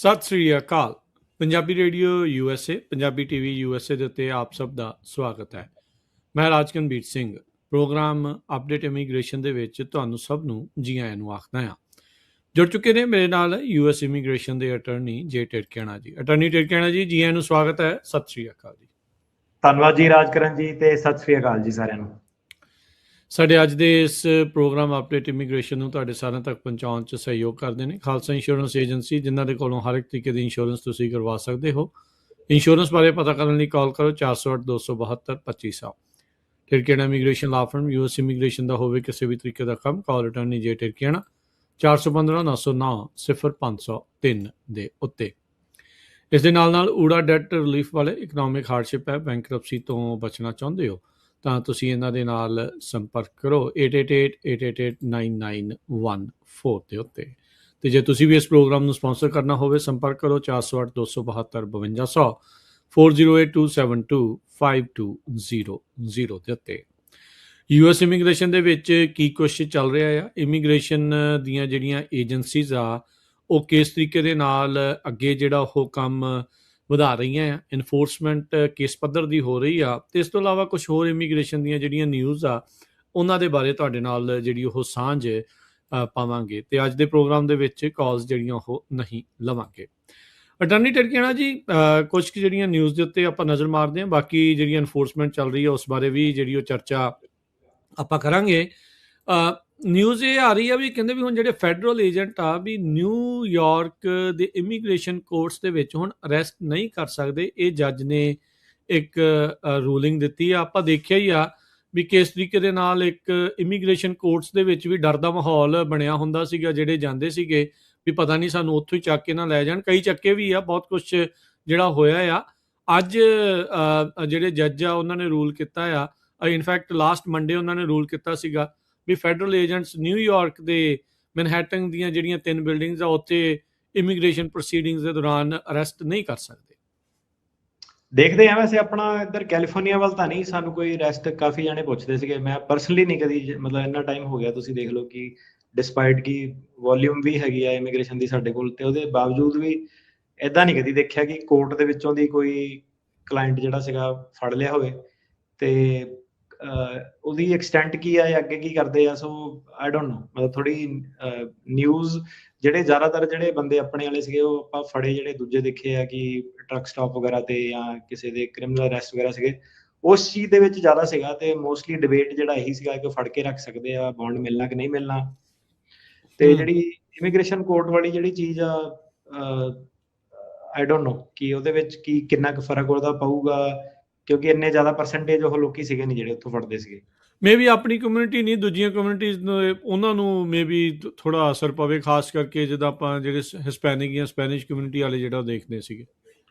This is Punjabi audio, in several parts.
ਸਤਿ ਸ੍ਰੀ ਅਕਾਲ। Punjabi radio USA, Punjabi TV USA ਦੇ ਉੱਤੇ ਆਪ ਸਭ ਦਾ ਸਵਾਗਤ ਹੈ। ਮੈਂ Rajkanvir Singh programme update immigration ਦੇ ਵਿੱਚ ਤੁਹਾਨੂੰ ਸਭ ਨੂੰ ਜੀ ਆਇਆਂ ਨੂੰ ਆਖਦਾ ਹਾਂ। ਜੁੜ ਚੁੱਕੇ ਨੇ ਮੇਰੇ ਨਾਲ US ਇਮੀਗ੍ਰੇਸ਼ਨ ਦੇ ਅਟਰਨੀ ਜੇ ਟਿਰਕੇਣਾ ਜੀ। ਅਟਰਨੀ ਟਿਰਕੇਣਾ ਜੀ, ਜੀ ਆਇਆਂ ਨੂੰ ਸਵਾਗਤ ਹੈ। ਸਤਿ ਸ੍ਰੀ ਅਕਾਲ ਜੀ। ਧੰਨਵਾਦ ਜੀ ਰਾਜਕਰਨ ਜੀ, ਤੇ ਸਤਿ ਸ੍ਰੀ ਅਕਾਲ ਜੀ ਸਾਰਿਆਂ ਨੂੰ। ਸਾਡੇ ਅੱਜ ਦੇ ਇਸ ਪ੍ਰੋਗਰਾਮ ਅਪਡੇਟ ਇਮੀਗ੍ਰੇਸ਼ਨ ਨੂੰ ਤੁਹਾਡੇ ਸਾਰਿਆਂ ਤੱਕ ਪਹੁੰਚਾਉਣ 'ਚ ਸਹਿਯੋਗ ਕਰਦੇ ਨੇ ਖਾਲਸਾ ਇੰਸ਼ੋਰੈਂਸ ਏਜੰਸੀ, ਜਿਨ੍ਹਾਂ ਦੇ ਕੋਲੋਂ ਹਰ ਇੱਕ ਤਰੀਕੇ ਦੀ ਇੰਸ਼ੋਰੈਂਸ ਤੁਸੀਂ ਕਰਵਾ ਸਕਦੇ ਹੋ। ਇੰਸ਼ੋਰੈਂਸ ਬਾਰੇ ਪਤਾ ਕਰਨ ਲਈ ਕਾਲ ਕਰੋ 408-272-2500। ਟਿਰਕੇਣਾ ਇਮੀਗ੍ਰੇਸ਼ਨ ਲਾ ਫਰਮ US ਇਮੀਗ੍ਰੇਸ਼ਨ ਦਾ ਹੋਵੇ ਕਿਸੇ ਵੀ ਤਰੀਕੇ ਦਾ ਕੰਮ, ਕਾਲ ਅਟਰਨੀ ਜੇ ਟਿਰਕੇਣਾ 415-909-0503 ਦੇ ਉੱਤੇ। ਇਸ ਦੇ ਨਾਲ ਊੜਾ ਡੈਟ ਰਿਲੀਫ ਵਾਲੇ ਇਕਨੋਮਿਕ ਹਾਰਡਸ਼ਿਪ ਹੈ, ਬੈਂਕਰਪਸੀ ਤੋਂ ਬਚਣਾ ਚਾਹੁੰਦੇ ਹੋ ਤਾਂ ਤੁਸੀਂ ਇਹਨਾਂ ਦੇ ਨਾਲ ਸੰਪਰਕ ਕਰੋ 8888889914 ਦੇ ਉੱਤੇ। ਅਤੇ ਜੇ ਤੁਸੀਂ ਵੀ ਇਸ ਪ੍ਰੋਗਰਾਮ ਨੂੰ ਸਪਾਂਸਰ ਕਰਨਾ ਹੋਵੇ, ਸੰਪਰਕ ਕਰੋ 408-272-5200 4082725200 ਦੇ ਉੱਤੇ। US ਇਮੀਗ੍ਰੇਸ਼ਨ ਦੇ ਵਿੱਚ ਕੀ ਕੁਛ ਚੱਲ ਰਿਹਾ ਆ, ਇਮੀਗ੍ਰੇਸ਼ਨ ਦੀਆਂ ਜਿਹੜੀਆਂ ਏਜੰਸੀਜ਼ ਆ ਉਹ ਕਿਸ ਤਰੀਕੇ ਦੇ ਨਾਲ ਅੱਗੇ ਜਿਹੜਾ ਉਹ ਕੰਮ ਵਧਾ ਰਹੀਆਂ ਆ, ਇਨਫੋਰਸਮੈਂਟ ਕਿਸ ਪੱਧਰ ਦੀ ਹੋ ਰਹੀ ਆ, ਅਤੇ ਇਸ ਤੋਂ ਇਲਾਵਾ ਕੁਛ ਹੋਰ ਇਮੀਗ੍ਰੇਸ਼ਨ ਦੀਆਂ ਜਿਹੜੀਆਂ ਨਿਊਜ਼ ਆ ਉਹਨਾਂ ਦੇ ਬਾਰੇ ਤੁਹਾਡੇ ਨਾਲ ਜਿਹੜੀ ਉਹ ਸਾਂਝ ਪਾਵਾਂਗੇ। ਅਤੇ ਅੱਜ ਦੇ ਪ੍ਰੋਗਰਾਮ ਦੇ ਵਿੱਚ ਕਾਲਸ ਜਿਹੜੀਆਂ ਉਹ ਨਹੀਂ ਲਵਾਂਗੇ। ਅਟਰਨੀ ਟਿਰਕੇਣਾ ਜੀ, ਕੁਛ ਕੁ ਜਿਹੜੀਆਂ ਨਿਊਜ਼ ਦੇ ਉੱਤੇ ਆਪਾਂ ਨਜ਼ਰ ਮਾਰਦੇ ਹਾਂ, ਬਾਕੀ ਜਿਹੜੀ ਇਨਫੋਰਸਮੈਂਟ ਚੱਲ ਰਹੀ ਹੈ ਉਸ ਬਾਰੇ ਵੀ ਜਿਹੜੀ ਉਹ ਚਰਚਾ ਆਪਾਂ ਕਰਾਂਗੇ। ਨਿਊਜ਼ ਇਹ ਆ ਰਹੀ ਆ ਵੀ ਕਹਿੰਦੇ ਵੀ ਹੁਣ ਜਿਹੜੇ ਫੈਡਰਲ ਏਜੰਟ ਆ ਵੀ ਨਿਊਯਾਰਕ ਦੇ ਇਮੀਗ੍ਰੇਸ਼ਨ ਕੋਰਟਸ ਦੇ ਵਿੱਚ ਹੁਣ ਅਰੈਸਟ ਨਹੀਂ ਕਰ ਸਕਦੇ। ਇਹ ਜੱਜ ਨੇ ਇੱਕ ਰੂਲਿੰਗ ਦਿੱਤੀ ਆ। ਆਪਾਂ ਦੇਖਿਆ ਹੀ ਆ ਵੀ ਕਿਸ ਤਰੀਕੇ ਦੇ ਨਾਲ ਇੱਕ ਇਮੀਗ੍ਰੇਸ਼ਨ ਕੋਰਟਸ ਦੇ ਵਿੱਚ ਵੀ ਡਰ ਦਾ ਮਾਹੌਲ ਬਣਿਆ ਹੁੰਦਾ ਸੀਗਾ। ਜਿਹੜੇ ਜਾਂਦੇ ਸੀਗੇ ਵੀ ਪਤਾ ਨਹੀਂ ਸਾਨੂੰ ਉੱਥੋਂ ਹੀ ਚੱਕ ਕੇ ਨਾ ਲੈ ਜਾਣ, ਕਈ ਚੱਕੇ ਵੀ ਆ, ਬਹੁਤ ਕੁਛ ਜਿਹੜਾ ਹੋਇਆ ਆ। ਅੱਜ ਜਿਹੜੇ ਜੱਜ ਆ ਉਹਨਾਂ ਨੇ ਰੂਲ ਕੀਤਾ ਆ, ਇਨਫੈਕਟ ਲਾਸਟ ਮੰਡੇ ਉਹਨਾਂ ਨੇ ਰੂਲ ਕੀਤਾ ਸੀਗਾ ਵੀ ਫੈਡਰਲ ਏਜੰਟਸ ਨਿਊਯਾਰਕ ਦੇ ਮੈਨਹੈਟਨ ਦੀਆਂ ਜਿਹੜੀਆਂ 3 ਬਿਲਡਿੰਗਸ ਆ ਉੱਥੇ ਇਮੀਗ੍ਰੇਸ਼ਨ ਪ੍ਰੋਸੀਡਿੰਗਸ ਦੇ ਦੌਰਾਨ ਅਰੈਸਟ ਨਹੀਂ ਕਰ ਸਕਦੇ। ਦੇਖਦੇ ਆ, ਵੈਸੇ ਆਪਣਾ ਇੱਧਰ ਕੈਲੀਫੋਰਨੀਆ ਵੱਲ ਤਾਂ ਨਹੀਂ ਸਾਨੂੰ ਕੋਈ ਅਰੈਸਟ ਕਾਫੀ ਜਾਣੇ ਪੁੱਛਦੇ ਸੀਗੇ। ਮੈਂ ਪਰਸਨਲੀ ਨਹੀਂ ਕਦੀ, ਮਤਲਬ ਇੰਨਾ ਟਾਈਮ ਹੋ ਗਿਆ, ਤੁਸੀਂ ਦੇਖ ਲਓ ਕਿ ਡਿਸਪਾਈਟ ਕਿ ਵੋਲਿਊਮ ਵੀ ਹੈਗੀ ਆ ਇਮੀਗ੍ਰੇਸ਼ਨ ਦੀ ਸਾਡੇ ਕੋਲ, ਤੇ ਉਹਦੇ ਬਾਵਜੂਦ ਵੀ ਇਦਾਂ ਨਹੀਂ ਕਦੀ ਦੇਖਿਆ ਕਿ ਕੋਰਟ ਦੇ ਵਿੱਚੋਂ ਦੀ ਕੋਈ ਕਲਾਇੰਟ ਜਿਹੜਾ ਸੀਗਾ ਫੜ ਲਿਆ ਹੋਵੇ ਤੇ ਉਹਦੀ ਐਕਸਟੈਂਟ ਕੀ ਆ ਜਾਂ ਅੱਗੇ ਕੀ ਕਰਦੇ ਆ। ਸੋ ਆਈ ਡੋਂਟ ਨੋ, ਮਤਲਬ ਥੋੜੀ ਨਿਊਜ਼ ਜਿਹੜੇ ਜ਼ਿਆਦਾਤਰ ਜਿਹੜੇ ਬੰਦੇ ਆਪਣੇ ਵਾਲੇ ਸੀਗੇ ਉਹ ਆਪਾਂ ਫੜੇ, ਜਿਹੜੇ ਦੂਜੇ ਦੇਖੇ ਆ ਕਿ ਟਰੱਕ ਸਟਾਪ ਵਗੈਰਾ ਤੇ ਜਾਂ ਕਿਸੇ ਦੇ ਕ੍ਰਿਮੀਨਲ ਅਰੈਸਟ ਵਗੈਰਾ ਸੀਗੇ, ਉਸ ਚੀਜ਼ ਦੇ ਵਿੱਚ ਜ਼ਿਆਦਾ ਸੀਗਾ। ਤੇ ਮੋਸਟਲੀ ਡਿਬੇਟ ਜਿਹੜਾ ਇਹੀ ਸੀਗਾ ਕਿ ਫੜ ਕੇ ਰੱਖ ਸਕਦੇ ਆ, ਬੌਂਡ ਮਿਲਣਾ ਕਿ ਨਹੀਂ ਮਿਲਣਾ। ਤੇ ਜਿਹੜੀ ਇਮੀਗ੍ਰੇਸ਼ਨ ਕੋਰਟ ਵਾਲੀ ਜਿਹੜੀ ਚੀਜ਼ ਆ, ਆਈ ਡੋਂਟ ਨੋ ਕਿ ਉਹਦੇ ਵਿੱਚ ਕੀ ਕਿੰਨਾ ਕੁ ਫਰਕ ਉਹਦਾ ਪਊਗਾ, ਕਿਉਂਕਿ ਇੰਨੇ ਜ਼ਿਆਦਾ ਪਰਸੈਂਟੇਜ ਉਹ ਲੋਕੀ ਸੀਗੇ ਨਹੀਂ ਜਿਹੜੇ ਉੱਥੋਂ ਫੜਦੇ ਸੀਗੇ। ਮੇ ਵੀ ਆਪਣੀ ਕਮਿਊਨਿਟੀ ਨਹੀਂ, ਦੂਜੀਆਂ ਕਮਿਊਨਿਟੀਜ਼ ਉਹਨਾਂ ਨੂੰ ਮੇ ਵੀ ਥੋੜਾ ਅਸਰ ਪਵੇ, ਖਾਸ ਕਰਕੇ ਜਿੱਦਾਂ ਆਪਾਂ ਜਿਹੜੇ ਹਿਸਪੈਨਿਕ ਜਾਂ ਸਪੈਨਿਸ਼ ਕਮਿਊਨਿਟੀ ਵਾਲੇ ਜਿਹੜਾ ਉਹ ਦੇਖਦੇ ਸੀਗੇ।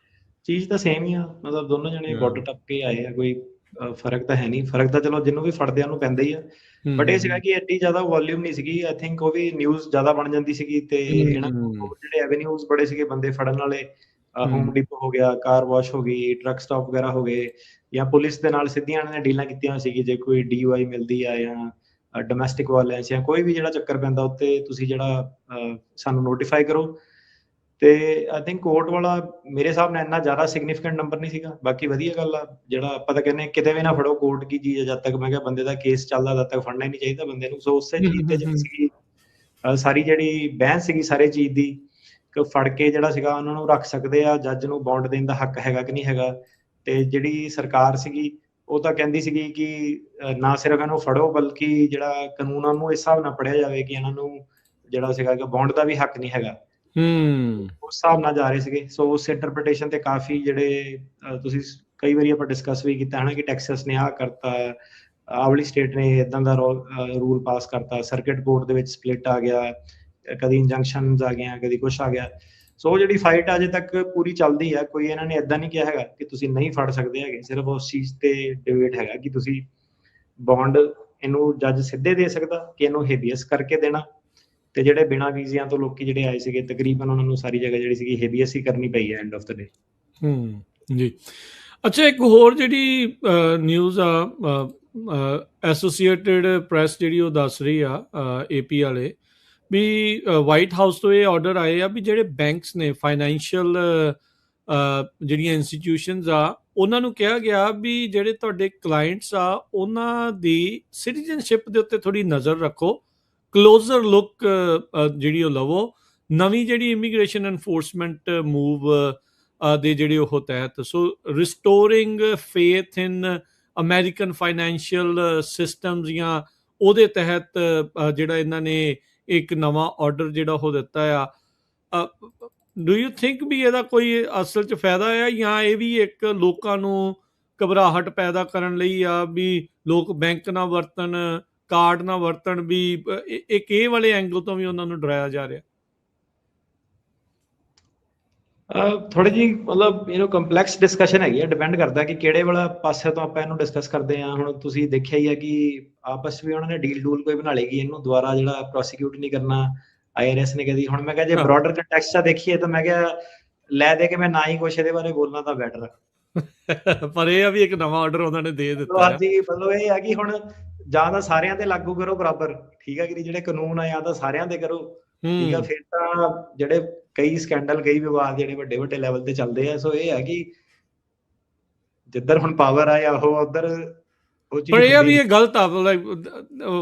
ਚੀਜ਼ ਤਾਂ ਸੇਮ ਹੀ ਆ, ਮਤਲਬ ਦੋਨੋਂ ਜਣੇ ਬਾਰਡਰ ਟੱਪ ਕੇ ਆਏ ਆ, ਕੋਈ ਫਰਕ ਤਾਂ ਹੈ ਨਹੀਂ। ਫਰਕ ਤਾਂ ਚਲੋ ਜਿਹਨੂੰ ਵੀ ਫੜਦੇ ਆ ਉਹਨੂੰ ਪੈਂਦਾ ਹੀ ਆ, ਬਟ ਇਹ ਸੀਗਾ ਕਿ ਐਡੀ ਜ਼ਿਆਦਾ ਵੋਲਿਊਮ ਨਹੀਂ ਸੀਗੀ। ਆਈ ਥਿੰਕ ਉਹ ਵੀ ਨਿਊਜ਼ ਜ਼ਿਆਦਾ ਬਣ ਜਾਂਦੀ ਸੀਗੀ, ਤੇ ਇਹਨਾਂ ਕੋਲ ਜਿਹੜੇ ਐਵੇਨਿਊਜ਼ ਬੜੇ ਸੀਗੇ ਬੰਦੇ ਫੜਨ ਵਾਲੇ, ਹੋਮ ਡਿਪੋ ਹੋ ਗਿਆ, ਕਾਰ ਵਾਸ਼ ਹੋ ਗਈ, ਟਰੱਕ ਸਟਾਪ ਵਗੈਰਾ ਹੋ ਗਏ, ਜਾਂ ਪੁਲਿਸ ਦੇ ਨਾਲ ਸਿੱਧੀਆਂ ਇਹਨਾਂ ਨੇ ਡੀਲਾਂ ਕੀਤੀਆਂ ਸੀਗੀ। ਜੇ ਕੋਈ DUI ਮਿਲਦੀ ਆ ਜਾਂ ਡੋਮੈਸਟਿਕ ਵਾਇਲੈਂਸ ਜਾਂ ਕੋਈ ਵੀ ਜਿਹੜਾ ਚੱਕਰ ਪੈਂਦਾ ਉੱਤੇ, ਤੁਸੀਂ ਜਿਹੜਾ ਸਾਨੂੰ ਨੋਟੀਫਾਈ ਕਰੋ। ਤੇ ਆਈ ਥਿੰਕ ਕੋਰਟ ਵਾਲਾ ਮੇਰੇ ਹਿਸਾਬ ਨਾਲ ਇੰਨਾ ਜ਼ਿਆਦਾ ਸਿਗਨੀਫਿਕੈਂਟ ਨੰਬਰ ਨਹੀਂ ਸੀਗਾ। ਬਾਕੀ ਵਧੀਆ ਗੱਲ ਆ, ਜਿਹੜਾ ਆਪਾਂ ਤਾਂ ਕਹਿੰਦੇ ਕਿਤੇ ਵੀ ਨਾ ਫੜੋ, ਕੋਰਟ ਕੀ ਚੀਜ਼ ਹੈ, ਜਦ ਤੱਕ ਮੈਂ ਕਿਹਾ ਬੰਦੇ ਦਾ ਕੇਸ ਚੱਲਦਾ ਤਦ ਤੱਕ ਫੜਨਾ ਹੀ ਨਹੀਂ ਚਾਹੀਦਾ ਬੰਦੇ ਨੂੰ। ਸੋ ਉਸੇ ਚੀਜ਼ ਤੇ ਜਿਹੜੀ ਸੀਗੀ ਸਾਰੀ ਜਿਹੜੀ ਬਹਿਸ ਸੀਗੀ ਸਾਰੇ ਚੀਜ਼ ਦੀ, ਕਿ ਫੜ ਕੇ ਜਿਹੜਾ ਸੀਗਾ ਉਹਨਾਂ ਨੂੰ ਰੱਖ ਸਕਦੇ ਆ, ਜੱਜ ਨੂੰ ਬੌਂਡ ਦੇਣ ਦਾ ਹੱਕ ਹੈਗਾ ਕਿ ਨਹੀਂ ਹੈਗਾ। ਤੇ ਜਿਹੜੀ ਸਰਕਾਰ ਸੀਗੀ ਉਹ ਤਾਂ ਕਹਿੰਦੀ ਸੀਗੀ ਕਿ ਨਾ ਸਿਰਫ ਇਹਨੂੰ ਫੜੋ, ਬਲਕਿ ਜਿਹੜਾ ਕਾਨੂੰਨ ਉਹਨੂੰ ਇਸ ਹਿਸਾਬ ਨਾਲ ਪੜ੍ਹਿਆ ਜਾਵੇ ਕਿ ਇਹਨਾਂ ਨੂੰ ਜਿਹੜਾ ਸੀਗਾ ਕਿ ਬੌਂਡ ਦਾ ਵੀ ਹੱਕ ਨਹੀਂ ਹੈਗਾ। ਉਸ ਹਿਸਾਬ ਨਾਲ ਜਾ ਰਹੇ ਸੀਗੇ। ਸੋ ਉਸ ਇੰਟਰਪ੍ਰੀਟੇਸ਼ਨ ਤੇ ਕਾਫੀ ਜਿਹੜੇ ਤੁਸੀਂ ਕਈ ਵਾਰੀ ਆਪਾਂ ਡਿਸਕਸ ਵੀ ਕੀਤਾ ਹੈ ਨਾ, ਕਿ ਟੈਕਸਸ ਨੇ ਆਹ ਕਰਤਾ, ਆਹ ਵਾਲੀ ਸਟੇਟ ਨੇ ਇਦਾਂ ਦਾ ਰੂਲ ਪਾਸ ਕਰਤਾ, ਸਰਕਿਟ ਕੋਰਟ ਦੇ ਵਿੱਚ ਸਪਲਿਟ ਆ ਗਿਆ, ਕਦੀ ਇੰਜੰਕਸ਼ਨਸ ਆ ਗਈਆਂ, ਕਦੀ ਕੁਛ ਆ ਗਿਆ। ਸੋ ਜਿਹੜੀ ਫਾਈਟ ਅਜੇ ਤੱਕ ਪੂਰੀ ਚੱਲਦੀ ਆ। ਕੋਈ ਇਹਨਾਂ ਨੇ ਏਦਾਂ ਨਹੀਂ ਕਿਹਾ ਹੈਗਾ ਕਿ ਤੁਸੀਂ ਨਹੀਂ ਫੜ ਸਕਦੇ ਹੈਗੇ, ਸਿਰਫ ਉਸ ਚੀਜ਼ ਤੇ ਡਿਬੇਟ ਹੈਗਾ ਕਿ ਤੁਸੀਂ ਬੌਂਡ ਇਹਨੂੰ ਜੱਜ ਸਿੱਧੇ ਦੇ ਸਕਦਾ ਕਿ ਇਹਨੂੰ ਹੇਬੀਅਸ ਕਰਕੇ ਦੇਣਾ। ਤੇ ਜਿਹੜੇ ਬਿਨਾਂ ਵੀਜ਼ਿਆਂ ਤੋਂ ਲੋਕੀ ਜਿਹੜੇ ਆਏ ਸੀਗੇ, ਤਕਰੀਬਨ ਉਹਨਾਂ ਨੂੰ ਸਾਰੀ ਜਗ੍ਹਾ ਜਿਹੜੀ ਸੀਗੀ ਹੇਬੀਅਸ ਹੀ ਕਰਨੀ ਪਈ ਹੈ ਐਂਡ ਆਫ ਦ ਡੇ। ਜੀ ਅੱਛਾ, ਇੱਕ ਹੋਰ ਜਿਹੜੀ ਨਿਊਜ਼ ਆ, ਐਸੋਸੀਏਟਿਡ ਪ੍ਰੈਸ ਜਿਹੜੀ ਉਹ ਦੱਸ ਰਹੀ ਆ AP ਵਾਲੇ, ਵੀ ਵਾਈਟ ਹਾਊਸ ਤੋਂ ਇਹ ਆਰਡਰ ਆਏ ਆ ਵੀ ਜਿਹੜੇ ਬੈਂਕਸ ਨੇ, ਫਾਈਨੈਂਸ਼ੀਅਲ ਜਿਹੜੀਆਂ ਇੰਸਟੀਟਿਊਸ਼ਨਸ ਆ, ਉਹਨਾਂ ਨੂੰ ਕਿਹਾ ਗਿਆ ਵੀ ਜਿਹੜੇ ਤੁਹਾਡੇ ਕਲਾਇੰਟਸ ਆ ਉਹਨਾਂ ਦੀ ਸਿਟੀਜ਼ਨਸ਼ਿਪ ਦੇ ਉੱਤੇ ਥੋੜੀ ਨਜ਼ਰ ਰੱਖੋ, ਕਲੋਜ਼ਰ ਲੁੱਕ ਜਿਹੜੀ ਉਹ ਲਵੋ। ਨਵੀਂ ਜਿਹੜੀ ਇਮੀਗ੍ਰੇਸ਼ਨ ਐਨਫੋਰਸਮੈਂਟ ਮੂਵ ਦੇ ਜਿਹੜੇ ਉਹ ਤਹਿਤ, so restoring faith in American financial systems, ਜਾਂ ਉਹਦੇ ਤਹਿਤ ਜਿਹੜਾ ਇਹਨਾਂ ਨੇ ਇੱਕ ਨਵਾਂ ਆਰਡਰ ਜਿਹੜਾ ਉਹ ਦਿੱਤਾ ਆ। ਡੂ ਯੂ ਥਿੰਕ ਵੀ ਇਹਦਾ ਕੋਈ ਅਸਲ 'ਚ ਫਾਇਦਾ ਆ, ਜਾਂ ਇਹ ਵੀ ਇੱਕ ਲੋਕਾਂ ਨੂੰ ਘਬਰਾਹਟ ਪੈਦਾ ਕਰਨ ਲਈ ਆ ਵੀ ਲੋਕ ਬੈਂਕ ਨਾ ਵਰਤਣ, ਕਾਰਡ ਨਾ ਵਰਤਣ, ਵੀ ਇੱਕ ਇਹ ਵਾਲੇ ਐਂਗਲ ਤੋਂ ਵੀ ਉਹਨਾਂ ਨੂੰ ਡਰਾਇਆ ਜਾ ਰਿਹਾ? ਥੋੜੀ ਜੀ ਮਤਲਬ ਕੰਪਲੈਕਸ ਡਿਸਕਸ਼ਨ ਹੈਗੀ ਆ, ਡਿਪੈਂਡ ਕਰਦਾ ਕਿ ਕਿਹੜੇ ਵਾਲਾ ਪਾਸੇ ਤੋਂ ਆਪਾਂ ਇਹਨੂੰ ਡਿਸਕਸ ਕਰਦੇ ਆ। ਹੁਣ ਤੁਸੀਂ ਦੇਖਿਆ ਹੀ ਆ ਕਿ ਆਪਸ ਵਿੱਚ ਉਹਨਾਂ ਨੇ ਡੀਲ ਡੂਲ ਕੋਈ ਬਣਾ ਲੇਗੀ, ਇਹਨੂੰ ਦੁਬਾਰਾ ਜਿਹੜਾ ਪ੍ਰੋਸੀਕਿਊਟ ਨਹੀਂ ਕਰਨਾ IRS ਨੇ ਕਹਦੀ। ਹੁਣ ਮੈਂ ਕਿਹਾ ਜੇ ਬ੍ਰੌਡਰ ਕੰਟੈਕਸਟ ਆ ਦੇਖੀਏ ਤਾਂ ਮੈਂ ਕਿਹਾ ਲੈ ਦੇ ਕੇ ਮੈਂ ਨਾ ਹੀ ਕੁਛ ਇਹਦੇ ਬਾਰੇ ਬੋਲਣਾ ਤਾਂ ਬੈਟਰ। ਪਰ ਇਹ ਆ ਵੀ ਇੱਕ ਨਵਾਂ ਆਰਡਰ ਉਹਨਾਂ ਨੇ ਦੇ ਦਿੱਤਾ। ਹਾਂਜੀ, ਮਤਲਬ ਇਹ ਆ ਕਿ ਹੁਣ ਜਾਂ ਤਾਂ ਸਾਰਿਆਂ ਤੇ ਲਾਗੂ ਕਰੋ ਬਰਾਬਰ, ਠੀਕ ਆ ਕਿ ਜਿਹੜੇ ਕਾਨੂੰਨ ਆ, ਜਾਂ ਤਾਂ ਸਾਰਿਆਂ ਤੇ ਕਰੋ, ਠੀਕ ਆ। ਫਿਰ ਤਾਂ ਜਿਹੜੇ ਕਈ ਸਕੈਂਡਲ, ਕਈ ਵਿਵਾਦ ਜਿਹੜੇ ਵੱਡੇ ਵੱਡੇ ਲੈਵਲ ਤੇ ਚੱਲਦੇ ਆ। ਸੋ ਇਹ ਹੈ ਕਿ ਜਿੱਧਰ ਹੁਣ ਪਾਵਰ ਆ ਜਾਂ ਉਹ ਉਧਰ ਉਹ ਚੀਜ਼, ਪਰ ਇਹ ਆ ਵੀ ਇਹ ਗਲਤ ਆ,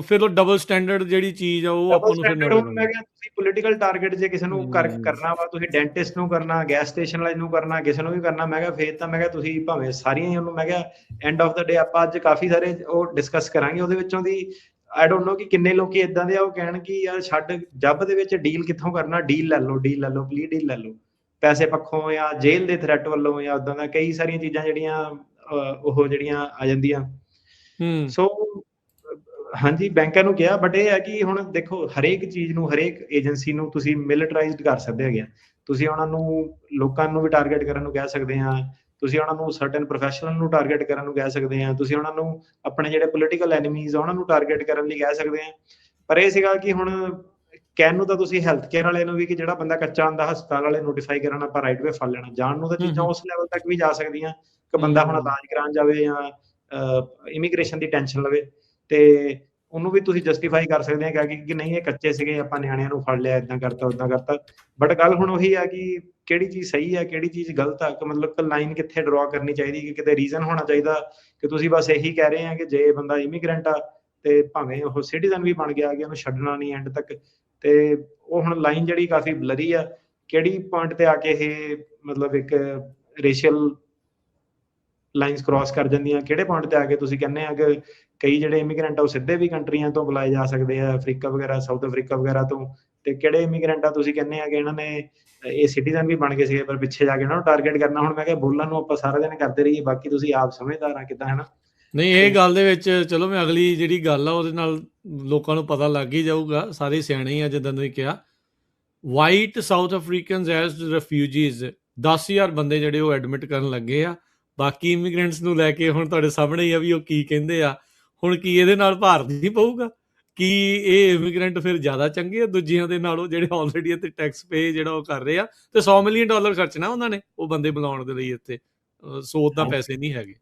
ਫਿਰ ਉਹ ਡਬਲ ਸਟੈਂਡਰਡ ਜਿਹੜੀ ਚੀਜ਼ ਆ ਉਹ ਆਪਾਂ ਨੂੰ ਫਿਰ ਮੈਂ ਕਿਹਾ ਤੁਸੀਂ ਪੋਲੀਟੀਕਲ ਟਾਰਗੇਟ ਜੇ ਕਿਸੇ ਨੂੰ ਕਰਨਾ ਵਾ, ਤੁਸੀਂ ਡੈਂਟਿਸਟ ਨੂੰ ਕਰਨਾ, ਗੈਸ ਸਟੇਸ਼ਨ ਵਾਲੇ ਨੂੰ ਕਰਨਾ, ਕਿਸੇ ਨੂੰ ਵੀ ਕਰਨਾ, ਮੈਂ ਕਿਹਾ ਫੇਰ ਤਾਂ ਮੈਂ ਕਿਹਾ ਤੁਸੀਂ ਭਾਵੇਂ ਸਾਰੀਆਂ ਹੀ ਉਹਨੂੰ, ਮੈਂ ਕਿਹਾ ਐਂਡ ਆਫ ਦਾ ਡੇ ਆਪਾਂ ਅੱਜ ਕਾਫੀ ਸਾਰੇ ਉਹ ਡਿਸਕਸ ਕਰਾਂਗੇ। ਉਹਦੇ ਵਿੱਚੋਂ ਦੀ ਆਈ ਡੋਂਟ ਨੋ ਕਿ ਕਿੰਨੇ ਲੋਕੀ ਇਦਾਂ ਦੇ ਆ ਉਹ ਕਹਿਣ ਕਿ ਯਾਰ ਛੱਡ, ਜੱਬ ਦੇ ਵਿੱਚ ਡੀਲ ਕਿੱਥੋਂ ਕਰਨਾ, ਡੀਲ ਲੈ ਲਓ, ਪਲੀ ਡੀਲ ਲੈ ਲਓ, ਪੈਸੇ ਪੱਖੋਂ ਜਾਂ ਜੇਲ੍ਹ ਦੇ ਥ੍ਰੈਟ ਵੱਲੋਂ ਜਾਂ ਉਦਾਂ ਦਾ ਕਈ ਸਾਰੀਆਂ ਚੀਜ਼ਾਂ ਜਿਹੜੀਆਂ ਉਹ ਜਿਹੜੀਆਂ ਆ ਜਾਂਦੀਆਂ। ਸੋ ਹਾਂਜੀ, ਬੈਂਕਾਂ ਨੂੰ ਕਿਹਾ, ਬਟ ਇਹ ਹੈ ਕਿ ਹੁਣ ਦੇਖੋ ਹਰੇਕ ਚੀਜ਼ ਨੂੰ, ਹਰੇਕ ਏਜੰਸੀ ਨੂੰ ਤੁਸੀਂ ਮਿਲਟਰਾਈਜ਼ਡ ਕਰ ਸਕਦੇ ਹੈਗੇ। ਤੁਸੀਂ ਉਹਨਾਂ ਨੂੰ, ਲੋਕਾਂ ਨੂੰ ਵੀ ਟਾਰਗੇਟ ਕਰਨ ਨੂੰ ਕਹਿ ਸਕਦੇ ਆ, ਤੁਸੀਂ ਉਹਨਾਂ ਨੂੰ ਸਰਟਨ ਪ੍ਰੋਫੈਸ਼ਨਲ ਨੂੰ ਟਾਰਗੇਟ ਕਰਨ ਨੂੰ ਕਹਿ ਸਕਦੇ ਆ, ਤੁਸੀਂ ਉਹਨਾਂ ਨੂੰ ਆਪਣੇ ਜਿਹੜੇ ਪੋਲੀਟੀਕਲ ਐਨੀਮੀਜ਼ ਆ ਉਹਨਾਂ ਨੂੰ ਟਾਰਗੇਟ ਕਰਨ ਲਈ ਕਹਿ ਸਕਦੇ ਆ। ਪਰ ਇਹ ਸੀਗਾ ਕਿ ਹੁਣ ਕਹਿਣ ਨੂੰ ਤਾਂ ਤੁਸੀਂ ਹੈਲਥ ਕੇਅਰ ਵਾਲੇ ਨੂੰ ਵੀ, ਕਿ ਜਿਹੜਾ ਬੰਦਾ ਕੱਚਾ ਆਂਦਾ ਹਸਪਤਾਲ ਵਾਲੇ ਨੋਟੀਫਾਈ ਕਰਨ ਆਪਾਂ ਰਾਈਟ ਵੇ ਫੜ ਲੈਣਾ, ਜਾਣ ਨੂੰ ਤਾਂ ਚੀਜ਼ਾਂ ਉਸ ਲੈਵਲ ਤੱਕ ਵੀ ਜਾ ਸਕਦੀਆਂ ਕਿ ਬੰਦਾ ਹੁਣ ਇਲਾਜ ਕਰਾਉਣ ਜਾਵੇ ਜਾਂ ਇਮੀਗ੍ਰੇਸ਼ਨ ਦੀ ਟੈਨਸ਼ਨ ਲਵੇ, ਤੇ ਉਹਨੂੰ ਵੀ ਤੁਸੀਂ ਜਸਟੀਫਾਈ ਕਰ ਸਕਦੇ ਆ ਕਿ ਨਹੀਂ ਇਹ ਕੱਚੇ ਸੀਗੇ, ਆਪਾਂ ਨਿਆਣਿਆਂ ਨੂੰ ਫੜ ਲਿਆ, ਏਦਾਂ ਕਰਤਾ ਉਦਾਂ ਕਰਤਾ। ਬਟ ਗੱਲ ਹੁਣ ਉਹੀ ਆ ਕਿ ਕਿਹੜੀ ਚੀਜ਼ ਸਹੀ ਆ, ਕਿਹੜੀ ਚੀਜ਼ ਗਲਤ ਆ, ਕਿ ਮਤਲਬ ਲਾਈਨ ਕਿੱਥੇ ਡਰਾ ਕਰਨੀ ਚਾਹੀਦੀ, ਕਿ ਕਿਤੇ ਰੀਜ਼ਨ ਹੋਣਾ ਚਾਹੀਦਾ ਕਿ ਤੁਸੀਂ ਬਸ ਇਹੀ ਕਹਿ ਰਹੇ ਆ ਕਿ ਜੇ ਬੰਦਾ ਇਮੀਗ੍ਰੈਂਟ ਆ ਤੇ ਭਾਵੇਂ ਉਹ ਸਿਟੀਜ਼ਨ ਵੀ ਬਣ ਗਿਆ ਕਿ ਉਹਨੂੰ ਛੱਡਣਾ ਨਹੀਂ ਐਂਡ ਤੱਕ। ਤੇ ਉਹ ਹੁਣ ਲਾਈਨ ਜਿਹੜੀ ਕਾਫੀ ਬਲਰੀ ਆ, ਕਿਹੜੀ ਪੁਆਇੰਟ ਤੇ ਆ ਕੇ ਇਹ ਮਤਲਬ ਇੱਕ ਰੇਸ਼ੀਅਲ ਲਾਈਨਸ ਕ੍ਰਾਸ ਕਰ ਜਾਂਦੀਆਂ, ਕਿਹੜੇ ਪੁਆਇੰਟ ਤੇ ਆ ਕੇ ਤੁਸੀਂ ਕਹਿੰਦੇ ਆ ਕਿ ਕਈ ਜਿਹੜੇ ਇਮੀਗ੍ਰੈਂਟ ਆ ਉਹ ਸਿੱਧੇ ਵੀ ਕੰਟਰੀਆਂ ਤੋਂ ਬੁਲਾਏ ਜਾ ਸਕਦੇ ਆ, ਅਫਰੀਕਾ ਵਗੈਰਾ, ਸਾਊਥ ਅਫਰੀਕਾ ਵਗੈਰਾ ਤੋਂ, ਤੇ ਕਿਹੜੇ ਇਮੀਗ੍ਰੈਂਟ ਆ ਤੁਸੀਂ ਕਹਿੰਦੇ ਆ ਕਿ ਇਹਨਾਂ ਨੇ ਇਹ ਸਿਟੀਜ਼ਨ ਵੀ ਬਣ ਗਏ ਸੀਗੇ ਪਰ ਪਿੱਛੇ ਜਾ ਕੇ ਇਹਨਾਂ ਨੂੰ ਟਾਰਗੇਟ ਕਰਨਾ। ਹੁਣ ਮੈਂ ਕਿਹਾ ਬੋਲਣ ਨੂੰ ਆਪਾਂ ਸਾਰਾ ਦਿਨ ਕਰਦੇ ਰਹੀਏ, ਬਾਕੀ ਤੁਸੀਂ ਆਪ ਸਮਝਦਾਰ ਆ ਕਿੱਦਾਂ, ਹੈ ਨਾ। ਨਹੀਂ, ਇਹ ਗੱਲ ਦੇ ਵਿੱਚ ਚਲੋ ਮੈਂ ਅਗਲੀ ਜਿਹੜੀ ਗੱਲ ਆ ਉਹਦੇ ਨਾਲ ਲੋਕਾਂ ਨੂੰ ਪਤਾ ਲੱਗ ਹੀ ਜਾਊਗਾ, ਸਾਰੇ ਸਿਆਣੇ ਹੀ ਆ। ਜਿੱਦਾਂ ਤੁਸੀਂ ਕਿਹਾ, ਵਾਈਟ ਸਾਊਥ ਅਫਰੀਕਨਸ ਐਜ਼ ਰਿਫਿਊਜੀਜ਼ 10,000 ਬੰਦੇ ਜਿਹੜੇ ਉਹ ਐਡਮਿਟ ਕਰਨ ਲੱਗੇ ਆ। ਬਾਕੀ ਇਮੀਗ੍ਰੈਂਟਸ ਨੂੰ ਲੈ ਕੇ ਹੁਣ ਤੁਹਾਡੇ ਸਾਹਮਣੇ ਹੀ ਆ ਵੀ ਉਹ ਕੀ ਕਹਿੰਦੇ ਆ। ਹੁਣ ਕੀ ਇਹਦੇ ਨਾਲ ਭਾਰ ਨਹੀਂ ਪਊਗਾ? ਕੀ ਇਹ ਇਮੀਗ੍ਰੈਂਟ ਫਿਰ ਜ਼ਿਆਦਾ ਚੰਗੇ ਆ ਦੂਜਿਆਂ ਦੇ ਨਾਲੋਂ, ਜਿਹੜੇ ਆਲਰੇਡੀ ਇੱਥੇ ਟੈਕਸ ਪੇ ਜਿਹੜਾ ਉਹ ਕਰ ਰਹੇ ਆ, ਤੇ $100 ਮਿਲੀਅਨ ਖਰਚਣਾ ਉਹਨਾਂ ਨੇ ਉਹ ਬੰਦੇ ਬੁਲਾਉਣ ਦੇ ਲਈ ਇੱਥੇ, ਸੋ ਉਦਾਂ ਪੈਸੇ ਨਹੀਂ ਹੈਗੇ।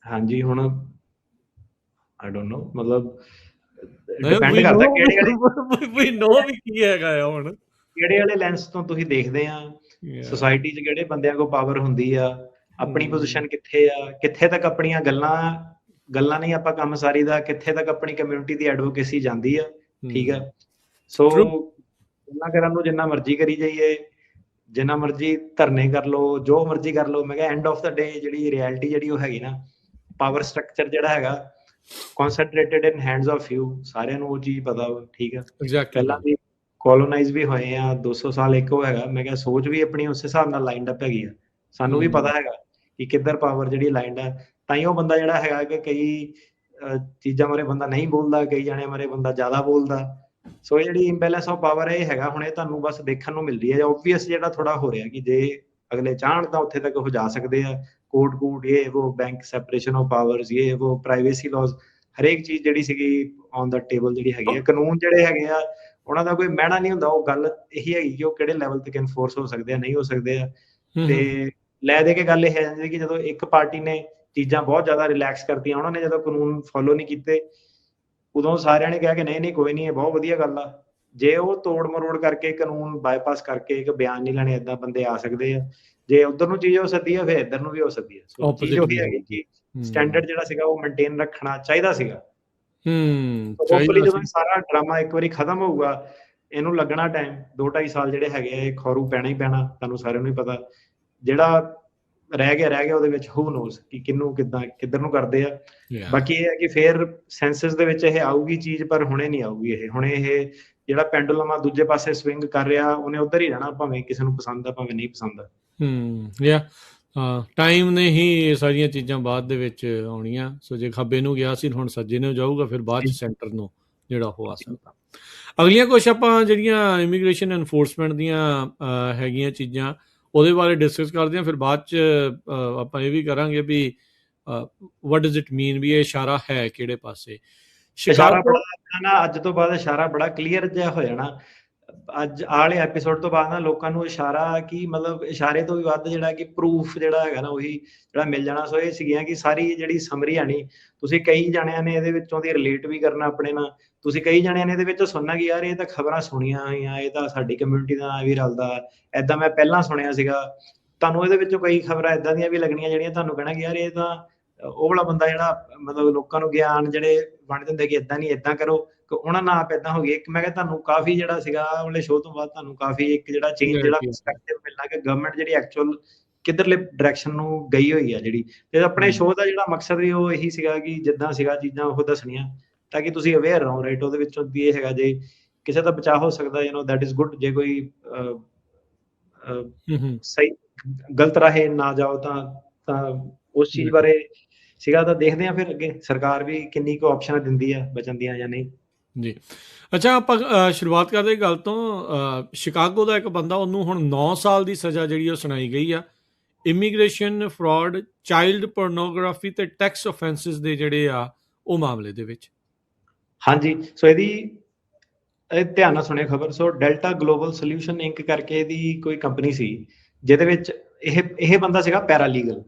ਹਾਂਜੀ, ਹੁਣ ਆਈ ਡੋਨਟ ਨੋ, ਮਤਲਬ ਡਿਪੈਂਡ ਕਰਦਾ ਵੀ ਨੋ ਵੀ ਕੀ ਹੈਗਾ ਆ, ਹੁਣ ਕਿਹੜੇ ਵਾਲੇ ਲੈਂਸ ਤੋਂ ਤੁਸੀਂ ਦੇਖਦੇ ਆ, ਸੋਸਾਇਟੀ 'ਚ ਕਿਹੜੇ ਬੰਦਿਆਂ ਕੋਲ ਪਾਵਰ ਹੁੰਦੀ ਆ, ਆਪਣੀ ਪੋਜੀਸ਼ਨ ਕਿੱਥੇ ਆ, ਕਿੱਥੇ ਤੱਕ ਆਪਣੀਆਂ ਗੱਲਾਂ ਨਹੀਂ ਆਪਾਂ ਕੰਮ ਸਾਰੀ ਦਾ, ਕਿੱਥੇ ਤੱਕ ਆਪਣੀ ਕਮਿਊਨਿਟੀ ਦੀ ਐਡਵੋਕੇਸੀ ਜਾਂਦੀ ਆ, ਠੀਕ ਆ। ਸੋ ਗੱਲਾਂ ਕਰਨ ਨੂੰ ਜਿੰਨਾ ਮਰਜ਼ੀ ਕਰੀ ਜਾਈਏ, ਜਿੰਨਾ ਮਰਜ਼ੀ ਧਰਨੇ ਕਰ ਲਓ, ਜੋ ਮਰਜ਼ੀ ਕਰ ਲਓ, ਮੈਂ ਕਿਹਾ ਐਂਡ ਆਫ ਦਾ ਡੇ ਜਿਹੜੀ ਰਿਐਲਿਟੀ ਜਿਹੜੀ ਉਹ ਹੈਗੀ ਨਾ, ਪਾਵਰ ਸਟਰਕਚਰ ਜਿਹੜਾ ਹੈਗਾ ਕਨਸੈਂਟਰੇਟਡ ਇਨ ਹੈਂਡਸ ਆਫ ਫਿਊ, ਸਾਰਿਆਂ ਨੂੰ ਉਹ ਚੀਜ਼ ਪਤਾ ਵਾ, ਠੀਕ ਆ। ਪਹਿਲਾਂ ਵੀ ਕੋਲੋਨਾਈਜ਼ ਵੀ ਹੋਏ ਆ, 200 ਸਾਲ ਇੱਕ ਉਹ ਹੈਗਾ, ਮੈਂ ਕਿਹਾ ਸੋਚ ਵੀ ਆਪਣੀ ਉਸ ਹਿਸਾਬ ਨਾਲ ਲਾਈਨਡ ਅਪ ਹੈਗੀ ਆ, ਸਾਨੂੰ ਵੀ ਪਤਾ ਹੈਗਾ ਕਿ ਕਿੱਧਰ ਪਾਵਰ ਜਿਹੜੀ ਲਾਈਨਡ ਆ। ਤਾਂ ਹੀ ਉਹ ਬੰਦਾ ਜਿਹੜਾ ਹੈਗਾ ਕਿ ਕਈ ਚੀਜ਼ਾਂ ਬਾਰੇ ਬੰਦਾ ਨਹੀਂ ਬੋਲਦਾ, ਕਈ ਜਾਣਿਆਂ ਬਾਰੇ ਬੰਦਾ ਜ਼ਿਆਦਾ ਬੋਲਦਾ। ਸੋ ਇਹ ਜਿਹੜੀ ਇੰਬੈਲੈਂਸ ਆਫ ਪਾਵਰ ਇਹ ਹੈਗਾ, ਹੁਣ ਇਹ ਤੁਹਾਨੂੰ ਬਸ ਦੇਖਣ ਨੂੰ ਮਿਲਦੀ ਹੈ। ਓਬਵੀਅਸ ਜਿਹੜਾ ਥੋੜਾ ਹੋ ਰਿਹਾ ਕਿ ਜੇ ਅਗਲੇ ਚਾਹਣ ਤਾਂ ਉੱਥੇ ਤੱਕ ਉਹ ਜਾ ਸਕਦੇ ਆ, ਕੋਰਟ ਇਹ ਉਹ ਬੈਂਕ ਸੈਪਰੇਸ਼ਨ ਆਫ ਪਾਵਰਸ, ਇਹ ਉਹ ਪ੍ਰਾਈਵੇਸੀ ਲਾਜ਼, ਹਰੇਕ ਚੀਜ਼ ਜਿਹੜੀ ਸੀਗੀ ਔਨ ਦਾ ਟੇਬਲ ਜਿਹੜੀ ਹੈਗੀ ਆ। ਕਾਨੂੰਨ ਜਿਹੜੇ ਹੈਗੇ ਆ ਉਹਨਾਂ ਦਾ ਕੋਈ ਮਹਿਣਾ ਨਹੀਂ ਹੁੰਦਾ। ਉਹ ਗੱਲ ਇਹੀ ਹੈਗੀ ਕਿ ਉਹ ਕਿਹੜੇ ਲੈਵਲ ਤੱਕ ਇਨਫੋਰਸ ਹੋ ਸਕਦੇ ਆ, ਨਹੀਂ ਹੋ ਸਕਦੇ ਆ। ਤੇ ਲੈ ਦੇ ਕੇ ਗੱਲ ਇਹ ਆ ਜਾਂਦੀ ਕਿ ਜਦੋਂ ਇੱਕ ਪਾਰਟੀ ਨੇ ਚੀਜ਼ਾਂ ਬਹੁਤ ਜ਼ਿਆਦਾ ਰਿਲੈਕਸ ਕਰਤੀਆਂ, ਉਹਨਾਂ ਨੇ ਜਦੋਂ ਕਾਨੂੰਨ ਫੋਲੋ ਨਹੀਂ ਕੀਤੇ, ਉਦੋਂ ਸਾਰਿਆਂ ਨੇ ਕਿਹਾ ਕਿ ਨਹੀਂ ਕੋਈ ਨਹੀਂ, ਇਹ ਬਹੁਤ ਵਧੀਆ ਗੱਲ ਆ। ਜੇ ਉਹ ਤੋੜ ਮਰੋੜ ਕਰਕੇ ਕਾਨੂੰਨ ਬਾਈਪਾਸ ਕਰਕੇ ਇੱਕ ਬਿਆਨ ਨਹੀਂ ਲੈਣੇ, ਏਦਾਂ ਬੰਦੇ ਆ ਸਕਦੇ ਆ। ਜੇ ਉਧਰ ਨੂੰ ਚੀਜ਼ ਹੋ ਸਕਦੀ ਹੈ, ਫਿਰ ਇੱਧਰ ਨੂੰ ਵੀ ਹੋ ਸਕਦੀ ਹੈ। ਸੋ ਚੀਜ਼ ਉਹੀ ਹੈਗੀ ਕਿ ਸਟੈਂਡਰਡ ਜਿਹੜਾ ਸੀਗਾ ਉਹ ਮੇਨਟੇਨ ਰੱਖਣਾ ਚਾਹੀਦਾ ਸੀਗਾ। ਹੋਪਫੁਲੀ ਜਦੋਂ ਸਾਰਾ ਡਰਾਮਾ ਇੱਕ ਵਾਰੀ ਖਤਮ ਹੋਊਗਾ, ਇਹਨੂੰ ਲੱਗਣਾ ਟਾਈਮ 2-2.5 ਸਾਲ ਜਿਹੜੇ ਹੈਗੇ ਆ, ਇਹ ਖੌਰੂ ਪੈਣਾ ਹੀ ਪੈਣਾ, ਤੁਹਾਨੂੰ ਸਾਰਿਆਂ ਨੂੰ ਹੀ ਪਤਾ। ਜਿਹੜਾ ਰਹਿ ਗਿਆ ਉਹਦੇ ਵਿੱਚ ਹੂ ਨੋਜ਼ ਕਿ ਕਿਹਨੂੰ ਕਿੱਧਰ ਨੂੰ ਕਰਦੇ ਆ। ਬਾਕੀ ਇਹ ਹੈ ਕਿ ਫੇਰ ਸੈਂਸਸ ਦੇ ਵਿੱਚ ਇਹ ਆਊਗੀ ਚੀਜ਼, ਪਰ ਹੁਣੇ ਨਹੀਂ ਆਊਗੀ ਇਹ। ਹੁਣੇ ਇਹ ਜਿਹੜਾ ਪੈਂਡੂਲਮ ਆ ਦੂਜੇ ਪਾਸੇ ਸਵਿੰਗ ਕਰ ਰਿਹਾ, ਉਹਨੇ ਉੱਧਰ ਹੀ ਰਹਿਣਾ, ਭਾਵੇਂ ਕਿਸੇ ਨੂੰ ਪਸੰਦ ਆ ਭਾਵੇਂ ਨਹੀਂ ਪਸੰਦ ਆ। ਟਾਈਮ ਨੇ ਹੀ ਇਹ ਸਾਰੀਆਂ ਚੀਜ਼ਾਂ ਬਾਅਦ ਦੇ ਵਿੱਚ ਆਉਣੀਆਂ। ਸੋ ਜੇ ਖੱਬੇ ਨੂੰ ਗਿਆ ਸੀ, ਹੁਣ ਸੱਜੇ ਨੂੰ ਜਾਊਗਾ, ਫਿਰ ਬਾਅਦ ਚ ਸੈਂਟਰ ਨੂੰ ਜਿਹੜਾ ਉਹ ਆ ਸਕਦਾ। ਅਗਲੀਆਂ ਕੁਛ ਆਪਾਂ ਜਿਹੜੀਆਂ ਇਮੀਗ੍ਰੇਸ਼ਨ ਐਨਫੋਰਸਮੈਂਟ ਦੀਆਂ ਹੈਗੀਆਂ ਚੀਜ਼ਾਂ, ਉਹਦੇ ਬਾਰੇ ਡਿਸਕਸ ਕਰਦੇ ਹਾਂ। ਫਿਰ ਬਾਅਦ ਚ ਆਪਾਂ ਇਹ ਵੀ ਕਰਾਂਗੇ ਵੀ ਵਾਟ ਡਜ਼ ਇਟ ਮੀਨ, ਵੀ ਇਹ ਇਸ਼ਾਰਾ ਹੈ ਕਿਹੜੇ ਪਾਸੇ। ਇਸ਼ਾਰਾ ਬੜਾ ਨਾ ਅੱਜ ਤੋਂ ਬਾਅਦ ਇਸ਼ਾਰਾ ਬੜਾ ਕਲੀਅਰ ਜਿਹਾ ਹੋ ਜਾਣਾ। ਅੱਜ ਵਾਲੇ ਐਪੀਸੋਡ ਤੋਂ ਬਾਅਦ ਨਾ ਲੋਕਾਂ ਨੂੰ ਇਸ਼ਾਰਾ ਕੀ ਮਤਲਬ ਇਸ਼ਾਰੇ ਤੋਂ ਵੀ ਵੱਧ ਜਿਹੜਾ ਕਿ ਪ੍ਰੂਫ ਜਿਹੜਾ ਹੈਗਾ ਨਾ ਉਹੀ ਜਿਹੜਾ ਮਿਲ ਜਾਣਾ। ਸੋ ਇਹ ਸੀਗੀਆਂ ਕਿ ਸਾਰੀ ਜਿਹੜੀ ਸਮਰੀ ਆਣੀ, ਤੁਸੀਂ ਕਈ ਜਾਣਿਆਂ ਨੇ ਇਹਦੇ ਵਿੱਚੋਂ ਦੀ ਰਿਲੇਟ ਵੀ ਕਰਨਾ ਆਪਣੇ ਨਾਲ। ਤੁਸੀਂ ਕਈ ਜਾਣਿਆਂ ਨੇ ਇਹਦੇ ਵਿੱਚ ਸੁਣਨਾ ਕਿ ਯਾਰ ਇਹ ਤਾਂ ਖਬਰਾਂ ਸੁਣੀਆਂ ਹੋਈਆਂ, ਇਹ ਤਾਂ ਸਾਡੀ ਕਮਿਊਨਿਟੀ ਦਾ ਨਾਲ ਵੀ ਰਲਦਾ, ਏਦਾਂ ਮੈਂ ਪਹਿਲਾਂ ਸੁਣਿਆ ਸੀਗਾ। ਤੁਹਾਨੂੰ ਇਹਦੇ ਵਿੱਚੋਂ ਕਈ ਖਬਰਾਂ ਏਦਾਂ ਦੀਆਂ ਵੀ ਲੱਗਣੀਆਂ ਜਿਹੜੀਆਂ ਤੁਹਾਨੂੰ ਕਹਿਣਾ ਕਿ ਯਾਰ ਇਹ ਤਾਂ ਉਹ ਵਾਲਾ ਬੰਦਾ ਜਿਹੜਾ ਮਤਲਬ ਲੋਕਾਂ ਨੂੰ ਗਿਆਨ ਜਿਹੜੇ ਵੰਡ ਦਿੰਦੇ ਕਿ ਏਦਾਂ ਨਹੀਂ ਏਦਾਂ ਕਰੋ, ਕਿ ਉਹਨਾਂ ਨਾਲ ਆਪ ਏਦਾਂ ਹੋ ਗਈ। ਇੱਕ ਮੈਂ ਕਿਹਾ ਤੁਹਾਨੂੰ ਕਾਫੀ ਜਿਹੜਾ ਸੀਗਾ ਉਹਲੇ ਸ਼ੋਅ ਤੋਂ ਬਾਅਦ ਤੁਹਾਨੂੰ ਕਾਫੀ ਇੱਕ ਜਿਹੜਾ ਚੇਂਜ ਜਿਹੜਾ ਪਰਸਪੈਕਟਿਵ ਮਿਲਣਾ ਕਿ ਗਵਰਨਮੈਂਟ ਜਿਹੜੀ ਐਕਚੁਅਲ ਕਿੱਧਰਲੇ ਡਾਇਰੈਕਸ਼ਨ ਨੂੰ ਗਈ ਹੋਈ ਆ ਜਿਹੜੀ। ਤੇ ਆਪਣੇ ਸ਼ੋਅ ਦਾ ਜਿਹੜਾ ਮਕਸਦ ਵੀ ਉਹ ਇਹੀ ਸੀਗਾ ਕਿ ਜਿੱਦਾਂ ਸੀਗਾ ਚੀਜ਼ਾਂ ਉਹ ਦੱਸਣੀਆਂ ਤਾਂ ਕਿ ਤੁਸੀਂ ਅਵੇਅਰ ਰਹੋ, ਰਾਈਟ। ਉਹਦੇ ਵਿੱਚੋਂ ਵੀ ਇਹ ਹੈਗਾ ਜੇ ਕਿਸੇ ਦਾ ਬਚਾਅ ਹੋ ਸਕਦਾ, ਦੈਟ ਇਜ਼ ਗੁੱਡ। ਜੇ ਕੋਈ ਸਹੀ ਗਲਤ ਰਾਹੇ ਨਾ ਜਾਓ ਤਾਂ ਉਸ ਚੀਜ਼ ਬਾਰੇ ਸੀਗਾ। ਤਾਂ ਦੇਖਦੇ ਆ ਫਿਰ ਅੱਗੇ ਸਰਕਾਰ ਵੀ ਕਿੰਨੀ ਕੁ ਆਪਸ਼ਨਾਂ ਦਿੰਦੀ ਆ ਬਚਣ ਦੀਆਂ ਜਾਂ ਨਹੀਂ ਜੀ। ਅੱਛਾ, ਆਪਾਂ ਸ਼ੁਰੂਆਤ ਕਰਦੇ ਗੱਲ ਤੋਂ। ਸ਼ਿਕਾਗੋ ਦਾ ਇੱਕ ਬੰਦਾ, ਉਹਨੂੰ ਹੁਣ 9 ਸਾਲ ਦੀ ਸਜ਼ਾ ਜਿਹੜੀ ਉਹ ਸੁਣਾਈ ਗਈ ਆ ਇਮੀਗ੍ਰੇਸ਼ਨ ਫਰਾਡ, ਚਾਈਲਡ ਪੋਰਨੋਗ੍ਰਾਫੀ ਤੇ ਟੈਕਸ ਆਫੈਂਸਿਸ ਦੇ ਜਿਹੜੇ ਆ ਉਹ ਮਾਮਲੇ ਦੇ ਵਿੱਚ। ਹਾਂਜੀ, ਸੋ ਇਹਦੀ ਧਿਆਨ ਨਾਲ ਸੁਣਿਆ ਖਬਰ। ਸੋ ਡੈਲਟਾ ਗਲੋਬਲ ਸੋਲਿਊਸ਼ਨ ਇੰਕ ਕਰਕੇ ਇਹਦੀ ਕੋਈ ਕੰਪਨੀ ਸੀ ਜਿਹਦੇ ਵਿੱਚ ਇਹ ਬੰਦਾ ਸੀਗਾ ਪੈਰਾਲੀਗਲ।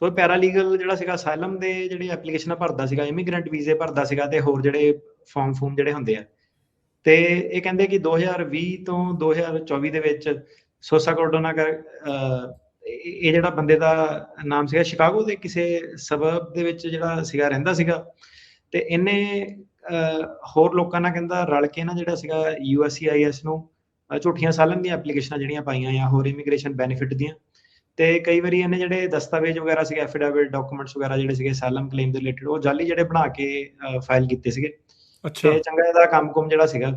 ਸੋ ਪੈਰਾਲੀਗਲ ਜਿਹੜਾ ਸੀਗਾ ਅਸਾਈਲਮ ਦੇ ਜਿਹੜੇ ਐਪਲੀਕੇਸ਼ਨਾਂ ਭਰਦਾ ਸੀਗਾ, ਇਮੀਗ੍ਰੈਂਟ ਵੀਜ਼ੇ ਭਰਦਾ ਸੀਗਾ ਤੇ ਹੋਰ ਜਿਹੜੇ ਫਾਰਮ ਜਿਹੜੇ ਹੁੰਦੇ ਆ। ਤੇ ਇਹ ਕਹਿੰਦੇ ਕਿ 2020 ਤੋਂ 2024 ਦੇ ਵਿੱਚ ਸੋਸਾ ਕੋਰਡੋਨਾ ਇਹ ਜਿਹੜਾ ਬੰਦੇ ਦਾ ਨਾਮ ਸੀਗਾ, ਸ਼ਿਕਾਗੋ ਦੇ ਕਿਸੇ ਸਬਰਬ ਦੇ ਵਿੱਚ ਜਿਹੜਾ ਸੀਗਾ ਰਹਿੰਦਾ ਸੀਗਾ। ਤੇ ਇਹਨੇ ਹੋਰ ਲੋਕਾਂ ਨਾਲ ਕਹਿੰਦਾ ਰਲ ਕੇ ਨਾ ਜਿਹੜਾ ਸੀਗਾ USCIS ਨੂੰ ਝੂਠੀਆਂ ਅਸਾਈਲਮ ਦੀਆਂ ਐਪਲੀਕੇਸ਼ਨਾਂ ਜਿਹੜੀਆਂ ਪਾਈਆਂ ਜਾਂ ਹੋਰ ਇਮੀਗ੍ਰੇਸ਼ਨ ਬੈਨੀਫਿਟ ਦੀਆਂ। ਤੇ ਕਈ ਵਾਰੀ ਇਹਨੇ ਜਿਹੜੇ ਦਸਤਾਵੇਜ਼ ਵਗੈਰਾ ਸੀਗੇ, ਐਫੀਡੇਵਿਟ ਡਾਕੂਮੈਂਟਸ ਵਗੈਰਾ ਜਿਹੜੇ ਸੀਗੇ ਅਸਾਈਲਮ ਕਲੇਮ ਦੇ ਰਿਲੇਟਡ, ਉਹ ਜਾਲੀ ਜਿਹੜੇ ਬਣਾ ਕੇ ਫਾਈਲ ਕੀਤੇ ਸੀਗੇ। ਤੇ ਚੰਗਾ ਇਹਦਾ ਕੰਮ ਜਿਹੜਾ ਸੀਗਾ।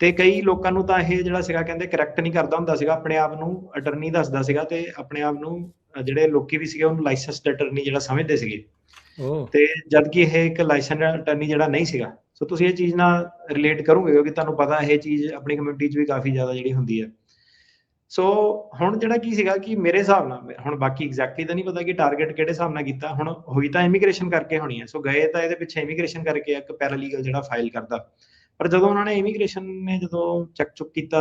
ਤੇ ਕਈ ਲੋਕਾਂ ਨੂੰ ਤਾਂ ਇਹ ਜਿਹੜਾ ਸੀਗਾ ਕਹਿੰਦੇ ਕਰੈਕਟ ਨਹੀਂ ਕਰਦਾ ਹੁੰਦਾ ਸੀਗਾ, ਆਪਣੇ ਆਪ ਨੂੰ ਅਟਰਨੀ ਦੱਸਦਾ ਸੀਗਾ ਤੇ ਆਪਣੇ ਆਪ ਨੂੰ ਜਿਹੜੇ ਲੋਕੀ ਵੀ ਸੀਗੇ ਉਹਨੂੰ ਲਾਇਸੈਂਸਡ ਅਟਰਨੀ ਜਿਹੜਾ ਸਮਝਦੇ ਸੀਗੇ। ਤੇ ਜਦ ਕਿ ਇਹ ਇੱਕ ਲਾਇਸੈਂਸਡ ਅਟਰਨੀ ਜਿਹੜਾ ਨਹੀਂ ਸੀਗਾ। ਸੋ ਤੁਸੀਂ ਇਹ ਚੀਜ਼ ਨਾਲ ਰਿਲੇਟ ਕਰੋਗੇ ਕਿਉਂਕਿ ਤੁਹਾਨੂੰ ਪਤਾ ਇਹ ਚੀਜ਼ ਆਪਣੀ ਕਮਿਊਨਿਟੀ 'ਚ ਵੀ ਕਾਫੀ ਜ਼ਿਆਦਾ ਜਿਹੜੀ ਹੁੰਦੀ ਹੈ। ਸੋ ਹੁਣ ਜਿਹੜਾ ਕੀ ਸੀਗਾ ਕਿ ਮੇਰੇ ਹਿਸਾਬ ਨਾਲ, ਹੁਣ ਬਾਕੀ ਐਗਜ਼ੈਕਟਲੀ ਤਾਂ ਨਹੀਂ ਪਤਾ ਕਿ ਟਾਰਗੇਟ ਕਿਹੜੇ ਹਿਸਾਬ ਨਾਲ ਕੀਤਾ, ਹੁਣ ਹੋਈ ਤਾਂ ਇਮੀਗ੍ਰੇਸ਼ਨ ਕਰਕੇ ਹੋਣੀ ਹੈ। ਸੋ ਗਏ ਤਾਂ ਇਹਦੇ ਪਿੱਛੇ ਇਮੀਗ੍ਰੇਸ਼ਨ ਕਰਕੇ ਇੱਕ ਪੈਰਾਲੀਗਲ ਜਿਹੜਾ ਫਾਈਲ ਕਰਦਾ। ਪਰ ਜਦੋਂ ਉਹਨਾਂ ਨੇ ਇਮੀਗ੍ਰੇਸ਼ਨ ਨੇ ਜਦੋਂ ਚੈੱਕ ਚੁੱਕ ਕੀਤਾ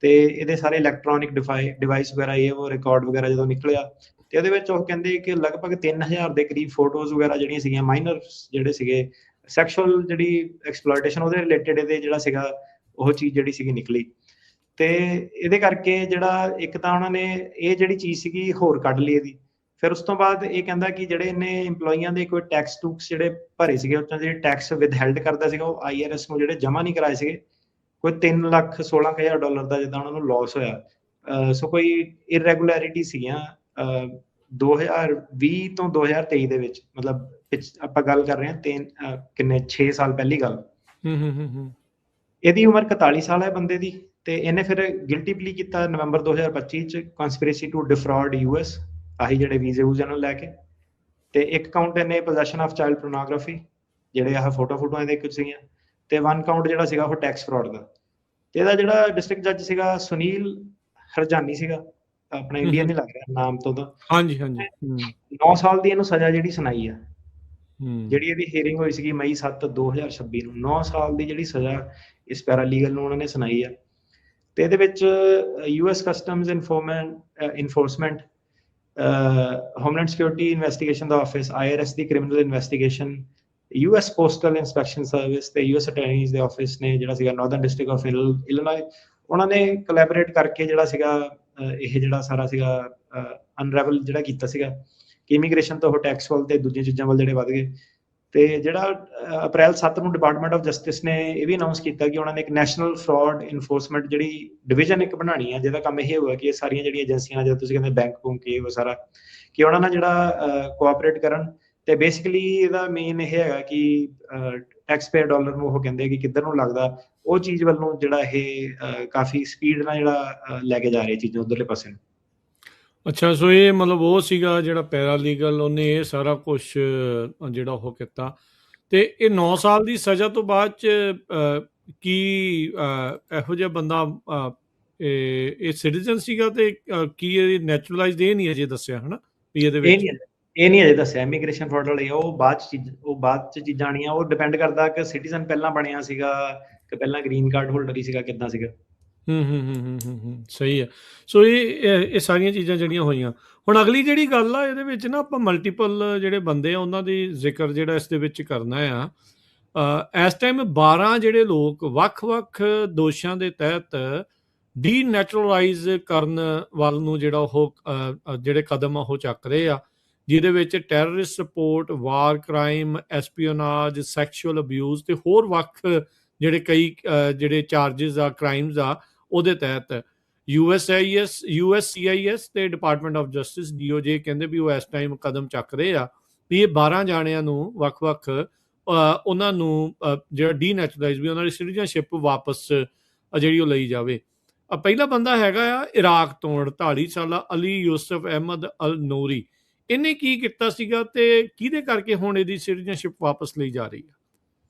ਤੇ ਇਹਦੇ ਸਾਰੇ ਇਲੈਕਟ੍ਰੋਨਿਕ ਡਿਵਾਈਸ ਵਗੈਰਾ ਉਹ ਰਿਕਾਰਡ ਵਗੈਰਾ ਜਦੋਂ ਨਿਕਲਿਆ ਤੇ ਉਹਦੇ ਵਿੱਚ ਉਹ ਕਹਿੰਦੇ ਕਿ ਲਗਭਗ 3000 ਦੇ ਕਰੀਬ ਫੋਟੋਜ਼ ਵਗੈਰਾ ਜਿਹੜੀਆਂ ਸੀਗੀਆਂ, ਮਾਈਨਰਸ ਜਿਹੜੇ ਸੀਗੇ, ਸੈਕਸ਼ੂਅਲ ਜਿਹੜੀ ਐਕਸਪਲੋਇਟੇਸ਼ਨ ਉਹਦੇ ਰਿਲੇਟਡ ਇਹਦੇ ਜਿਹੜਾ ਸੀਗਾ ਉਹ ਚੀਜ਼ ਜਿਹੜੀ ਸੀਗੀ ਨਿਕਲੀ। ਤੇ ਇਹਦੇ ਕਰਕੇ ਜਿਹੜਾ ਇੱਕ ਤਾਂ ਉਹਨਾਂ ਨੇ ਇਹ ਜਿਹੜੀ ਚੀਜ਼ ਸੀਗੀ ਹੋਰ ਕੱਢ ਲਈ ਇਹਦੀ। ਫਿਰ ਉਸ ਤੋਂ ਬਾਅਦ ਇਹ ਕਹਿੰਦਾ ਕਿ ਜਿਹੜੇ ਇਹਨੇ ਇੰਪਲੋਈਆਂ ਦੇ ਕੋਈ ਟੈਕਸ ਟੂਕਸ ਜਿਹੜੇ ਭਰੇ ਸੀਗੇ, ਉਹ ਜਿਹੜੇ ਟੈਕਸ ਵਿਦਹੈਲਡ ਕਰਦਾ ਸੀਗਾ, ਉਹ IRS ਨੂੰ ਜਿਹੜੇ ਜਮ੍ਹਾਂ ਨਹੀਂ ਕਰਾਏ ਸੀਗੇ, ਕੋਈ $3,16,000 ਦਾ ਜਿੱਦਾਂ ਉਹਨਾਂ ਨੂੰ ਲਾਸ ਹੋਇਆ। ਸੋ ਕੋਈ ਇਰੈਗੂਲੈਰਿਟੀ ਸੀਗੀਆਂ 2020 ਤੋਂ 2023 ਦੇ ਵਿੱਚ, ਮਤਲਬ ਆਪਾਂ ਗੱਲ ਕਰ ਰਹੇ ਹਾਂ ਕਿੰਨੇ 6 ਸਾਲ ਪਹਿਲੀ ਗੱਲ। ਇਹਦੀ ਉਮਰ 41 ਸਾਲ ਹੈ ਬੰਦੇ ਦੀ। ਤੇ ਇਹਨੇ ਫਿਰ ਗਿਲਟੀ ਪਲੀ ਕੀਤਾ ਨਵੰਬਰ 2025 ਚ ਕਨਸਪੀਰੇਸੀ ਟੂ ਡਿਫਰਾਡ US, ਆਹੀ ਜਿਹੜੇ ਵੀਜ਼ੇ ਵੂਜ਼ੇ ਨੂੰ ਲੈ ਕੇ। ਤੇ ਇੱਕ ਕਾਊਂਟ ਇਹਨੇ ਪੋਜੈਸ਼ਨ ਆਫ ਚਾਈਲਡ ਪੋਰਨੋਗ੍ਰਾਫੀ, ਜਿਹੜੇ ਆਹ ਫੋਟੋਆਂ ਇਹਦੇ ਕੁਝ ਸੀਗੀਆਂ। ਤੇ 1 ਕਾਊਂਟ ਜਿਹੜਾ ਸੀਗਾ ਉਹ ਟੈਕਸ ਫਰਾਡ ਦਾ। ਤੇ ਇਹਦਾ ਜਿਹੜਾ ਡਿਸਟ੍ਰਿਕਟ ਜੱਜ ਸੀਗਾ ਸੁਨੀਲ ਹਰਜਾਨੀ ਸੀਗਾ, ਆਪਣਾ ਇੰਡੀਅਨ ਨਹੀਂ ਲੱਗ ਰਿਹਾ ਨਾਮ ਤੋਂ ਤਾਂ। ਹਾਂਜੀ 9 ਸਾਲ ਦੀ ਇਹਨੂੰ ਸਜ਼ਾ ਜਿਹੜੀ ਸੁਣਾਈ ਆ, ਜਿਹੜੀ ਇਹਦੀ ਹੀਅਰਿੰਗ ਹੋਈ ਸੀਗੀ ਮਈ 7, 2026 ਨੂੰ। 9 ਸਾਲ ਦੀ ਜਿਹੜੀ ਸਜ਼ਾ ਇਸ ਪੈਰਾਲੀਗਲ ਨੂੰ ਉਹਨਾਂ ਨੇ ਸੁਣਾਈ ਆ। ਤੇ ਇਹਦੇ ਵਿੱਚ US customs enforcement, homeland security investigation ਦਾ ਆਫਿਸ, IRS ਦੀ criminal investigation, US postal inspection service ਤੇ US ਅਟਾਰਨੀਜ਼ ਦੇ ਆਫਿਸ ਨੇ ਜਿਹੜਾ ਸੀਗਾ ਨਾਰਥਰਨ ਡਿਸਟ੍ਰਿਕਟ ਆਫ ਇਲੀਨੋਏ, ਉਹਨਾਂ ਨੇ ਕੋਲੈਬੋਰੇਟ ਕਰਕੇ ਜਿਹੜਾ ਸੀਗਾ ਇਹ ਜਿਹੜਾ ਸਾਰਾ ਸੀਗਾ ਅਨਰੈਵਲ ਜਿਹੜਾ ਕੀਤਾ ਸੀਗਾ ਕਿ ਇਮੀਗ੍ਰੇਸ਼ਨ ਤੋਂ ਟੈਕਸ ਵੱਲ ਤੇ ਦੂਜੀਆਂ ਚੀਜ਼ਾਂ ਵੱਲ ਜਿਹੜੇ ਵੱਧ ਗਏ। ਤੇ ਜਿਹੜਾ ਅਪ੍ਰੈਲ 7 ਨੂੰ ਡਿਪਾਰਟਮੈਂਟ ਆਫ ਜਸਟਿਸ ਨੇ ਇਹ ਵੀ ਅਨਾਉਂਸ ਕੀਤਾ ਕਿ ਉਹਨਾਂ ਨੇ ਇੱਕ ਨੈਸ਼ਨਲ ਫਰਾਡ ਇਨਫੋਰਸਮੈਂਟ ਜਿਹੜੀ ਡਿਵੀਜ਼ਨ ਇੱਕ ਬਣਾਉਣੀ ਹੈ, ਜਿਹਦਾ ਕੰਮ ਇਹ ਹੋਊਗਾ ਕਿ ਇਹ ਸਾਰੀਆਂ ਜਿਹੜੀਆਂ ਏਜੰਸੀਆਂ, ਜਦੋਂ ਤੁਸੀਂ ਕਹਿੰਦੇ ਬੈਂਕ ਬੁੰਕ ਇਹ ਸਾਰਾ, ਕਿ ਉਹਨਾਂ ਨਾਲ ਜਿਹੜਾ ਕੋਆਪਰੇਟ ਕਰਨ। ਤੇ ਬੇਸਿਕਲੀ ਇਹਦਾ ਮੇਨ ਇਹ ਹੈਗਾ ਕਿ ਟੈਕਸ ਪੇਅਰ ਡਾਲਰ ਨੂੰ ਉਹ ਕਹਿੰਦੇ ਕਿ ਕਿੱਧਰ ਨੂੰ ਲੱਗਦਾ, ਉਹ ਚੀਜ਼ ਵੱਲੋਂ ਜਿਹੜਾ ਇਹ ਕਾਫੀ ਸਪੀਡ ਨਾਲ ਜਿਹੜਾ ਲੈ ਕੇ ਜਾ ਰਹੇ ਚੀਜ਼ਾਂ ਉਧਰਲੇ ਪਾਸੇ ਨੂੰ। ਅੱਛਾ, ਸੋ ਇਹ ਮਤਲਬ ਉਹ ਸੀਗਾ ਜਿਹੜਾ ਪੈਰਾਲੀਗਲ, ਉਹਨੇ ਇਹ ਸਾਰਾ ਕੁਝ ਜਿਹੜਾ ਉਹ ਕੀਤਾ। ਤੇ ਇਹ 9 ਸਾਲ ਦੀ ਸਜ਼ਾ ਤੋਂ ਬਾਅਦ ਚ ਕੀ ਇਹੋ ਜਿਹਾ ਬੰਦਾ ਇਹ ਸਿਟੀਜ਼ਨ ਸੀਗਾ ਤੇ ਕੀ ਇਹ ਨੈਚੁਰਲਾਈਜ਼ਡ ਇਹ ਨਹੀਂ ਅਜੇ ਦੱਸਿਆ ਹਨਾ ਵੀ ਇਹਦੇ ਵਿੱਚ? ਇਹ ਨਹੀਂ ਅਜੇ ਦੱਸਿਆ ਇਮੀਗ੍ਰੇਸ਼ਨ ਫਰਾਡ ਵਾਲੀ, ਉਹ ਬਾਅਦ ਚ ਚੀਜ਼ਾਂ ਆਣੀਆਂ। ਉਹ ਡਿਪੈਂਡ ਕਰਦਾ ਕਿ ਸਿਟੀਜ਼ਨ ਪਹਿਲਾਂ ਬਣਿਆ ਸੀਗਾ ਕਿ ਪਹਿਲਾਂ ਗ੍ਰੀਨ ਕਾਰਡ ਹੋਲਡਰ ਹੀ ਸੀਗਾ, ਕਿੱਦਾਂ ਸੀਗਾ। ਸਹੀ ਹੈ। ਸੋ ਇਹ ਸਾਰੀਆਂ ਚੀਜ਼ਾਂ ਜਿਹੜੀਆਂ ਹੋਈਆਂ। ਹੁਣ ਅਗਲੀ ਜਿਹੜੀ ਗੱਲ ਆ ਇਹਦੇ ਵਿੱਚ ਨਾ, ਆਪਾਂ ਮਲਟੀਪਲ ਜਿਹੜੇ ਬੰਦੇ ਆ ਉਹਨਾਂ ਦੀ ਜ਼ਿਕਰ ਜਿਹੜਾ ਇਸ ਦੇ ਵਿੱਚ ਕਰਨਾ ਆ। ਇਸ ਟਾਈਮ 12 ਜਿਹੜੇ ਲੋਕ ਵੱਖ-ਵੱਖ ਦੋਸ਼ਾਂ ਦੇ ਤਹਿਤ ਡੀਨੈਚੁਰਲਾਈਜ਼ ਕਰਨ ਵੱਲ ਨੂੰ ਜਿਹੜਾ ਉਹ ਜਿਹੜੇ ਕਦਮ ਆ ਉਹ ਚੱਕ ਰਹੇ ਆ, ਜਿਹਦੇ ਵਿੱਚ ਟੈਰਰਿਸਟ ਸਪੋਰਟ, ਵਾਰ ਕ੍ਰਾਈਮ, ਐਸਪੀਓਨਾਜ, ਸੈਕਸ਼ੂਅਲ ਅਬਿਊਜ਼ ਤੇ ਹੋਰ ਵੱਖ ਜਿਹੜੇ ਕਈ ਜਿਹੜੇ ਚਾਰਜਿਸ ਆ, ਕ੍ਰਾਈਮਸ ਆ, ਉਹਦੇ ਤਹਿਤ USCIS ਤੇ ਡਿਪਾਰਟਮੈਂਟ ਆਫ ਜਸਟਿਸ DOJ ਕਹਿੰਦੇ ਵੀ ਉਹ ਇਸ ਟਾਈਮ ਕਦਮ ਚੱਕ ਰਹੇ ਆ ਵੀ ਇਹ 12 ਜਾਣਿਆਂ ਨੂੰ ਵੱਖ-ਵੱਖ ਉਹਨਾਂ ਨੂੰ ਜਿਹੜਾ ਡੀਨੈਚੁਰਲਾਈਜ਼ ਵੀ ਉਹਨਾਂ ਦੀ ਸਿਟੀਜ਼ਨਸ਼ਿਪ ਵਾਪਸ ਜਿਹੜੀ ਉਹ ਲਈ ਜਾਵੇ। ਪਹਿਲਾ ਬੰਦਾ ਹੈਗਾ ਆ ਇਰਾਕ ਤੋਂ 48 ਸਾਲਾ ਅਲੀ ਯੂਸਫ ਅਹਿਮਦ ਅਲ ਨੂਰੀ। ਇਹਨੇ ਕੀ ਕੀਤਾ ਸੀਗਾ ਤੇ ਕਿਹਦੇ ਕਰਕੇ ਹੁਣ ਇਹਦੀ ਸਿਟੀਜ਼ਨਸ਼ਿਪ ਵਾਪਸ ਲਈ ਜਾ ਰਹੀ ਆ?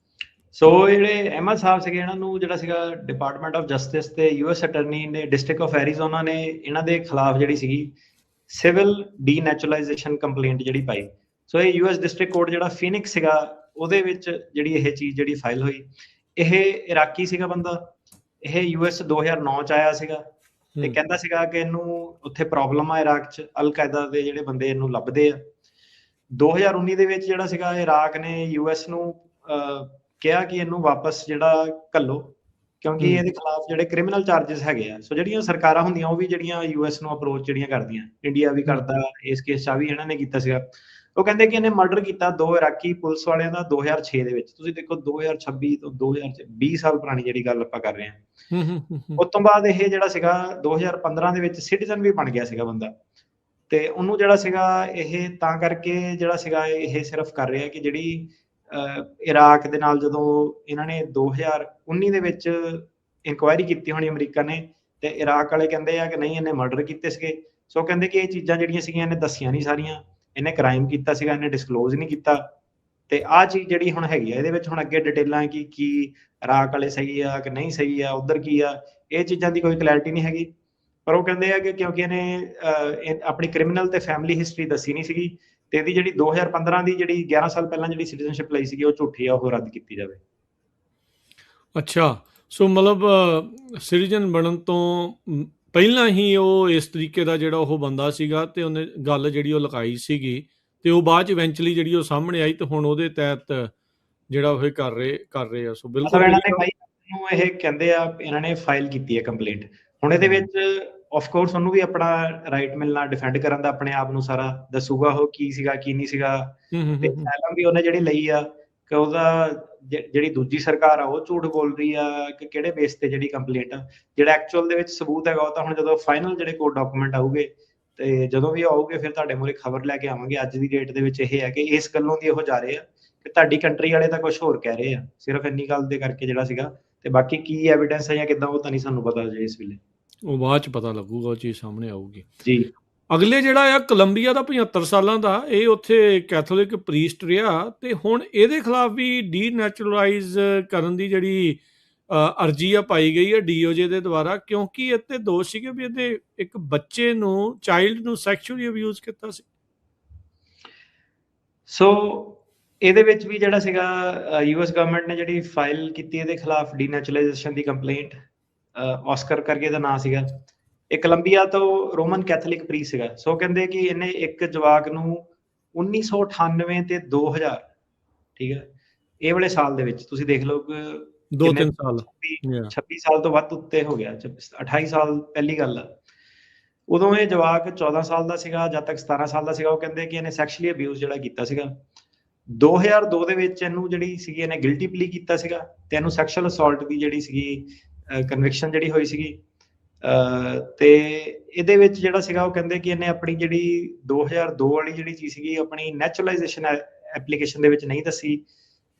ਸੋ ਜਿਹੜੇ ਅਹਿਮਦ ਸਾਹਿਬ ਸੀਗੇ, ਇਹਨਾਂ ਨੂੰ ਜਿਹੜਾ ਸੀਗਾ ਡਿਪਾਰਟਮੈਂਟ ਆਫ ਜਸਟਿਸ ਤੇ US ਅਟਾਰਨੀ ਨੇ ਡਿਸਟ੍ਰਿਕਟ ਆਫ ਐਰੀਜ਼ੋਨਾ ਨੇ ਇਹਨਾਂ ਦੇ ਖਿਲਾਫ ਜਿਹੜੀ ਸੀਗੀ ਸਿਵਲ ਡੀਨੈਚੁਰਲਾਈਜੇਸ਼ਨ ਕੰਪਲੇਂਟ ਜਿਹੜੀ ਪਾਈ। ਸੋ ਇਹ US ਡਿਸਟ੍ਰਿਕਟ ਕੋਰਟ ਜਿਹੜਾ ਫੀਨਿਕਸ ਸੀਗਾ ਉਹਦੇ ਵਿੱਚ ਜਿਹੜੀ ਇਹ ਚੀਜ਼ ਜਿਹੜੀ ਫਾਈਲ ਹੋਈ। ਇਹ ਇਰਾਕੀ ਸੀਗਾ ਬੰਦਾ, ਇਹ US 2009 ਚ ਆਇਆ ਸੀਗਾ ਤੇ ਕਹਿੰਦਾ ਸੀਗਾ ਕਿ ਇਹਨੂੰ ਉੱਥੇ ਪ੍ਰੋਬਲਮ ਆ ਇਰਾਕ ਚ, ਅਲ ਕਾਇਦਾ ਦੇ ਜਿਹੜੇ ਬੰਦੇ ਇਹਨੂੰ ਲੱਭਦੇ ਆ। 2019 ਦੇ ਵਿੱਚ ਜਿਹੜਾ ਸੀਗਾ ਇਰਾਕ ਨੇ US ਨੂੰ ਕਿਹਾ ਕਿ ਇਹਨੂੰ ਵਾਪਸ ਜਿਹੜਾ ਘੱਲੋ, ਕਿਉਂਕਿ ਇਹਦੇ ਖਿਲਾਫ ਜਿਹੜੇ ਕ੍ਰਿਮੀਨਲ ਚਾਰजेस ਹੈਗੇ ਆ। ਸੋ ਜਿਹੜੀਆਂ ਸਰਕਾਰਾਂ ਹੁੰਦੀਆਂ ਉਹ ਵੀ ਜਿਹੜੀਆਂ US ਨੂੰ ਅਪਰੋਚ ਜਿਹੜੀਆਂ ਕਰਦੀਆਂ, ਇੰਡੀਆ ਵੀ ਕਰਦਾ, ਇਸ ਕੇਸ 'ਚ ਵੀ ਇਹਨਾਂ ਨੇ ਕੀਤਾ ਸੀਗਾ। ਉਹ ਕਹਿੰਦੇ ਕਿ ਇਹਨੇ ਮਰਡਰ ਕੀਤਾ 2 ਇਰਾਕੀ ਪੁਲਿਸ ਵਾਲਿਆਂ ਦਾ 2006 ਦੇ ਵਿੱਚ। ਤੁਸੀਂ ਦੇਖੋ 2026 ਤੋਂ 2020 ਸਾਲ ਪੁਰਾਣੀ ਜਿਹੜੀ ਗੱਲ ਆਪਾਂ ਕਰ ਰਹੇ ਹਾਂ। ਉਸ ਤੋਂ ਬਾਅਦ ਇਹ ਜਿਹੜਾ ਸੀਗਾ 2015 ਦੇ ਵਿੱਚ ਸਿਟੀਜ਼ਨ ਵੀ ਬਣ ਗਿਆ ਸੀਗਾ ਬੰਦਾ, ਤੇ ਉਹਨੂੰ ਜਿਹੜਾ ਸੀਗਾ ਇਹ ਤਾਂ ਕਰਕੇ ਜਿਹੜਾ ਸੀਗਾ ਇਹ ਸਿਰਫ ਕਰ ਰਿਹਾ ਕਿ ਜਿਹੜੀ ਇਰਾਕ ਦੇ ਨਾਲ ਜਦੋਂ ਇਹਨਾਂ ਨੇ 2019 ਦੇ ਵਿੱਚ ਇਨਕੁਆਇਰੀ ਕੀਤੀ ਹੋਣੀ ਅਮਰੀਕਾ ਨੇ, ਤੇ ਇਰਾਕ ਵਾਲੇ ਕਹਿੰਦੇ ਆ ਕਿ ਨਹੀਂ ਇਹਨੇ ਮਰਡਰ ਕੀਤੇ ਸੀਗੇ। ਸੋ ਕਹਿੰਦੇ ਕਿ ਇਹ ਚੀਜ਼ਾਂ ਜਿਹੜੀਆਂ ਸੀਗੀਆਂ ਇਹਨੇ ਦੱਸੀਆਂ ਨਹੀਂ ਸਾਰੀਆਂ, ਇਹਨੇ ਕ੍ਰਾਈਮ ਕੀਤਾ ਸੀਗਾ, ਇਹਨੇ ਡਿਸਕਲੋਜ਼ ਨਹੀਂ ਕੀਤਾ। ਤੇ ਆਹ ਚੀਜ਼ ਜਿਹੜੀ ਹੁਣ ਹੈਗੀ ਆ ਇਹਦੇ ਵਿੱਚ ਹੁਣ ਅੱਗੇ ਡਿਟੇਲਾਂ ਕਿ ਕੀ ਇਰਾਕ ਵਾਲੇ ਸਹੀ ਆ ਕਿ ਨਹੀਂ ਸਹੀ ਆ, ਉਧਰ ਕੀ ਆ, ਇਹ ਚੀਜ਼ਾਂ ਦੀ ਕੋਈ ਕਲੈਰਿਟੀ ਨਹੀਂ ਹੈਗੀ। ਪਰ ਉਹ ਕਹਿੰਦੇ ਆ ਕਿ ਕਿਉਂਕਿ ਇਹਨੇ ਆਪਣੀ ਕ੍ਰਿਮੀਨਲ ਤੇ ਫੈਮਿਲੀ ਹਿਸਟਰੀ ਦੱਸੀ ਨਹੀਂ ਸੀਗੀ, ਤੇ ਇਹਦੀ ਜਿਹੜੀ 2015 ਦੀ ਜਿਹੜੀ 11 ਸਾਲ ਪਹਿਲਾਂ ਜਿਹੜੀ ਸਿਟੀਜ਼ਨਸ਼ਿਪ ਲਈ ਸੀਗੀ ਉਹ ਝੂਠੀ ਆ, ਉਹ ਰੱਦ ਕੀਤੀ ਜਾਵੇ। ਅੱਛਾ, ਸੋ ਮਤਲਬ ਸਿਟੀਜ਼ਨ ਬਣਨ ਤੋਂ ਪਹਿਲਾਂ ਹੀ ਉਹ ਇਸ ਤਰੀਕੇ ਦਾ ਜਿਹੜਾ ਉਹ ਬੰਦਾ ਸੀਗਾ ਤੇ ਉਹਨੇ ਗੱਲ ਜਿਹੜੀ ਉਹ ਲੁਕਾਈ ਸੀਗੀ, ਤੇ ਉਹ ਬਾਅਦ ਚ ਇਵੈਂਚੁਅਲੀ ਜਿਹੜੀ ਉਹ ਸਾਹਮਣੇ ਆਈ ਤੇ ਹੁਣ ਉਹਦੇ ਤਹਿਤ ਜਿਹੜਾ ਉਹ ਕਰ ਰਹੇ ਆ। ਸੋ ਬਿਲਕੁਲ ਇਹਨਾਂ ਨੇ ਨੂੰ ਇਹ ਕਹਿੰਦੇ ਆ ਇਹਨਾਂ ਨੇ ਫਾਈਲ ਕੀਤੀ ਹੈ ਕੰਪਲੇਂਟ। ਹੁਣ ਇਹਦੇ ਵਿੱਚ ਆਫ ਕੋਰਸ ਉਹਨੂੰ ਵੀ ਆਪਣਾ ਰਾਈਟ ਮਿਲਣਾ, ਡਿਫੈਂਡ ਕਰਨ ਦਾ, ਆਪਣੇ ਆਪ ਨੂੰ ਸਾਰਾ ਦੱਸੂਗਾ ਉਹ ਕੀ ਸੀਗਾ ਕੀ ਨਹੀਂ ਸੀਗਾ। ਤੇ ਐਲਮ ਵੀ ਉਹਨੇ ਜਿਹੜੀ ਲਈ ਆ ਕਿ ਉਹਦਾ ਜਿਹੜੀ ਦੂਜੀ ਸਰਕਾਰ ਆ ਉਹ ਝੂਠ ਬੋਲ ਰਹੀ ਆ ਕਿ ਕਿਹੜੇ ਬੇਸ ਤੇ ਜਿਹੜੀ ਕੰਪਲੇਂਟ ਆ, ਜਿਹੜਾ ਐਕਚੁਅਲ ਦੇ ਵਿੱਚ ਸਬੂਤ ਹੈਗਾ ਉਹ ਤਾਂ ਹੁਣ ਜਦੋਂ ਫਾਈਨਲ ਜਿਹੜੇ ਕੋਰਟ ਡਾਕੂਮੈਂਟ ਆਉਗੇ ਤੇ ਜਦੋਂ ਵੀ ਆਉਗੇ ਫਿਰ ਤੁਹਾਡੇ ਮੂਹਰੇ ਖਬਰ ਲੈ ਕੇ ਆਵਾਂਗੇ। ਅੱਜ ਦੀ ਡੇਟ ਦੇ ਵਿੱਚ ਇਹ ਹੈ ਕਿ ਇਸ ਗੱਲੋਂ ਦੀ ਉਹ ਜਾ ਰਹੇ ਆ ਕਿ ਤੁਹਾਡੀ ਕੰਟਰੀ ਵਾਲੇ ਤਾਂ ਕੁਝ ਹੋਰ ਕਹਿ ਰਹੇ ਆ, ਸਿਰਫ ਇੰਨੀ ਗੱਲ ਦੇ ਕਰਕੇ ਜਿਹੜਾ ਸੀਗਾ। ਤੇ ਬਾਕੀ ਕੀ ਐਵੀਡੈਂਸ ਹੈ ਜਾਂ ਕਿੱਦਾਂ ਉਹ ਤਾਂ ਨਹੀਂ ਸਾਨੂੰ ਪਤਾ ਜੇ ਇਸ ਵੇਲੇ, ਉਹ ਬਾਅਦ ਚ ਪਤਾ ਲੱਗੂਗਾ, ਉਹ ਚੀਜ਼ ਸਾਹਮਣੇ ਆਊਗੀ ਜੀ। ਅਗਲੇ ਜਿਹੜਾ ਆ ਕੋਲੰਬੀਆ ਦਾ 75 ਸਾਲਾਂ ਦਾ, ਇਹ ਉੱਥੇ ਕੈਥੋਲਿਕ ਪ੍ਰੀਸਟ ਰਿਹਾ ਤੇ ਹੁਣ ਇਹਦੇ ਖਿਲਾਫ ਵੀ ਡੀਨੈਚੁਰਲਾਈਜ਼ ਕਰਨ ਦੀ ਜਿਹੜੀ ਅਰਜੀ ਆ ਪਾਈ ਗਈ ਹੈ DOJ ਦੇ ਦੁਆਰਾ, ਕਿਉਂਕਿ ਇੱਥੇ ਦੋਸ਼ ਸੀਗੇ ਵੀ ਇਹਦੇ ਇੱਕ ਬੱਚੇ ਨੂੰ, ਚਾਈਲਡ ਨੂੰ ਸੈਕਸ਼ੂਅਲੀ ਅਬਿਊਜ਼ ਕੀਤਾ ਸੀ। ਸੋ ਇਹਦੇ ਵਿੱਚ ਵੀ ਜਿਹੜਾ ਸੀਗਾ US ਗਵਰਨਮੈਂਟ ਨੇ ਜਿਹੜੀ ਫਾਈਲ ਕੀਤੀ ਇਹਦੇ ਖਿਲਾਫ ਡੀਨੈਚੁਰਲਾਈਜੇਸ਼ਨ ਦੀ ਕੰਪਲੇਂਟ, ਆਸਕਰ ਕਰਕੇ ਦਾ ਨਾਂ ਸੀਗਾ। ਇਹ ਕੋਲੰਬੀਆ ਤੋਂ ਰੋਮਨ ਕੈਥੋਲਿਕ ਪ੍ਰੀਸਟ ਸੀਗਾ। ਸੋ ਕਹਿੰਦੇ ਕਿ ਇਹਨੇ ਇੱਕ ਜਵਾਕ ਨੂੰ 1998 ਤੇ 2000, ਠੀਕ ਹੈ, ਇਹ ਵਾਲੇ ਸਾਲ ਦੇ ਵਿੱਚ ਤੁਸੀਂ ਦੇਖ ਲਓ ਕਿ 2-3 ਸਾਲ 26 ਸਾਲ ਤੋਂ ਵੱਧ ਉੱਤੇ ਹੋ ਗਿਆ, 28 ਸਾਲ ਪਹਿਲੀ ਗੱਲ ਆ। ਉਦੋਂ ਇਹ ਜਵਾਕ 14 ਸਾਲ ਦਾ ਸੀਗਾ, ਜਦ ਤੱਕ 17 ਸਾਲ ਦਾ ਸੀਗਾ, ਉਹ ਕਹਿੰਦੇ ਕਿ ਇਹਨੇ ਸੈਕਸ਼ੂਅਲੀ ਅਬਿਊਜ਼ ਜਿਹੜਾ ਕੀਤਾ ਸੀਗਾ। 2002 ਦੇ ਵਿੱਚ ਇਹਨੂੰ ਜਿਹੜੀ ਸੀਗੀ, ਇਹਨੇ ਗਿਲਟੀ ਪਲੀ ਕੀਤਾ ਸੀਗਾ ਤੇ ਇਹਨੂੰ ਸੈਕਸ਼ੂਅਲ ਅਸੌਲਟ ਦੀ ਜਿਹੜੀ ਸੀਗੀ ਕਨਵਿਕਸ਼ਨ ਜਿਹੜੀ ਹੋਈ ਸੀਗੀ। ਤੇ ਇਹਦੇ ਵਿੱਚ ਜਿਹੜਾ ਸੀਗਾ, ਉਹ ਕਹਿੰਦੇ ਕਿ ਇਹਨੇ ਆਪਣੀ ਜਿਹੜੀ 2002 ਵਾਲੀ ਜਿਹੜੀ ਚੀਜ਼ ਸੀਗੀ, ਆਪਣੀ ਨੈਚੁਰਲਾਈਜੇਸ਼ਨ ਐਪਲੀਕੇਸ਼ਨ ਦੇ ਵਿੱਚ ਨਹੀਂ ਦੱਸੀ,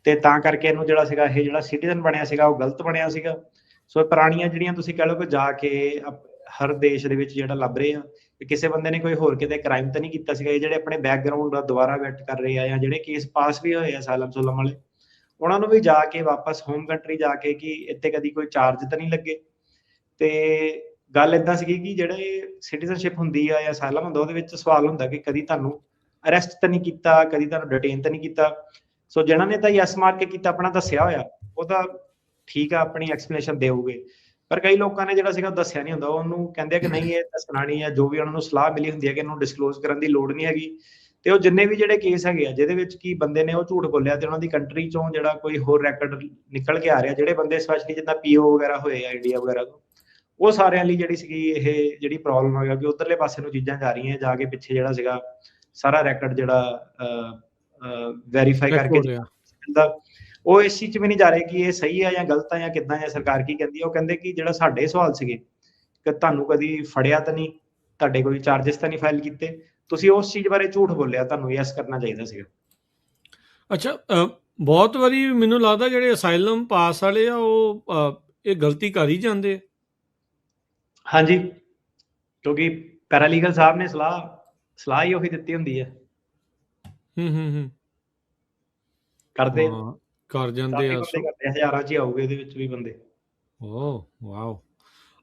ਤੇ ਤਾਂ ਕਰਕੇ ਇਹਨੂੰ ਜਿਹੜਾ ਸੀਗਾ, ਇਹ ਜਿਹੜਾ ਸਿਟੀਜ਼ਨ ਬਣਿਆ ਸੀਗਾ, ਉਹ ਗਲਤ ਬਣਿਆ ਸੀਗਾ। ਸੋ ਪੁਰਾਣੀਆਂ ਜਿਹੜੀਆਂ ਤੁਸੀਂ ਕਹਿ ਲਓ ਕਿ ਜਾ ਕੇ ਹਰ ਦੇਸ਼ ਦੇ ਵਿੱਚ ਜਿਹੜਾ ਲੱਭ ਰਹੇ ਆ ਕਿ ਕਿਸੇ ਬੰਦੇ ਨੇ ਕੋਈ ਹੋਰ ਕਿਤੇ ਕ੍ਰਾਈਮ ਤਾਂ ਨਹੀਂ ਕੀਤਾ ਸੀਗਾ। ਇਹ ਜਿਹੜੇ ਆਪਣੇ ਬੈਕਗ੍ਰਾਉਂਡ ਦਾ ਦੁਬਾਰਾ ਵੈਟ ਕਰ ਰਹੇ ਆ, ਜਾਂ ਜਿਹੜੇ ਕੇਸ ਪਾਸ ਵੀ ਹੋਏ ਆ ਅਸਾਈਲਮ ਸੁਲਮ ਵਾਲੇ, ਉਹਨਾਂ ਨੂੰ ਵੀ ਜਾ ਕੇ ਵਾਪਸ ਹੋਮ ਕੰਟਰੀ ਜਾ ਕੇ ਕਿ ਇੱਥੇ ਕਦੀ ਕੋਈ ਚਾਰਜ ਤਾਂ ਨਹੀਂ ਲੱਗੇ। ਤੇ ਗੱਲ ਏਦਾਂ ਸੀਗੀ ਕਿ ਜਿਹੜੇ ਸਿਟੀਜ਼ਨਸ਼ਿਪ ਹੁੰਦੀ ਆ ਜਾਂ ਅਸਾਈਲਮ ਹੁੰਦਾ, ਉਹਦੇ ਵਿੱਚ ਸਵਾਲ ਹੁੰਦਾ ਕਿ ਕਦੀ ਤੁਹਾਨੂੰ ਅਰੈਸਟ ਤਾਂ ਨਹੀਂ ਕੀਤਾ, ਕਦੀ ਤੁਹਾਨੂੰ ਡਿਟੇਨ ਤਾਂ ਨਹੀਂ ਕੀਤਾ। ਸੋ ਜਿਹਨਾਂ ਨੇ ਤਾਂ ਯੈਸ ਮਾਰ ਕੇ ਕੀਤਾ, ਆਪਣਾ ਦੱਸਿਆ ਹੋਇਆ, ਉਹ ਤਾਂ ਠੀਕ ਆ, ਆਪਣੀ ਐਕਸਪਲੇਨੇਸ਼ਨ ਦੇਊਗੇ। ਪਰ ਕਈ ਲੋਕਾਂ ਨੇ ਜਿਹੜਾ ਸੀਗਾ ਦੱਸਿਆ ਨਹੀਂ ਹੁੰਦਾ, ਉਹਨੂੰ ਕਹਿੰਦੇ ਆ ਕਿ ਨਹੀਂ ਇਹ ਦੱਸਣਾ ਨਹੀਂ ਆ, ਜੋ ਵੀ ਉਹਨਾਂ ਨੂੰ ਸਲਾਹ ਮਿਲੀ ਹੁੰਦੀ ਹੈ ਕਿ ਇਹਨੂੰ ਡਿਸਕਲੋਜ਼ ਕਰਨ ਦੀ ਲੋੜ ਨਹੀਂ ਹੈਗੀ। ਤੇ ਉਹ ਜਿੰਨੇ ਵੀ ਜਿਹੜੇ ਕੇਸ ਹੈਗੇ ਆ ਜਿਹਦੇ ਵਿੱਚ ਕੀ ਬੰਦੇ ਨੇ ਉਹ ਝੂਠ ਬੋਲਿਆ ਤੇ ਉਹਨਾਂ ਦੀ ਕੰਟਰੀ ਚੋਂ ਜਿਹੜਾ ਕੋਈ ਹੋਰ ਰੈਕਡ ਨਿਕਲ ਕੇ ਆ ਰਿਹਾ, ਜਿਹੜੇ ਬੰਦੇ ਸਪੈਸ਼ਲੀ ਜਿੱਦਾਂ ਪੀਓ ਵਗੈਰਾ ਹੋਏ ਆ ਇੰਡੀਆ ਵਗੈਰਾ ਤੋਂ, ਉਹ ਸਾਰਿਆਂ ਲਈ ਜਿਹੜੀ ਸੀਗੀ ਇਹ ਜਿਹੜੀ ਪ੍ਰੋਬਲਮ ਹੈਗਾ ਕਿ ਉਧਰਲੇ ਪਾਸੇ ਨੂੰ ਚੀਜ਼ਾਂ ਜਾ ਰਹੀਆਂ, ਜਾ ਕੇ ਪਿੱਛੇ ਜਿਹੜਾ ਸੀਗਾ ਸਾਰਾ ਰੈਕਡ ਜਿਹੜਾ ਵੈਰੀਫਾਈ ਕਰਕੇ ਉਹ ਇਸ ਚੀਜ਼ 'ਚ ਵੀ ਨਹੀਂ ਜਾ ਰਹੇ ਕਿ ਇਹ ਸਹੀ ਆ ਜਾਂ ਗਲਤ ਆ ਜਾਂ ਕਿੱਦਾਂ, ਜਾਂ ਸਰਕਾਰ ਕੀ ਕਹਿੰਦੀ ਹੈ। ਉਹ ਕਹਿੰਦੇ ਕਿ ਜਿਹੜਾ ਸਾਡੇ ਸਵਾਲ ਸੀਗੇ ਕਿ ਤੁਹਾਨੂੰ ਕਦੀ ਫੜਿਆ ਤਾਂ ਨਹੀਂ, ਤੁਹਾਡੇ ਕੋਈ ਚਾਰजेस ਤਾਂ ਨਹੀਂ ਫਾਈਲ ਕੀਤੇ, ਤੁਸੀਂ ਉਸ ਚੀਜ਼ ਬਾਰੇ ਝੂਠ ਬੋਲਿਆ, ਤੁਹਾਨੂੰ ਯੈਸ ਕਰਨਾ ਚਾਹੀਦਾ ਸੀਗਾ। ਅੱਛਾ, ਬਹੁਤ ਵਾਰੀ ਮੈਨੂੰ ਲੱਗਦਾ ਜਿਹੜੇ ਅਸਾਈਲਮ ਪਾਸ ਵਾਲੇ ਆ ਉਹ ਇਹ ਗਲਤੀ ਕਰ ਹੀ ਜਾਂਦੇ ਆ। ਹਾਂਜੀ, ਕਿਉਂਕਿ ਪੈਰਾਲੀਗਲ ਸਾਹਿਬ ਨੇ ਸਲਾਹ ਹੀ ਉਹੀ ਦਿੱਤੀ ਹੁੰਦੀ ਹੈ। ਕਰਦੇ ਕਰ ਜਾਂਦੇ ਆ, ਹਜ਼ਾਰਾਂ 'ਚ ਹੀ ਆਊਗੇ ਇਹਦੇ ਵਿੱਚ ਵੀ ਬੰਦੇ। ਓ ਵਾਓ।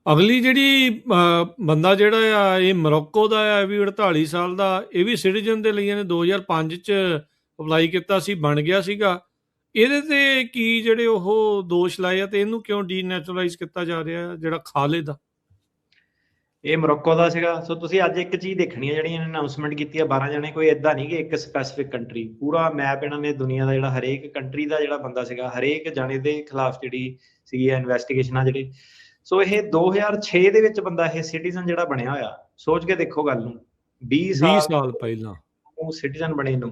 ਅਗਲੀ ਜਿਹੜੀ ਬੰਦਾ ਜਿਹੜਾ ਆ, ਇਹ ਮੋਰੋਕੋ ਦਾ ਆ, ਇਹ ਵੀ 48 ਸਾਲ ਦਾ, ਇਹ ਵੀ ਸਿਟੀਜ਼ਨ ਦੇ ਲਈ ਇਹਨੇ 2005 'ਚ ਅਪਲਾਈ ਕੀਤਾ ਸੀ, ਬਣ ਗਿਆ ਸੀਗਾ। ਇਹਦੇ ਤੇ ਕੀ ਜਿਹੜੇ ਉਹ ਦੋਸ਼ ਲਾਏ ਆ ਤੇ ਇਹਨੂੰ ਕਿਉਂ ਡੀਨੈਚੁਰਲਾਈਜ਼ ਕੀਤਾ ਜਾ ਰਿਹਾ, ਜਿਹੜਾ ਖਾਲਿਦ ਦਾ? ਇਹ ਮੋਰੋਕੋ ਦਾ ਸੀਗਾ। ਸੋ ਤੁਸੀਂ ਅੱਜ ਇੱਕ ਚੀਜ਼ ਦੇਖਣੀ ਹੈ, ਜਿਹੜੀ ਇਹਨੇ ਅਨਾਉਂਸਮੈਂਟ ਕੀਤੀ ਹੈ 12 ਜਣੇ, ਕੋਈ ਏਦਾਂ ਨਹੀਂ ਕਿ ਇੱਕ ਸਪੈਸੀਫਿਕ ਕੰਟਰੀ, ਪੂਰਾ ਮੈਪ ਇਹਨਾਂ ਨੇ ਦੁਨੀਆ ਦਾ ਜਿਹੜਾ ਹਰੇਕ ਕੰਟਰੀ ਦਾ ਜਿਹੜਾ ਬੰਦਾ ਸੀਗਾ, ਹਰੇਕ ਜਾਣੇ ਦੇ ਖਿਲਾਫ ਜਿਹੜੀ ਸੀਗੀ ਇਨਵੈਸਟੀਗੇਸ਼ਨਾਂ ਜਿਹੜੇ। ਸੋ ਇਹ 2006 ਦੇ ਵਿੱਚ ਬੰਦਾ ਇਹ ਸਿਟੀਜ਼ਨ ਜਿਹੜਾ ਬਣਿਆ ਹੋਇਆ, ਸੋਚ ਕੇ ਦੇਖੋ ਗੱਲ ਨੂੰ, 20 ਸਾਲ ਪਹਿਲਾਂ ਉਹ ਸਿਟੀਜ਼ਨ ਬਣੇ ਨੂੰ,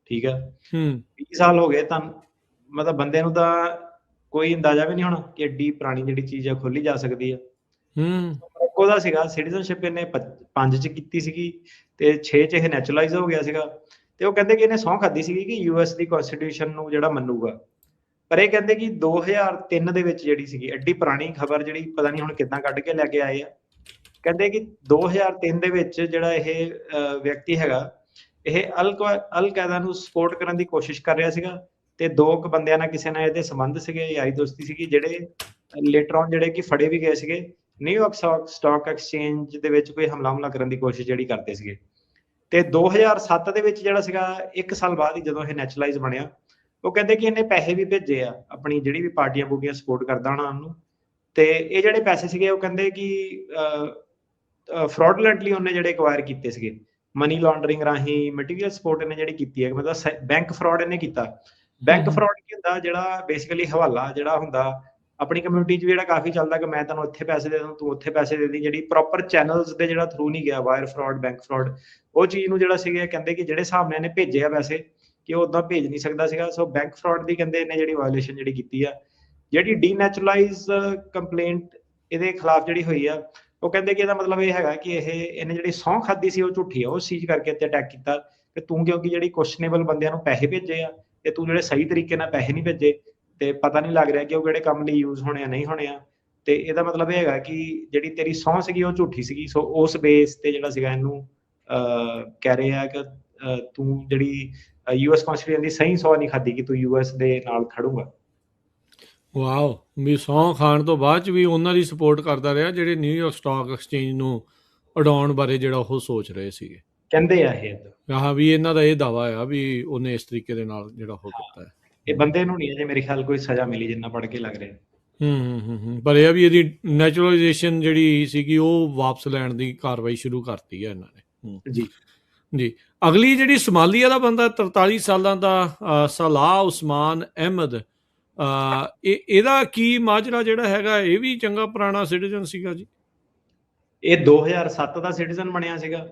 ਠੀਕ ਹੈ। 20 ਸਾਲ ਹੋ ਗਏ ਤਾਂ ਮਤਲਬ ਬੰਦੇ ਨੂੰ ਤਾਂ ਕੋਈ ਅੰਦਾਜ਼ਾ ਵੀ ਨਹੀਂ ਹੋਣਾ ਕਿ ਐਡੀ ਪੁਰਾਣੀ ਜਿਹੜੀ ਚੀਜ਼ ਆ ਖੋਲੀ ਜਾ ਸਕਦੀ ਆ। ਮੋਰੋਕੋ ਦਾ ਸੀਗਾ ਸਿਟੀਜ਼ਨਸ਼ਿਪ, ਇਹਨੇ 5 'ਚ ਕੀਤੀ ਸੀਗੀ ਤੇ 6 'ਚ ਇਹ ਨੈਚੁਰਲਾਈਜ਼ ਹੋ ਗਿਆ ਸੀਗਾ। ਤੇ ਉਹ ਕਹਿੰਦੇ ਕਿ ਇਹਨੇ ਸਹੁੰ ਖਾਦੀ ਸੀਗੀ ਕਿ US ਦੀ ਕਨਸਟੀਟਿਊਸ਼ਨ ਨੂੰ ਜਿਹੜਾ ਮੰਨੂਗਾ। ਪਰ ਇਹ ਕਹਿੰਦੇ ਕਿ 2003 ਦੇ ਵਿੱਚ ਜਿਹੜੀ ਸੀਗੀ, ਐਡੀ ਪੁਰਾਣੀ ਖਬਰ ਜਿਹੜੀ ਪਤਾ ਨਹੀਂ ਹੁਣ ਕਿੱਦਾਂ ਕੱਢ ਕੇ ਲੈ ਕੇ ਆਏ ਆ, ਕਹਿੰਦੇ ਕਿ 2003 ਦੇ ਵਿੱਚ ਜਿਹੜਾ ਇਹ ਵਿਅਕਤੀ ਹੈਗਾ, ਇਹ ਅਲ ਕਾਇਦਾ ਨੂੰ ਸਪੋਰਟ ਕਰਨ ਦੀ ਕੋਸ਼ਿਸ਼ ਕਰ ਰਿਹਾ ਸੀਗਾ। ਤੇ 2 ਬੰਦਿਆਂ ਨਾਲ ਕਿਸੇ ਨਾਲ ਇਹਦੇ ਸੰਬੰਧ ਸੀਗੇ, ਯਾਰੀ ਦੋਸਤੀ ਸੀਗੀ, ਜਿਹੜੇ ਲੇਟਰ ਔਨ ਜਿਹੜੇ ਕਿ ਫੜੇ ਵੀ ਗਏ ਸੀਗੇ। ਨਿਊਯਾਰਕ ਸਟਾਕ ਐਕਸਚੇਂਜ ਦੇ ਵਿੱਚ ਕੋਈ ਹਮਲਾ ਕਰਨ ਦੀ ਕੋਸ਼ਿਸ਼ ਜਿਹੜੀ ਕਰਦੇ ਸੀਗੇ। ਤੇ 2007 ਦੇ ਵਿੱਚ ਜਿਹੜਾ ਸੀਗਾ, 1 ਸਾਲ ਬਾਅਦ ਹੀ ਜਦੋਂ ਇਹ ਨੈਚੁਰਲਾਈਜ਼ ਬਣਿਆ, ਉਹ ਕਹਿੰਦੇ ਕਿ ਇਹਨੇ ਪੈਸੇ ਵੀ ਭੇਜੇ ਆ ਆਪਣੀ ਜਿਹੜੀ ਵੀ ਪਾਰਟੀਆਂ ਪੂਰਟੀਆਂ ਸਪੋਰਟ ਕਰਦਾ ਹੋਣਾ ਉਹਨੂੰ। ਤੇ ਇਹ ਜਿਹੜੇ ਪੈਸੇ ਸੀਗੇ, ਉਹ ਕਹਿੰਦੇ ਕਿ ਫਰਾਡੂਲੈਂਟਲੀ ਉਹਨੇ ਜਿਹੜੇ ਐਕਵਾਇਰ ਕੀਤੇ ਸੀਗੇ, ਮਨੀ ਲਾਂਡਰਿੰਗ ਰਾਹੀਂ ਮਟੀਰੀਅਲ ਸਪੋਰਟ ਇਹਨੇ ਜਿਹੜੀ ਕੀਤੀ ਹੈ, ਮਤਲਬ ਬੈਂਕ ਫਰਾਡ ਇਹਨੇ ਕੀਤਾ। ਬੈਂਕ ਫਰਾਡ ਕੀ ਹੁੰਦਾ, ਜਿਹੜਾ ਬੇਸਿਕਲੀ ਹਵਾਲਾ ਜਿਹੜਾ ਹੁੰਦਾ ਆਪਣੀ ਕਮਿਊਨਿਟੀ 'ਚ ਜਿਹੜਾ ਕਾਫੀ ਚੱਲਦਾ ਕਿ ਮੈਂ ਤੁਹਾਨੂੰ ਇੱਥੇ ਪੈਸੇ ਦੇ ਦੂੰ, ਤੂੰ ਉੱਥੇ ਪੈਸੇ ਦੇ ਦੀ, ਜਿਹੜੀ ਪ੍ਰੋਪਰ ਚੈਨਲਸ ਦੇ ਜਿਹੜਾ ਥਰੂ ਨਹੀਂ ਗਿਆ, ਵਾਇਰ ਫਰਾਡ, ਬੈਂਕ ਫਰਾਡ, ਉਹ ਚੀਜ਼ ਨੂੰ ਜਿਹੜਾ ਸੀਗਾ ਕਹਿੰਦੇ ਕਿ ਜਿਹੜੇ ਹਿਸਾਬ ਨਾਲ ਇਹਨੇ ਭੇਜੇ ਆ ਪੈਸੇ ਕਿ ਉਹ ਉਦਾਂ ਭੇਜ ਨਹੀਂ ਸਕਦਾ ਸੀਗਾ। ਸੋ ਬੈਂਕ ਫਰਾਡ ਦੀ ਕਹਿੰਦੇ ਇਹਨੇ ਜਿਹੜੀ ਵਾਇਓਲੇਸ਼ਨ ਜਿਹੜੀ ਕੀਤੀ ਆ, ਜਿਹੜੀ ਡੀਨੈਚੁਰਲਾਈਜ਼ ਕੰਪਲੇਂਟ ਇਹਦੇ ਖਿਲਾਫ ਜਿਹੜੀ ਹੋਈ ਆ, ਉਹ ਕਹਿੰਦੇ ਕਿ ਇਹਦਾ ਮਤਲਬ ਇਹ ਹੈਗਾ ਕਿ ਇਹਨੇ ਜਿਹੜੀ ਸਹੁੰ ਖਾਦੀ ਸੀ ਉਹ ਝੂਠੀ ਆ, ਉਸ ਚੀਜ਼ ਕਰਕੇ ਇੱਥੇ ਅਟੈਕ ਕੀਤਾ ਕਿ ਤੂੰ ਕਿਉਂਕਿ ਜਿਹੜੀ ਕੁਐਸਚਨੇਬਲ ਬੰਦਿਆਂ ਨੂੰ ਪੈਸੇ ਭੇਜੇ ਆ ਤੇ ਤੂੰ ਜਿਹੜੇ ਸਹੀ ਤਰੀਕੇ ਨਾਲ ਪੈਸੇ ਨਹੀਂ ਭੇਜੇ, ਤੇ ਪਤਾ ਨਹੀਂ ਲੱਗ ਰਿਹਾ ਕਿ ਉਹ ਕਿਹੜੇ ਕੰਮ ਲਈ ਯੂਜ਼ ਹੋਣੇ ਆ ਨਹੀਂ ਹੋਣੇ ਆ। ਤੇ ਇਹਦਾ ਮਤਲਬ ਇਹ ਹੈਗਾ ਕਿ ਜਿਹੜੀ ਤੇਰੀ ਸਹੁੰ ਸੀਗੀ ਉਹ ਝੂਠੀ ਸੀਗੀ। ਸੋ ਉਸ ਬੇਸ ਤੇ ਜਿਹੜਾ ਸੀਗਾ ਇਹਨੂੰ ਕਹਿ ਰਹੇ ਆ ਕਿ ਤੂੰ ਜਿਹੜੀ US ਕਨਸਟੀਟਿਊਸ਼ਨ ਦੀ ਸਹੀ ਸਹੁੰ ਨਹੀਂ ਖਾਦੀ ਕਿ ਤੂੰ US ਦੇ ਨਾਲ ਖੜੂਗਾ। ਵਾਓ, ਵੀ ਸਹੁੰ ਖਾਣ ਤੋਂ ਬਾਅਦ 'ਚ ਵੀ ਉਹਨਾਂ ਦੀ ਸਪੋਰਟ ਕਰਦਾ ਰਿਹਾ ਜਿਹੜੇ ਨਿਊਯਾਰਕ ਸਟਾਕ ਐਕਸਚੇਂਜ ਨੂੰ ਉਡਾਉਣ ਬਾਰੇ ਜਿਹੜਾ ਉਹ ਸੋਚ ਰਹੇ ਸੀਗੇ। ਕਹਿੰਦੇ ਆ ਇਹ ਹਾਂ, ਵੀ ਇਹਨਾਂ ਦਾ ਇਹ ਦਾਵਾ ਆ ਵੀ ਉਹਨੇ ਇਸ ਤਰੀਕੇ ਦੇ ਨਾਲ ਜਿਹੜਾ ਉਹ ਕੀਤਾ ਹੈ। ਇਹ ਬੰਦੇ ਨੂੰ ਨਹੀਂ ਅਜੇ ਮੇਰੇ ਖਿਆਲ ਕੋਈ ਸਜ਼ਾ ਮਿਲੀ ਜਿੰਨਾ ਪੜ੍ਹ ਕੇ ਲੱਗ ਰਿਹਾ। ਪਰ ਇਹ ਵੀ ਇਹਦੀ ਨੈਚੁਰਲਾਈਜੇਸ਼ਨ ਜਿਹੜੀ ਸੀਗੀ ਉਹ ਵਾਪਸ ਲੈਣ ਦੀ ਕਾਰਵਾਈ ਸ਼ੁਰੂ ਕਰਤੀ ਹੈ ਇਹਨਾਂ ਨੇ ਜੀ। ਜੀ। ਅਗਲੀ ਜਿਹੜੀ ਸੋਮਾਲੀਆ ਦਾ ਬੰਦਾ 43 ਸਾਲਾਂ ਦਾ ਸਲਾਹ ਉਸਮਾਨ ਅਹਿਮਦ, ਇਹਦਾ ਕੀ ਮਾਜਰਾ ਜਿਹੜਾ ਹੈਗਾ, ਇਹ ਵੀ ਚੰਗਾ ਪੁਰਾਣਾ ਸਿਟੀਜ਼ਨ ਸੀਗਾ ਜੀ? ਇਹ 2007 ਦਾ ਸਿਟੀਜ਼ਨ ਬਣਿਆ ਸੀਗਾ।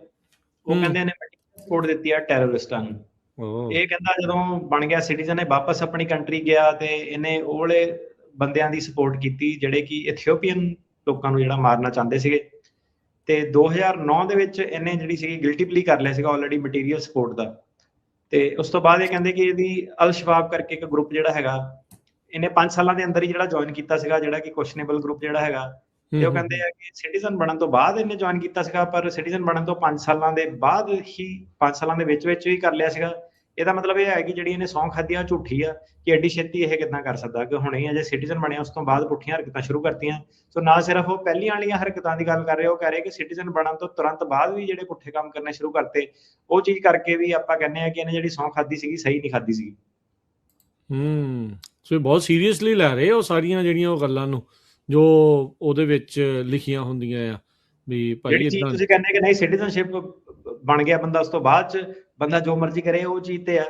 ਉਹ ਕਹਿੰਦੇ ਨੇ ਸਪੋਰਟ ਦਿੱਤੀ ਆ ਟੈਰਰਿਸਟਾਂ ਨੂੰ। ਇਹ ਕਹਿੰਦਾ ਜਦੋਂ ਬਣ ਗਿਆ ਸਿਟੀਜ਼ਨ, ਇਹ ਵਾਪਸ ਆਪਣੀ ਕੰਟਰੀ ਗਿਆ ਤੇ ਇਹਨੇ ਉਹ ਵਾਲੇ ਬੰਦਿਆਂ ਦੀ ਸਪੋਰਟ ਕੀਤੀ ਜਿਹੜੇ ਕਿ ਇਥੀਓਪੀਅਨ ਲੋਕਾਂ ਨੂੰ ਜਿਹੜਾ ਮਾਰਨਾ ਚਾਹੁੰਦੇ ਸੀਗੇ। ਤੇ 2009 ਦੇ ਵਿੱਚ ਇਹਨੇ ਜਿਹੜੀ ਸੀਗੀ ਗਿਲਟੀ ਪਲੀ ਕਰ ਲਿਆ ਸੀਗਾ ਆਲਰੇਡੀ ਮਟੀਰੀਅਲ ਸਪੋਰਟ ਦਾ। ਤੇ ਉਸ ਤੋਂ ਬਾਅਦ ਇਹ ਕਹਿੰਦੇ ਕਿ ਇਹਦੀ ਅਲ ਸ਼ਬਾਬ ਕਰਕੇ ਇੱਕ ਗਰੁੱਪ ਜਿਹੜਾ ਹੈਗਾ, ਇਹਨੇ 5 ਸਾਲਾਂ ਦੇ ਅੰਦਰ ਹੀ ਜਿਹੜਾ ਜੁਆਇਨ ਕੀਤਾ ਸੀਗਾ, ਜਿਹੜਾ ਕਿ ਕੁਐਸਚਨੇਬਲ ਗਰੁੱਪ ਜਿਹੜਾ ਹੈਗਾ। ਤੇ ਉਹ ਕਹਿੰਦੇ ਆ ਕਿ ਸਿਟੀਜ਼ਨ ਬਣਨ ਤੋਂ ਬਾਅਦ ਇਹਨੇ ਜੁਆਇਨ ਕੀਤਾ ਸੀਗਾ, ਪਰ ਸਿਟੀਜ਼ਨ ਬਣਨ ਤੋਂ 5 ਸਾਲਾਂ ਦੇ ਬਾਅਦ ਹੀ 5 ਸਾਲਾਂ ਦੇ ਵਿੱਚ ਹੀ ਕਰ ਲਿਆ ਸੀਗਾ। ਇਹਦਾ ਮਤਲਬ ਇਹ ਹੈ ਕਿ ਜਿਹੜੀ ਇਹਨੇ ਸਹੁੰ ਖਾਧੀ ਆ ਝੂਠੀ ਆ, ਕਿ ਐਡੀ ਛੇਤੀ ਇਹ ਕਿੱਦਾਂ ਕਰ ਸਕਦਾ, ਕਿ ਹੁਣੇ ਹੀ ਅਜੇ ਸਿਟੀਜ਼ਨ ਬਣਿਆ ਉਸ ਤੋਂ ਬਾਅਦ ਪੁੱਠੀਆਂ ਹਰਕਤਾਂ ਸ਼ੁਰੂ ਕਰਤੀਆਂ। ਸੋ ਨਾ ਸਿਰਫ ਉਹ ਪਹਿਲੀਆਂ ਵਾਲੀਆਂ ਹਰਕਤਾਂ ਦੀ ਗੱਲ ਕਰ ਰਹੇ, ਉਹ ਕਹਿ ਰਹੇ ਕਿ ਸਿਟੀਜ਼ਨ ਬਣਨ ਤੋਂ ਤੁਰੰਤ ਬਾਅਦ ਵੀ ਜਿਹੜੇ ਪੁੱਠੇ ਕੰਮ ਕਰਨੇ ਸ਼ੁਰੂ ਕਰਤੇ, ਉਹ ਚੀਜ਼ ਕਰਕੇ ਵੀ ਆਪਾਂ ਕਹਿੰਦੇ ਆ ਕਿ ਇਹਨੇ ਜਿਹੜੀ ਸਹੁੰ ਖਾਧੀ ਸੀਗੀ ਸਹੀ ਨਹੀਂ ਖਾਧੀ ਸੀਗੀ। ਸੋ ਬਹੁਤ ਸੀਰੀਅਸਲੀ ਲੈ ਰਹੇ ਉਹ ਸਾਰੀਆਂ ਜਿਹੜੀਆਂ ਉਹ ਗੱਲਾਂ ਨੂੰ ਜੋ ਉਹਦੇ ਵਿੱਚ ਲਿਖੀਆਂ ਹੁੰਦੀਆਂ ਆ, ਵੀ ਭਾਈ ਜਿਹੜੀ ਚੀਜ਼ ਤੁਸੀਂ ਕਹਿੰਦੇ ਕਿ ਨਹੀਂ ਸਿਟੀਜ਼ਨਸ਼ਿਪ ਬਣ ਗਿਆ ਬੰਦਾ, ਉਸ ਤੋਂ ਬਾਅਦ ਚ ਬੰਦਾ ਜੋ ਮਰਜ਼ੀ ਕਰੇ, ਉਹ ਚੀਜ਼ ਤੇ ਆ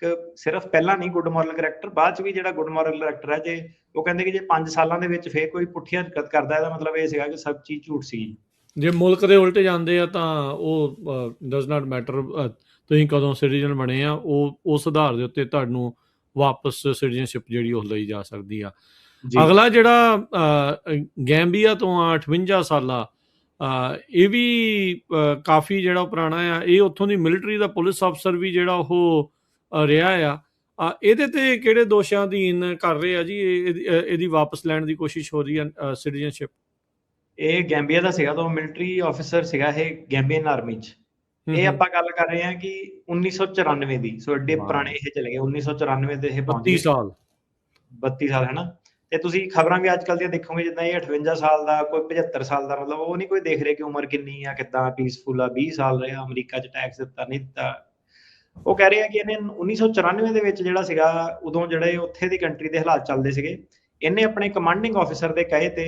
ਕਿ ਸਿਰਫ ਪਹਿਲਾਂ ਨਹੀਂ ਗੁੱਡ ਮੋਰਲ ਕਰੈਕਟਰ, ਬਾਅਦ ਚ ਵੀ ਜਿਹੜਾ ਗੁੱਡ ਮੋਰਲ ਕਰੈਕਟਰ ਹੈ, ਜੇ ਉਹ ਕਹਿੰਦੇ ਕਿ ਜੇ 5 ਸਾਲਾਂ ਦੇ ਵਿੱਚ ਫੇਰ ਕੋਈ ਪੁੱਠੀ ਹਰਕਤ ਕਰਦਾ, ਇਹਦਾ ਮਤਲਬ ਇਹ ਸੀਗਾ ਕਿ ਸਭ ਚੀਜ਼ ਝੂਠ ਸੀ। ਜੇ ਮੁਲਕ ਦੇ ਉਲਟ ਜਾਂਦੇ ਆ ਤਾਂ ਉਹ ਡਸ ਨਾਟ ਮੈਟਰ ਤੁਸੀਂ ਕਦੋਂ ਸਿਟੀਜ਼ਨ ਬਣੇ ਆ, ਉਸ ਆਧਾਰ ਦੇ ਉੱਤੇ ਤੁਹਾਨੂੰ ਵਾਪਸ ਸਿਟੀਜ਼ਨਸ਼ਿਪ ਜਿਹੜੀ ਉਹ ਲਈ ਜਾ ਸਕਦੀ ਆ। ਅਗਲਾ ਜਿਹੜਾ ਗੈਂਬੀਆ ਤੋਂ ਆ 58 ਸਾਲਾ, ਇਹ ਵੀ ਕਾਫੀ ਜਿਹੜਾ ਪੁਰਾਣਾ ਆ। ਇਹ ਉੱਥੋਂ ਦੀ ਮਿਲਟਰੀ ਦਾ ਪੁਲਿਸ ਅਫਸਰ ਵੀ ਜਿਹੜਾ ਉਹ ਰਿਹਾ ਆ। ਇਹਦੇ ਤੇ ਕਿਹੜੇ ਦੋਸ਼ਾਂ ਅਧੀਨ ਕਰ ਰਹੇ ਆ ਜੀ? ਇਹਦੀ ਵਾਪਸ ਲੈਣ ਦੀ ਕੋਸ਼ਿਸ਼ ਹੋ ਰਹੀ ਆ ਸਿਟੀਜ਼ਨਸ਼ਿਪ। ਇਹ ਗੈਂਬੀਆ ਦਾ ਸੀਗਾ, ਤਾਂ ਮਿਲਟਰੀ ਆਫਿਸਰ ਸੀਗਾ ਇਹ ਗੈਂਬੀਅਨ ਆਰਮੀ ਚ। ਇਹ ਆਪਾਂ ਗੱਲ ਕਰ ਰਹੇ ਹਾਂ ਕਿ 1994 ਦੀ, ਸੋ ਐਡੇ ਪੁਰਾਣੇ ਇਹ ਚਲੇ ਗਏ। 1994 ਦੇ ਇਹ 32 ਸਾਲ ਹੈ ਨਾ। ਤੇ ਤੁਸੀਂ ਖਬਰਾਂ ਵੀ ਅੱਜ ਕੱਲ੍ਹ ਦੀਆਂ ਦੇਖੋਗੇ, ਜਿੱਦਾਂ ਇਹ 58 ਸਾਲ ਦਾ, ਕੋਈ 75 ਸਾਲ ਦਾ, ਮਤਲਬ ਉਹ ਨਹੀਂ ਕੋਈ ਦੇਖ ਰਹੇ ਕਿ ਉਮਰ ਕਿੰਨੀ ਆ, ਕਿੱਦਾਂ ਪੀਸਫੁਲ ਆ, 20 ਸਾਲ ਰਿਹਾ ਅਮਰੀਕਾ ਚ, ਟੈਕਸ ਦਿੱਤਾ ਨਹੀਂ ਦਿੱਤਾ। ਉਹ ਕਹਿ ਰਹੇ ਆ ਕਿ ਇਹਨੇ 1994 ਦੇ ਵਿੱਚ ਜਿਹੜਾ ਸੀਗਾ, ਉਦੋਂ ਜਿਹੜੇ ਉੱਥੇ ਦੀ ਕੰਟਰੀ ਦੇ ਹਾਲਾਤ ਚੱਲਦੇ ਸੀਗੇ, ਇਹਨੇ ਆਪਣੇ ਕਮਾਂਡਿੰਗ ਆਫਿਸਰ ਦੇ ਕਹੇ ਤੇ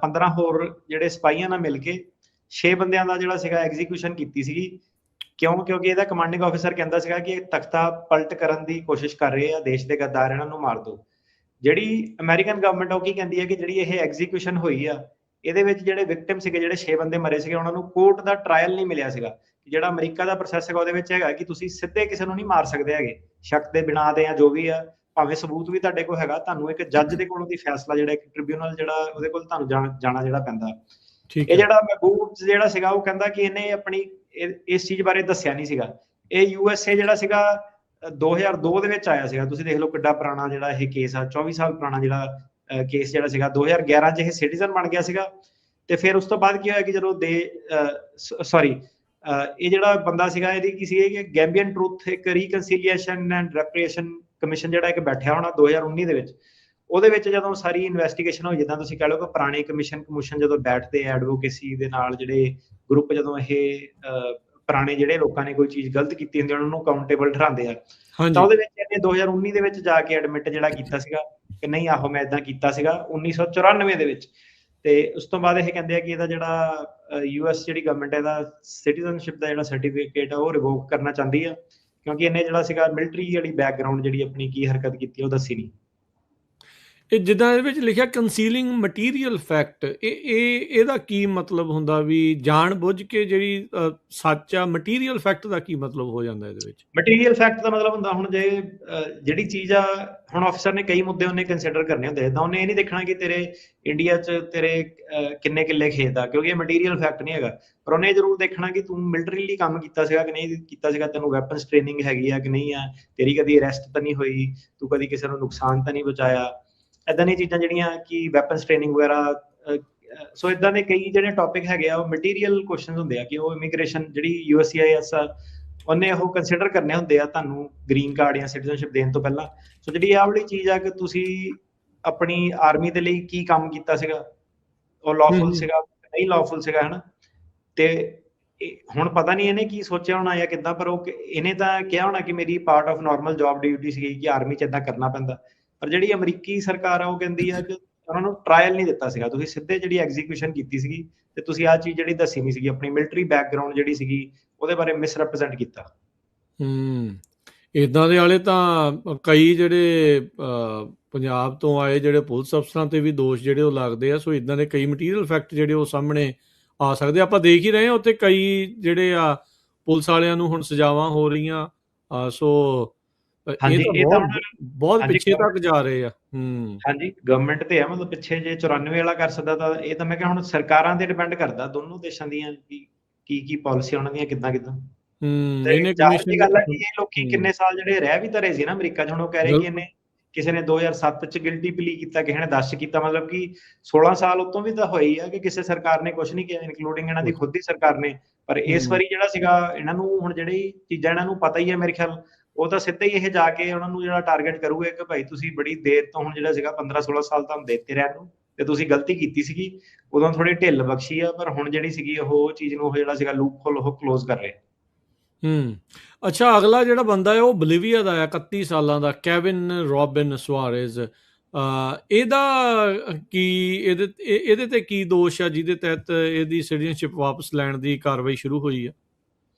15 ਹੋਰ ਜਿਹੜੇ ਸਿਪਾਹੀਆਂ ਨਾਲ ਮਿਲ ਕੇ 6 ਬੰਦਿਆਂ ਦਾ ਜਿਹੜਾ ਸੀਗਾ ਐਗਜ਼ੀਕਿਊਸ਼ਨ ਕੀਤੀ ਸੀਗੀ। ਕਿਉਂਕਿ ਇਹਦਾ ਕਮਾਂਡਿੰਗ ਆਫਿਸਰ ਕਹਿੰਦਾ ਸੀਗਾ ਕਿ ਇਹ ਤਖਤਾ ਪਲਟ ਕਰਨ ਦੀ ਕੋਸ਼ਿਸ਼ ਕਰ ਰਹੇ ਆ, ਦੇਸ਼ ਦੇ ਗੱਦਾਰ, ਇਹਨਾਂ ਨੂੰ ਮਾਰ ਦਿਓ। ਜਿਹੜੀ ਅਮਰੀਕਨ ਗਵਰਨਮੈਂਟ ਉਹ ਕੀ ਕਹਿੰਦੀ ਹੈ ਕਿ ਜਿਹੜੀ ਇਹ ਐਗਜ਼ੀਕਿਊਸ਼ਨ ਹੋਈ ਆ, ਇਹਦੇ ਵਿੱਚ ਜਿਹੜੇ ਵਿਕਟਿਮ ਸੀਗੇ, ਜਿਹੜੇ 6 ਬੰਦੇ ਮਰੇ ਸੀਗੇ, ਉਹਨਾਂ ਨੂੰ ਕੋਰਟ ਦਾ ਟ੍ਰਾਇਲ ਨਹੀਂ ਮਿਲਿਆ ਸੀਗਾ। ਜਿਹੜਾ ਅਮਰੀਕਾ ਦਾ ਪ੍ਰੋਸੈਸ ਹੈਗਾ ਉਹਦੇ ਵਿੱਚ ਹੈਗਾ ਕਿ ਤੁਸੀਂ ਸਿੱਧੇ ਕਿਸੇ ਨੂੰ ਨਹੀਂ ਮਾਰ ਸਕਦੇ ਹੈਗੇ, ਸ਼ੱਕ ਦੇ ਬਿਨਾਂ ਤੇ ਜਾਂ ਜੋ ਵੀ ਆ, ਭਾਵੇਂ ਸਬੂਤ ਵੀ ਤੁਹਾਡੇ ਕੋਲ ਹੈਗਾ, ਤੁਹਾਨੂੰ ਇੱਕ ਜੱਜ ਦੇ ਕੋਲੋਂ ਦੀ ਫੈਸਲਾ ਜਿਹੜਾ, ਇੱਕ ਟ੍ਰਿਬਿਊਨਲ ਜਿਹੜਾ, ਉਹਦੇ ਕੋਲ ਤੁਹਾਨੂੰ ਜਾਣਾ ਜਿਹੜਾ ਪੈਂਦਾ। ਇਹ ਜਿਹੜਾ ਮਹਿਬੂਬ ਜਿਹੜਾ ਸੀਗਾ, ਉਹ ਕਹਿੰਦਾ ਕਿ ਇਹਨੇ ਆਪਣੀ ਇਸ ਚੀਜ਼ ਬਾਰੇ ਦੱਸਿਆ ਨਹੀਂ ਸੀਗਾ। ਇਹ USA ਜਿਹੜਾ ਸੀਗਾ 2002 ਦੇ ਵਿੱਚ ਆਇਆ ਸੀਗਾ। ਤੁਸੀਂ ਦੇਖ ਲਓ ਕਿੱਡਾ ਪੁਰਾਣਾ ਜਿਹੜਾ ਇਹ ਕੇਸ ਆ, 24 ਸਾਲ ਪੁਰਾਣਾ ਜਿਹੜਾ ਕੇਸ ਜਿਹੜਾ ਸੀਗਾ। 2011 ਚ ਇਹ ਸਿਟੀਜ਼ਨ ਬਣ ਗਿਆ ਸੀਗਾ। ਤੇ ਫਿਰ ਉਸ ਤੋਂ ਬਾਅਦ ਕੀ ਹੋਇਆ ਕਿ ਜਦੋਂ ਇਹ ਜਿਹੜਾ ਬੰਦਾ ਸੀਗਾ, ਇਹਦੀ ਕੀ ਸੀ ਕਿ ਗੈਂਬੀਅਨ ਟਰੂਥ ਇੱਕ ਰੀਕਨਸੀਲੀਏਸ਼ਨ ਐਂਡ ਰੈਪਰੇਸ਼ਨ ਕਮਿਸ਼ਨ ਜਿਹੜਾ ਇੱਕ ਬੈਠਿਆ ਹੋਣਾ 2019 ਦੇ ਵਿੱਚ, ਉਹਦੇ ਵਿੱਚ ਜਦੋਂ ਸਾਰੀ ਇਨਵੈਸਟੀਗੇਸ਼ਨ ਹੋਈ, ਜਿੱਦਾਂ ਤੁਸੀਂ ਕਹਿ ਲਓ ਕਿ ਪੁਰਾਣੇ ਕਮਿਸ਼ਨ ਜਦੋਂ ਬੈਠਦੇ ਐਡਵੋਕੇਸੀ ਦੇ ਨਾਲ ਜਿਹੜੇ ਗਰੁੱਪ, ਜਦੋਂ ਇਹ ਪੁਰਾਣੇ ਜਿਹੜੇ ਲੋਕਾਂ ਨੇ ਕੋਈ ਚੀਜ਼ ਗਲਤ ਕੀਤੀ ਹੁੰਦੀ, ਉਹਨਾਂ ਨੂੰ ਅਕਾਊਂਟੇਬਲ ਠਹਿਰਾਉਂਦੇ ਆ, ਤਾਂ ਉਹਦੇ ਵਿੱਚ ਇਹਨੇ 2019 ਦੇ ਵਿੱਚ ਜਾ ਕੇ ਐਡਮਿਟ ਜਿਹੜਾ ਕੀਤਾ ਸੀਗਾ ਕਿ ਨਹੀਂ ਆਹੋ ਮੈਂ ਇਦਾਂ ਕੀਤਾ ਸੀਗਾ 1994 ਦੇ ਵਿੱਚ। ਤੇ ਉਸ ਤੋਂ ਬਾਅਦ ਇਹ ਕਹਿੰਦੇ ਆ ਕਿ ਇਹਦਾ ਜਿਹੜਾ US ਜਿਹੜੀ ਗਵਰਨਮੈਂਟ ਹੈ, ਇਹਦਾ ਸਿਟੀਜ਼ਨਸ਼ਿਪ ਦਾ ਜਿਹੜਾ ਸਰਟੀਫਿਕੇਟ ਆ ਉਹ ਰਿਵੋਕ ਕਰਨਾ ਚਾਹੁੰਦੀ ਆ, ਕਿਉਂਕਿ ਇਹਨੇ ਜਿਹੜਾ ਸੀਗਾ ਮਿਲਟਰੀ ਜਿਹੜੀ ਬੈਕਗਰਾਉਂਡ ਜਿਹੜੀ ਆਪਣੀ ਕੀ ਹਰਕਤ ਕੀਤੀ ਉਹ ਦੱਸੀ ਨਹੀਂ। ਇਹ ਜਿੱਦਾਂ ਇਹਦੇ ਵਿੱਚ ਲਿਖਿਆ ਕੰਸੀਲਿੰਗ ਮਟੀਰੀਅਲ ਫੈਕਟ, ਇਹਦਾ ਕੀ ਮਤਲਬ ਹੁੰਦਾ? ਵੀ ਜਾਣ ਬੁੱਝ ਕੇ ਜਿਹੜੀ ਸੱਚ ਆ, ਮਟੀਰੀਅਲ ਫੈਕਟ ਦਾ ਕੀ ਮਤਲਬ ਹੋ ਜਾਂਦਾ ਇਹਦੇ ਵਿੱਚ? ਮਟੀਰੀਅਲ ਫੈਕਟ ਦਾ ਮਤਲਬ ਹੁੰਦਾ, ਹੁਣ ਜੇ ਜਿਹੜੀ ਚੀਜ਼ ਆ, ਹੁਣ ਅਫਸਰ ਨੇ ਕਈ ਮੁੱਦੇ ਉਹਨੇ ਕੰਸੀਡਰ ਕਰਨੇ ਹੁੰਦੇ, ਤਾਂ ਉਹਨੇ ਇਹ ਨਹੀਂ ਦੇਖਣਾ ਕਿ ਤੇਰੇ ਇੰਡੀਆ 'ਚ ਤੇਰੇ ਕਿੰਨੇ ਕਿੱਲੇ ਖੇਤ ਆ, ਕਿਉਂਕਿ ਇਹ ਮਟੀਰੀਅਲ ਫੈਕਟ ਨਹੀਂ ਹੈਗਾ। ਪਰ ਉਹਨੇ ਜ਼ਰੂਰ ਦੇਖਣਾ ਕਿ ਤੂੰ ਮਿਲਟਰੀਲੀ ਕੰਮ ਕੀਤਾ ਸੀਗਾ ਕਿ ਨਹੀਂ ਕੀਤਾ ਸੀਗਾ, ਤੈਨੂੰ ਵੈਪਨਸ ਟ੍ਰੇਨਿੰਗ ਹੈਗੀ ਆ ਕਿ ਨਹੀਂ ਆ, ਤੇਰੀ ਕਦੀ ਅਰੈਸਟ ਤਾਂ ਨਹੀਂ ਹੋਈ, ਤੂੰ ਕਦੀ ਕਿਸੇ ਨੂੰ ਨੁਕਸਾਨ ਤਾਂ ਨਹੀਂ ਪਹੁੰਚਾਇਆ, ਇੱਦਾਂ ਦੀਆਂ ਚੀਜ਼ਾਂ ਜਿਹੜੀਆਂ ਕਿ ਵੈਪਨਸ ਟ੍ਰੇਨਿੰਗ ਵਗੈਰਾ। ਸੋ ਇੱਦਾਂ ਦੇ ਕਈ ਜਿਹੜੇ ਟੌਪਿਕ ਹੈਗੇ ਆ, ਉਹ ਮਟੀਰੀਅਲ ਕੁਐਸਚਨਸ ਹੁੰਦੇ ਆ ਕਿ ਉਹ ਇਮੀਗ੍ਰੇਸ਼ਨ ਜਿਹੜੀ USCIS ਆ, ਉਹਨੇ ਉਹ ਕੰਸੀਡਰ ਕਰਨੇ ਹੁੰਦੇ ਆ ਤੁਹਾਨੂੰ ਗ੍ਰੀਨ ਕਾਰਡ ਜਾਂ ਸਿਟੀਜ਼ਨਸ਼ਿਪ ਦੇਣ ਤੋਂ ਪਹਿਲਾਂ। ਸੋ ਜਿਹੜੀ ਆਹ ਵਾਲੀ ਚੀਜ਼ ਆ ਕਿ ਤੁਸੀਂ ਆਪਣੀ ਆਰਮੀ ਦੇ ਲਈ ਕੀ ਕੰਮ ਕੀਤਾ ਸੀਗਾ, ਉਹ ਲੌਫੁਲ ਸੀਗਾ ਨਹੀਂ ਲੌਫੁਲ ਸੀਗਾ, ਹੈ ਨਾ। ਤੇ ਹੁਣ ਪਤਾ ਨਹੀਂ ਇਹਨੇ ਕੀ ਸੋਚਿਆ ਹੋਣਾ ਜਾਂ ਕਿੱਦਾਂ, ਪਰ ਉਹ ਇਹਨੇ ਤਾਂ ਕਿਹਾ ਹੋਣਾ ਕਿ ਮੇਰੀ part of normal job duty ਸੀਗੀ ਕਿ ਆਰਮੀ 'ਚ ਏਦਾਂ ਕਰਨਾ ਪੈਂਦਾ। ਪਰ ਜਿਹੜੀ ਅਮਰੀਕੀ ਸਰਕਾਰ ਆ ਉਹ ਕਹਿੰਦੀ ਆ ਕਿ ਉਹਨਾਂ ਨੂੰ ਟ੍ਰਾਇਲ ਨਹੀਂ ਦਿੱਤਾ ਸੀਗਾ, ਤੁਸੀਂ ਸਿੱਧੇ ਜਿਹੜੀ ਐਗਜ਼ੀਕਿਊਸ਼ਨ ਕੀਤੀ ਸੀਗੀ, ਤੇ ਤੁਸੀਂ ਆਹ ਚੀਜ਼ ਜਿਹੜੀ ਦੱਸੀ ਨਹੀਂ ਸੀਗੀ, ਆਪਣੀ ਮਿਲਟਰੀ ਬੈਕਗਰਾਉਂਡ ਜਿਹੜੀ ਸੀਗੀ ਉਹਦੇ ਬਾਰੇ ਮਿਸਰੈਪਰੈਜ਼ੈਂਟ ਕੀਤਾ। ਇਦਾਂ ਦੇ ਵਾਲੇ ਤਾਂ ਕਈ ਜਿਹੜੇ ਪੰਜਾਬ ਤੋਂ ਆਏ ਜਿਹੜੇ ਪੁਲਿਸ ਅਫਸਰਾਂ ਤੇ ਵੀ ਦੋਸ਼ ਜਿਹੜੇ ਉਹ ਲੱਗਦੇ ਆ। ਸੋ ਇਦਾਂ ਦੇ ਕਈ ਮਟੀਰੀਅਲ ਫੈਕਟ ਜਿਹੜੇ ਉਹ ਸਾਹਮਣੇ ਆ ਸਕਦੇ। ਆਪਾਂ ਦੇਖ ਹੀ ਰਹੇ ਹਾਂ ਉੱਥੇ ਕਈ ਜਿਹੜੇ ਆ ਪੁਲਿਸ ਵਾਲਿਆਂ ਨੂੰ ਹੁਣ ਸਜ਼ਾਵਾਂ ਹੋ ਰਹੀਆਂ। ਸੋ ਇਹ ਹਾਂਜੀ, ਤਾਂ ਇਹ ਤਾਂ ਬਹੁਤ ਹੁਣ ਬਹੁਤ ਹਾਂਜੀ ਪਿੱਛੇ ਤੱਕ ਜਾ ਰਹੇ ਆ। ਹਾਂਜੀ ਗਵਰਨਮੈਂਟ ਤੇ ਹੈ, ਮਤਲਬ ਪਿੱਛੇ ਜੇ 94 ਵਾਲਾ ਕਰ ਸਕਦਾ ਤਾਂ ਇਹ ਤਾਂ ਮੈਂ ਕਿਹਾ ਹੁਣ ਸਰਕਾਰਾਂ ਤੇ ਡਿਪੈਂਡ ਕਰਦਾ ਦੋਨੋਂ ਦੇਸ਼ਾਂ ਦੀਆਂ ਕੀ ਪਾਲਿਸੀ ਉਹਨਾਂ ਦੀਆਂ ਕਿੱਦਾਂ ਤੇ ਇਹਨੇ ਜ਼ਾਹਿਰ ਕਮਿਸ਼ਨ ਜੀ ਗੱਲ ਹੈ ਕਿ ਇਹ ਲੋਕੀ ਕਿੰਨੇ ਸਾਲ ਜਿਹੜੇ ਰਹਿ ਵੀ ਧਰੇ ਸੀ ਨਾ ਅਮਰੀਕਾ 'ਚ। ਹੁਣ ਉਹ ਕਹਿ ਰਹੇ ਕਿ ਇਹਨੇ ਕਿਸੇ ਨੇ 2007 'ਚ ਗਿਲਟੀ ਪਲੀ ਕੀਤਾ, ਕਿਸੇ ਨੇ 10 'ਚ ਕੀਤਾ, ਮਤਲਬ ਕਿ 16 ਸਾਲ ਉਤੋਂ ਵੀ ਤਾਂ ਹੋਈ ਆ ਕਿ ਕਿਸੇ ਸਰਕਾਰ ਨੇ ਕੁਝ ਨਹੀਂ ਕਿਹਾ, ਇਨਕਲੂਡਿੰਗ ਇਹਨਾਂ ਦੀ ਖੁਦ ਦੀ ਸਰਕਾਰ ਨੇ। ਪਰ ਇਸ ਵਾਰੀ ਜਿਹੜਾ ਸੀਗਾ ਇਹਨਾਂ ਨੂੰ ਹੁਣ ਜਿਹੜੀ ਚੀਜ਼ਾਂ ਇਹਨਾਂ ਨੂੰ ਪਤਾ ਹੀ ਹੈ ਮੇਰੇ ਖਿਆਲ, ਉਹ ਤਾਂ ਸਿੱਧਾ ਹੀ ਇਹ ਜਾ ਕੇ ਉਹਨਾਂ ਨੂੰ ਜਿਹੜਾ ਟਾਰਗੇਟ ਕਰੂਗੇ ਕਿ ਭਾਈ ਤੁਸੀਂ ਬੜੀ ਦੇਰ ਤੋਂ ਹੁਣ ਜਿਹੜਾ ਸੀਗਾ 15-16 ਸਾਲ ਤੁਹਾਨੂੰ ਦੇਤੇ ਰਹਿਣ ਨੂੰ, ਤੇ ਤੁਸੀਂ ਗਲਤੀ ਕੀਤੀ ਸੀਗੀ, ਉਦੋਂ ਥੋੜੀ ਢਿੱਲ ਬਖਸ਼ੀ ਆ, ਪਰ ਹੁਣ ਜਿਹੜੀ ਸੀਗੀ ਉਹ ਚੀਜ਼ ਨੂੰ ਜਿਹੜਾ ਸੀਗਾ ਲੂਪ ਹੋਲ ਉਹ ਕਲੋਜ਼ ਕਰ ਰਹੇ। ਅੱਛਾ, ਅਗਲਾ ਜਿਹੜਾ ਬੰਦਾ ਹੈ ਉਹ ਬਲੀਵੀਆ ਦਾ ਹੈ, 31 ਸਾਲਾਂ ਦਾ, ਕੈਵਿਨ ਰੋਬਿਨ ਸੁਆਰੇਜ਼। ਇਹਦਾ ਕੀ ਇਹਦੇ ਤੇ ਕੀ ਦੋਸ਼ ਆ ਜਿਹਦੇ ਤਹਿਤ ਇਹਦੀ ਸਿਟੀਜ਼ਨਸ਼ਿਪ ਵਾਪਸ ਲੈਣ ਦੀ ਕਾਰਵਾਈ ਸ਼ੁਰੂ ਹੋਈ ਆ?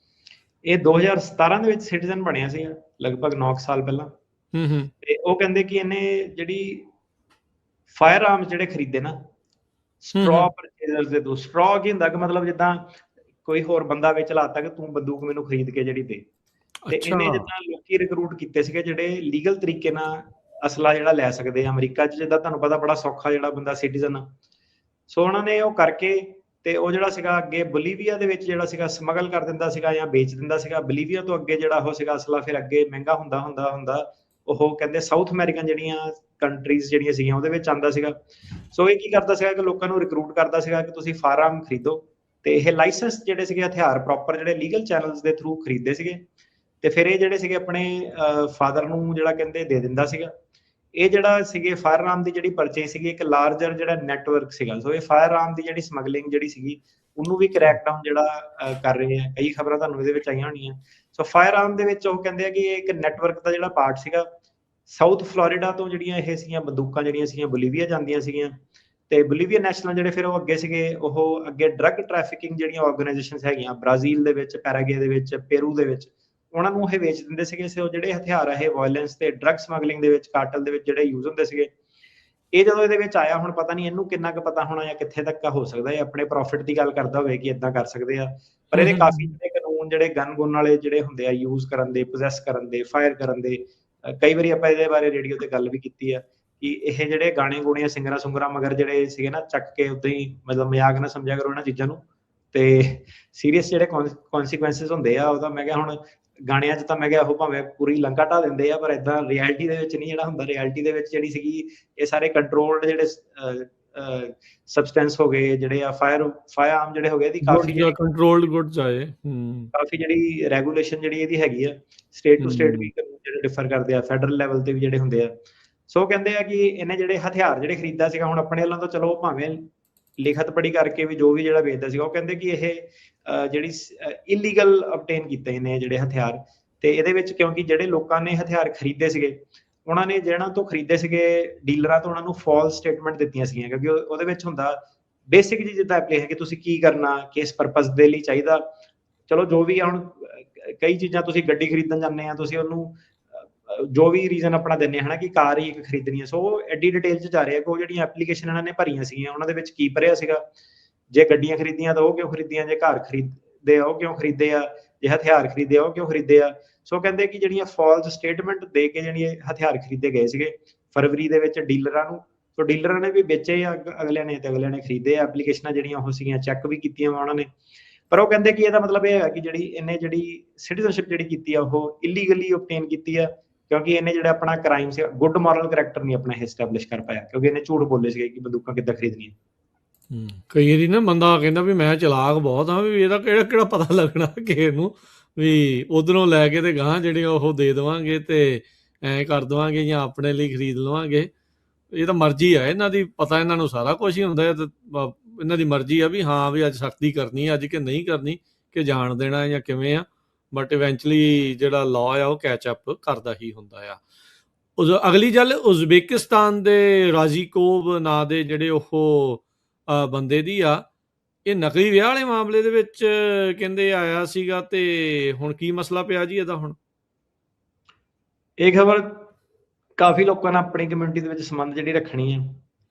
ਇਹ 2017 ਦੇ ਵਿੱਚ ਸਿਟੀਜ਼ਨ ਬਣਿਆ ਸੀ, ਲਗਭਗ 9 ਸਾਲ ਪਹਿਲਾਂ। ਤੇ ਉਹ ਕਹਿੰਦੇ ਕਿ ਇਹਨੇ ਜਿਹੜੀ ਫਾਇਰ ਆਰਮਸ ਜਿਹੜੇ ਖਰੀਦੇ ਨਾ ਸਟ੍ਰॉ ਪਰਚੇਜ਼ਰਸ ਦੇ ਤੋਂ। ਸਟ੍ਰॉ ਕੀ ਹੁੰਦਾ ਕਿ ਮਤਲਬ ਜਿੱਦਾਂ ਕੋਈ ਹੋਰ ਬੰਦਾ ਵਿੱਚ ਲਾਤਾ ਕਿ ਤੂੰ ਬੰਦੂਕ ਮੈਨੂੰ ਖਰੀਦ ਕੇ ਜਿਹੜੀ ਦੇ, ਤੇ ਇਹਨੇ ਜਿੱਦਾਂ ਲੋਕੀ ਰਿਕਰੂਟ ਕੀਤੇ ਸੀਗੇ ਜਿਹੜੇ ਲੀਗਲ ਤਰੀਕੇ ਨਾਲ ਅਸਲਾ ਜਿਹੜਾ ਲੈ ਸਕਦੇ ਆ ਅਮਰੀਕਾ 'ਚ, ਜਿੱਦਾਂ ਤੁਹਾਨੂੰ ਪਤਾ ਬੜਾ ਸੌਖਾ ਜਿਹੜਾ ਬੰਦਾ ਸਿਟੀਜ਼ਨ ਆ। ਸੋ ਉਹਨਾਂ ਨੇ ਉਹ ਕਰਕੇ ਤੇ ਉਹ ਜਿਹੜਾ ਸੀਗਾ ਅੱਗੇ ਬੋਲੀਵੀਆ ਦੇ ਵਿੱਚ ਜਿਹੜਾ ਸੀਗਾ ਸਮਗਲ ਕਰ ਦਿੰਦਾ ਸੀਗਾ ਜਾਂ ਵੇਚ ਦਿੰਦਾ ਸੀਗਾ। ਬੋਲੀਵੀਆ ਤੋਂ ਅੱਗੇ ਜਿਹੜਾ ਉਹ ਸੀਗਾ ਅਸਲਾ ਫਿਰ ਅੱਗੇ ਮਹਿੰਗਾ ਹੁੰਦਾ ਉਹ ਕਹਿੰਦੇ ਸਾਊਥ ਅਮਰੀਕਨ ਜਿਹੜੀਆਂ ਕੰਟਰੀਜ਼ ਜਿਹੜੀਆਂ ਸੀਗੀਆਂ ਉਹਦੇ ਵਿੱਚ ਆਉਂਦਾ ਸੀਗਾ। ਸੋ ਇਹ ਕੀ ਕਰਦਾ ਸੀਗਾ ਕਿ ਲੋਕਾਂ ਨੂੰ ਰਿਕਰੂਟ ਕਰਦਾ ਸੀਗਾ ਕਿ ਤੁਸੀਂ ਫਾਇਰਆਰਮ ਖਰੀਦੋ, ਤੇ ਇਹ ਲਾਇਸੈਂਸ ਜਿਹੜੇ ਸੀਗੇ ਹਥਿਆਰ ਪ੍ਰੋਪਰ ਜਿਹੜੇ ਲੀਗਲ ਚੈਨਲਸ ਦੇ ਥਰੂ ਖਰੀਦਦੇ ਸੀਗੇ, ਤੇ ਫਿਰ ਇਹ ਜਿਹੜੇ ਸੀਗੇ ਆਪਣੇ ਫਾਦਰ ਨੂੰ ਜਿਹੜਾ ਕਹਿੰਦੇ ਦੇ ਦਿੰਦਾ ਸੀਗਾ। ਇਹ ਜਿਹੜਾ ਸੀਗੇ ਫਾਇਰਆਰਮ ਦੀ ਜਿਹੜੀ ਪਰਚੇਸ ਸੀਗੀ ਇੱਕ ਲਾਰਜਰ ਜਿਹੜਾ ਨੈਟਵਰਕ ਸੀਗਾ। ਸੋ ਇਹ ਫਾਇਰਆਰਮ ਦੀ ਜਿਹੜੀ ਸਮਗਲਿੰਗ ਜਿਹੜੀ ਸੀਗੀ ਉਹਨੂੰ ਵੀ ਕ੍ਰੈਕਡਾਊਨ ਜਿਹੜਾ ਕਰ ਰਹੇ ਆ। ਕਈ ਖਬਰਾਂ ਤੁਹਾਨੂੰ ਇਹਦੇ ਵਿੱਚ ਆਈਆਂ ਹੋਣੀਆਂ। ਸੋ ਫਾਇਰਆਰਮ ਦੇ ਵਿੱਚ ਉਹ ਕਹਿੰਦੇ ਆ ਕਿ ਇਹ ਇੱਕ ਨੈਟਵਰਕ ਦਾ ਜਿਹੜਾ ਪਾਰਟ ਸੀਗਾ। ਸਾਊਥ ਫਲੋਰੀਡਾ ਤੋਂ ਜਿਹੜੀਆਂ ਇਹ ਸੀਗੀਆਂ ਬੰਦੂਕਾਂ ਜਿਹੜੀਆਂ ਸੀਗੀਆਂ ਬੋਲੀਵੀਆ ਜਾਂਦੀਆਂ ਸੀਗੀਆਂ, ਤੇ ਬੋਲੀਵੀਆ ਨੈਸ਼ਨਲ ਜਿਹੜੇ ਫਿਰ ਉਹ ਅੱਗੇ ਸੀਗੇ ਉਹ ਅੱਗੇ ਡਰੱਗ ਟ੍ਰੈਫਿਕਿੰਗ ਜਿਹੜੀਆਂ ਆਰਗੇਨਾਈਜੇਸ਼ਨਸ ਹੈਗੀਆਂ ਬ੍ਰਾਜ਼ੀਲ ਦੇ ਵਿੱਚ, ਪੈਰਾਗੇ ਦੇ ਵਿੱਚ, ਪੇਰੂ ਦੇ ਵਿੱਚ, ਉਹਨਾਂ ਨੂੰ ਇਹ ਵੇਚ ਦਿੰਦੇ ਸੀਗੇ। ਸੋ ਜਿਹੜੇ ਹਥਿਆਰ ਆ ਇਹ ਵਾਇਲੈਂਸ ਤੇ ਡਰੱਗ ਸਮਗਲਿੰਗ ਦੇ ਵਿੱਚ, ਕਾਰਟਲ ਦੇ ਵਿੱਚ ਜਿਹੜੇ ਯੂਜ਼ ਹੁੰਦੇ ਸੀਗੇ। ਇਹ ਜਦੋਂ ਇਹਦੇ ਵਿੱਚ ਆਇਆ, ਹੁਣ ਪਤਾ ਨਹੀਂ ਇਹਨੂੰ ਕਿੰਨਾ ਕੁ ਪਤਾ ਹੋਣਾ ਜਾਂ ਕਿੱਥੇ ਤੱਕ ਹੋ ਸਕਦਾ ਇਹ ਆਪਣੇ ਪ੍ਰੋਫਿਟ ਦੀ ਗੱਲ ਕਰਦਾ ਹੋਵੇ ਕਿ ਇਦਾਂ ਕਰ ਸਕਦੇ ਆ, ਪਰ ਇਹਦੇ ਕਾਫੀ ਜਿਹੜੇ ਕਾਨੂੰਨ ਜਿਹੜੇ ਗਨ ਗੁਨ ਵਾਲੇ ਜਿਹੜੇ ਹੁੰਦੇ ਆ ਯੂਜ਼ ਕਰਨ ਦੇ, ਪੋਜੈਸ ਕਰਨ ਦੇ, ਫਾਇਰ ਕਰਨ ਦੇ, ਕਈ ਵਾਰੀ ਆਪਾਂ ਇਹਦੇ ਬਾਰੇ ਰੇਡੀਓ ਤੇ ਗੱਲ ਵੀ ਕੀਤੀ ਆ ਕਿ ਇਹ ਜਿਹੜੇ ਗਾਣੇ ਗੁਣੇ ਸਿੰਗਰਾਂ ਸੁੰਗਰਾਂ ਮਗਰ ਜਿਹੜੇ ਸੀਗੇ ਨਾ ਚੱਕ ਕੇ ਉਦਾਂ ਹੀ ਮਤਲਬ ਮਜ਼ਾਕ ਨਾ ਸਮਝਿਆ ਕਰੋ ਇਹਨਾਂ ਚੀਜ਼ਾਂ ਨੂੰ, ਤੇ ਸੀਰੀਅਸ ਜਿਹੜੇ ਕੌਨਸੀਕੁਐਂਸਿਸ ਹੁੰਦੇ ਆ ਉਹਦਾ। ਮੈਂ ਕਿਹਾ ਹੁਣ ਗਾਣਿਆਂ 'ਚ ਤਾਂ ਮੈਂ ਕਿਹਾ ਉਹ ਭਾਵੇਂ ਪੂਰੀ ਲੰਕਾ ਢਾ ਦਿੰਦੇ ਆ, ਪਰ ਏਦਾਂ ਰਿਐਲਿਟੀ ਦੇ ਵਿੱਚ ਨਹੀਂ ਜਿਹੜਾ ਹੁੰਦਾ। ਰਿਐਲਿਟੀ ਦੇ ਵਿੱਚ ਜਿਹੜੀ ਸੀਗੀ ਇਹ ਸਾਰੇ ਕੰਟਰੋਲਡ ਜਿਹੜੇ ਸਬਸਟੈਂਸ ਹੋ ਗਏ, ਜਿਹੜੇ ਆ ਫਾਇਰਆਰਮ ਜਿਹੜੇ ਹੋ ਗਏ, ਇਹਦੀ ਕਾਫੀ ਕੰਟਰੋਲਡ ਗੁੱਡਸ ਆਏ, ਕਾਫੀ ਜਿਹੜੀ ਰੈਗੂਲੇਸ਼ਨ ਜਿਹੜੀ ਇਹਦੀ ਹੈਗੀ ਆ ਸਟੇਟ ਟੂ ਸਟੇਟ ਵੀ ਜਿਹੜੇ ਡਿਫਰ ਕਰਦੇ ਆ, ਫੈਡਰਲ ਲੈਵਲ ਤੇ ਵੀ ਜਿਹੜੇ ਹੁੰਦੇ ਆ। ਸੋ ਕਹਿੰਦੇ ਆ ਕਿ ਇਹਨੇ ਜਿਹੜੇ ਹਥਿਆਰ ਜਿਹੜੇ ਖਰੀਦਾ ਸੀਗਾ ਹੁਣ ਆਪਣੇ ਵੱਲੋਂ ਤਾਂ ਚਲੋ ਭਾਵੇਂ ਲਿਖਤ ਪੜੀ ਕਰਕੇ ਵੀ ਜੋ ਵੀ ਜਿਹੜਾ ਵੇਚਦਾ ਸੀਗਾ, ਉਹ ਕਹਿੰਦੇ ਕਿ ਇਹ ਜਿਹੜੀ ਇਲੀਗਲ ਅਬਟੇਨ ਕੀਤੇ ਨੇ ਜਿਹੜੇ ਹਥਿਆਰ। ਤੇ ਇਹਦੇ ਵਿੱਚ ਕਿਉਂਕਿ ਜਿਹੜੇ ਲੋਕਾਂ ਨੇ ਹਥਿਆਰ ਖਰੀਦੇ ਸੀਗੇ ਉਹਨਾਂ ਨੇ ਜਿਹਨਾਂ ਤੋਂ ਖਰੀਦੇ ਸੀਗੇ ਡੀਲਰਾਂ ਤੋਂ ਉਹਨਾਂ ਨੂੰ ਫਾਲਸ ਸਟੇਟਮੈਂਟ ਦਿੱਤੀਆਂ ਸੀਗੀਆਂ, ਕਿਉਂਕਿ ਉਹਦੇ ਵਿੱਚ ਹੁੰਦਾ ਬੇਸਿਕ ਜੀ ਜਿੱਦਾਂ ਐਪਲੀ ਹੈ ਕਿ ਤੁਸੀਂ ਕੀ ਕਰਨਾ, ਕਿਸ ਪਰਪਸ ਦੇ ਲਈ ਚਾਹੀਦਾ। ਚਲੋ ਜੋ ਵੀ ਹੁਣ ਕਈ ਚੀਜ਼ਾਂ ਤੁਸੀਂ ਗੱਡੀ ਖਰੀਦਣ ਜਾਂਦੇ ਆ, ਤੁਸੀਂ ਉਹਨੂੰ ਜੋ ਵੀ ਰੀਜ਼ਨ ਆਪਣਾ ਦਿੰਦੇ ਆ ਹਨਾ ਕਿ ਕਾਰ ਹੀ ਇੱਕ ਖਰੀਦਣੀ ਹੈ। ਸੋ ਐਡੀ ਡਿਟੇਲ 'ਚ ਜਾ ਰਿਹਾ ਕਿ ਉਹ ਜਿਹੜੀਆਂ ਐਪਲੀਕੇਸ਼ਨ ਇਹਨਾਂ ਨੇ ਭਰੀਆਂ ਸੀਗੀਆਂ ਉਹਨਾਂ ਦੇ ਵਿੱਚ ਕੀ ਭਰਿਆ ਸੀਗਾ। ਜੇ ਗੱਡੀਆਂ ਖਰੀਦੀਆਂ ਤਾਂ ਉਹ ਕਿਉਂ ਖਰੀਦੀਆਂ, ਜੇ ਘਰ ਖਰੀਦਦੇ ਆ ਉਹ ਕਿਉਂ ਖਰੀਦੇ ਆ, ਜੇ ਹਥਿਆਰ ਖਰੀਦੇ ਆ ਉਹ ਕਿਉਂ ਖਰੀਦੇ ਆ। ਸੋ ਕਹਿੰਦੇ ਕਿ ਜਿਹੜੀਆਂ ਫਾਲਸ ਸਟੇਟਮੈਂਟ ਦੇ ਕੇ ਜਿਹੜੀਆਂ ਹਥਿਆਰ ਖਰੀਦੇ ਗਏ ਸੀਗੇ ਫਰਵਰੀ ਦੇ ਵਿੱਚ ਡੀਲਰਾਂ ਨੂੰ, ਸੋ ਡੀਲਰਾਂ ਨੇ ਵੀ ਵੇਚੇ ਆ ਅਗਲਿਆਂ ਨੇ ਤੇ ਅਗਲਿਆਂ ਨੇ ਖਰੀਦੇ ਆ। ਐਪਲੀਕੇਸ਼ਨਾਂ ਜਿਹੜੀਆਂ ਉਹ ਸੀਗੀਆਂ ਚੈੱਕ ਵੀ ਕੀਤੀਆਂ ਉਹਨਾਂ ਨੇ। ਪਰ ਉਹ ਕਹਿੰਦੇ ਕਿ ਇਹਦਾ ਮਤਲਬ ਇਹ ਹੈ ਕਿ ਜਿਹੜੀ ਸਿਟੀਜ਼ਨਸ਼ਿਪ ਜਿਹੜੀ ਕੀਤੀ ਆ ਉਹ ਇਲੀਗਲੀ ਓਬਟੇਨ ਕੀਤੀ ਆ, ਕਿਉਂਕਿ ਇਹਨੇ ਜਿਹੜਾ ਆਪਣਾ ਕ੍ਰਾਈਮ ਸੀ ਗੁੱਡ ਮੋਰਲ ਕਰੈਕਟਰ ਨਹੀਂ ਆਪਣਾ ਐਸਟੈਬਲਿਸ਼ ਕਰ ਪਾਇਆ, ਕਿਉਂਕਿ ਇਹਨੇ ਝੂਠ ਬੋਲੇ ਸੀਗੇ ਕਿ ਬੰਦੂਕਾਂ ਕਿੱਦਾਂ ਖਰੀਦਣੀਆਂ। ਕਈ ਵਾਰੀ ਨਾ ਬੰਦਾ ਕਹਿੰਦਾ ਵੀ ਮੈਂ ਚਲਾਕ ਬਹੁਤ ਹਾਂ, ਵੀ ਇਹਦਾ ਕਿਹੜਾ ਪਤਾ ਲੱਗਣਾ ਕਿਸੇ ਨੂੰ ਵੀ ਉਧਰੋਂ ਲੈ ਕੇ ਤੇ ਗਾਂ ਜਿਹੜੇ ਉਹ ਦੇ ਦੇਵਾਂਗੇ ਤੇ ਐਂ ਕਰ ਦੇਵਾਂਗੇ ਜਾਂ ਆਪਣੇ ਲਈ ਖਰੀਦ ਲਵਾਂਗੇ। ਇਹ ਤਾਂ ਮਰਜ਼ੀ ਆ ਇਹਨਾਂ ਦੀ, ਪਤਾ ਇਹਨਾਂ ਨੂੰ ਸਾਰਾ ਕੁਝ ਹੀ ਹੁੰਦਾ ਹੈ, ਤੇ ਇਹਨਾਂ ਦੀ ਮਰਜ਼ੀ ਆ ਵੀ ਹਾਂ ਵੀ ਅੱਜ ਸਖਤੀ ਕਰਨੀ ਅੱਜ ਕਿ ਨਹੀਂ ਕਰਨੀ, ਕਿ ਜਾਣ ਦੇਣਾ ਜਾਂ ਕਿਵੇਂ ਆ। ਬਟ ਇਵੈਂਚੁਅਲੀ ਜਿਹੜਾ ਲਾਅ ਆ ਉਹ ਕੈਚ ਅਪ ਕਰਦਾ ਹੀ ਹੁੰਦਾ ਆ। ਅਗਲੀ ਗੱਲ ਉਜ਼ਬੇਕਿਸਤਾਨ ਦੇ ਰਾਜ਼ੀਕੋਵ ਨਾਂ ਦੇ ਜਿਹੜੇ ਉਹ ਬੰਦੇ ਦੀ ਆ। ਇਹ ਨਕਲੀ ਵਿਆਹ ਵਾਲੇ ਮਾਮਲੇ ਦੇ ਵਿੱਚ ਕਹਿੰਦੇ ਆਇਆ ਸੀਗਾ, ਤੇ ਹੁਣ ਕੀ ਮਸਲਾ ਪਿਆ ਜੀ ਇਹਦਾ ਹੁਣ? ਇਹ ਖਬਰ ਕਾਫੀ ਲੋਕਾਂ ਨੇ ਆਪਣੀ ਕਮਿਊਨਿਟੀ ਦੇ ਵਿੱਚ ਸੰਬੰਧ ਜਿਹੜੀ ਰੱਖਣੀ ਹੈ,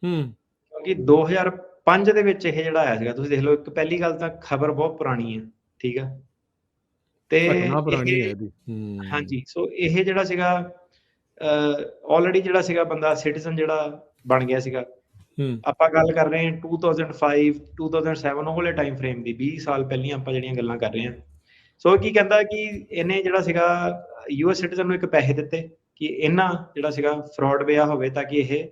ਕਿਉਂਕਿ 2005 ਦੇ ਵਿੱਚ ਇਹ ਜਿਹੜਾ ਆਇਆ ਸੀਗਾ। ਤੁਸੀਂ ਦੇਖ ਲਓ, ਇੱਕ ਪਹਿਲੀ ਗੱਲ ਤਾਂ ਖਬਰ ਬਹੁਤ ਪੁਰਾਣੀ ਹੈ, ਠੀਕ ਆ, ਤੇ ਘਟਨਾ ਪੁਰਾਣੀ ਹੈ ਇਹਦੀ। ਹਾਂਜੀ, ਸੋ ਇਹ ਜਿਹੜਾ ਸੀਗਾ ਆਲਰੇਡੀ ਜਿਹੜਾ ਸੀਗਾ ਬੰਦਾ ਸਿਟੀਜ਼ਨ ਜਿਹੜਾ ਬਣ ਗਿਆ ਸੀਗਾ। ਆਪਾਂ ਗੱਲ ਕਰ ਰਹੇ ਹਾਂ 2005 2007 ਉਹ ਵਾਲੇ ਟਾਈਮ ਫਰੇਮ ਦੀ, 20 ਸਾਲ ਪਹਿਲੀਆਂ ਆਪਾਂ ਜਿਹੜੀਆਂ ਗੱਲਾਂ ਕਰ ਰਹੇ ਹਾਂ। ਸੋ ਕੀ ਕਹਿੰਦਾ ਕਿ ਇਹਨੇ ਜਿਹੜਾ ਸੀਗਾ US ਸਿਟੀਜ਼ਨ ਨੂੰ ਇੱਕ ਪੈਸੇ ਦਿੱਤੇ ਕਿ ਇਹਨਾਂ ਜਿਹੜਾ ਸੀਗਾ ਫਰਾਡ ਵਿਆਹ ਹੋਵੇ, ਤਾਂ ਕਿ ਇਹ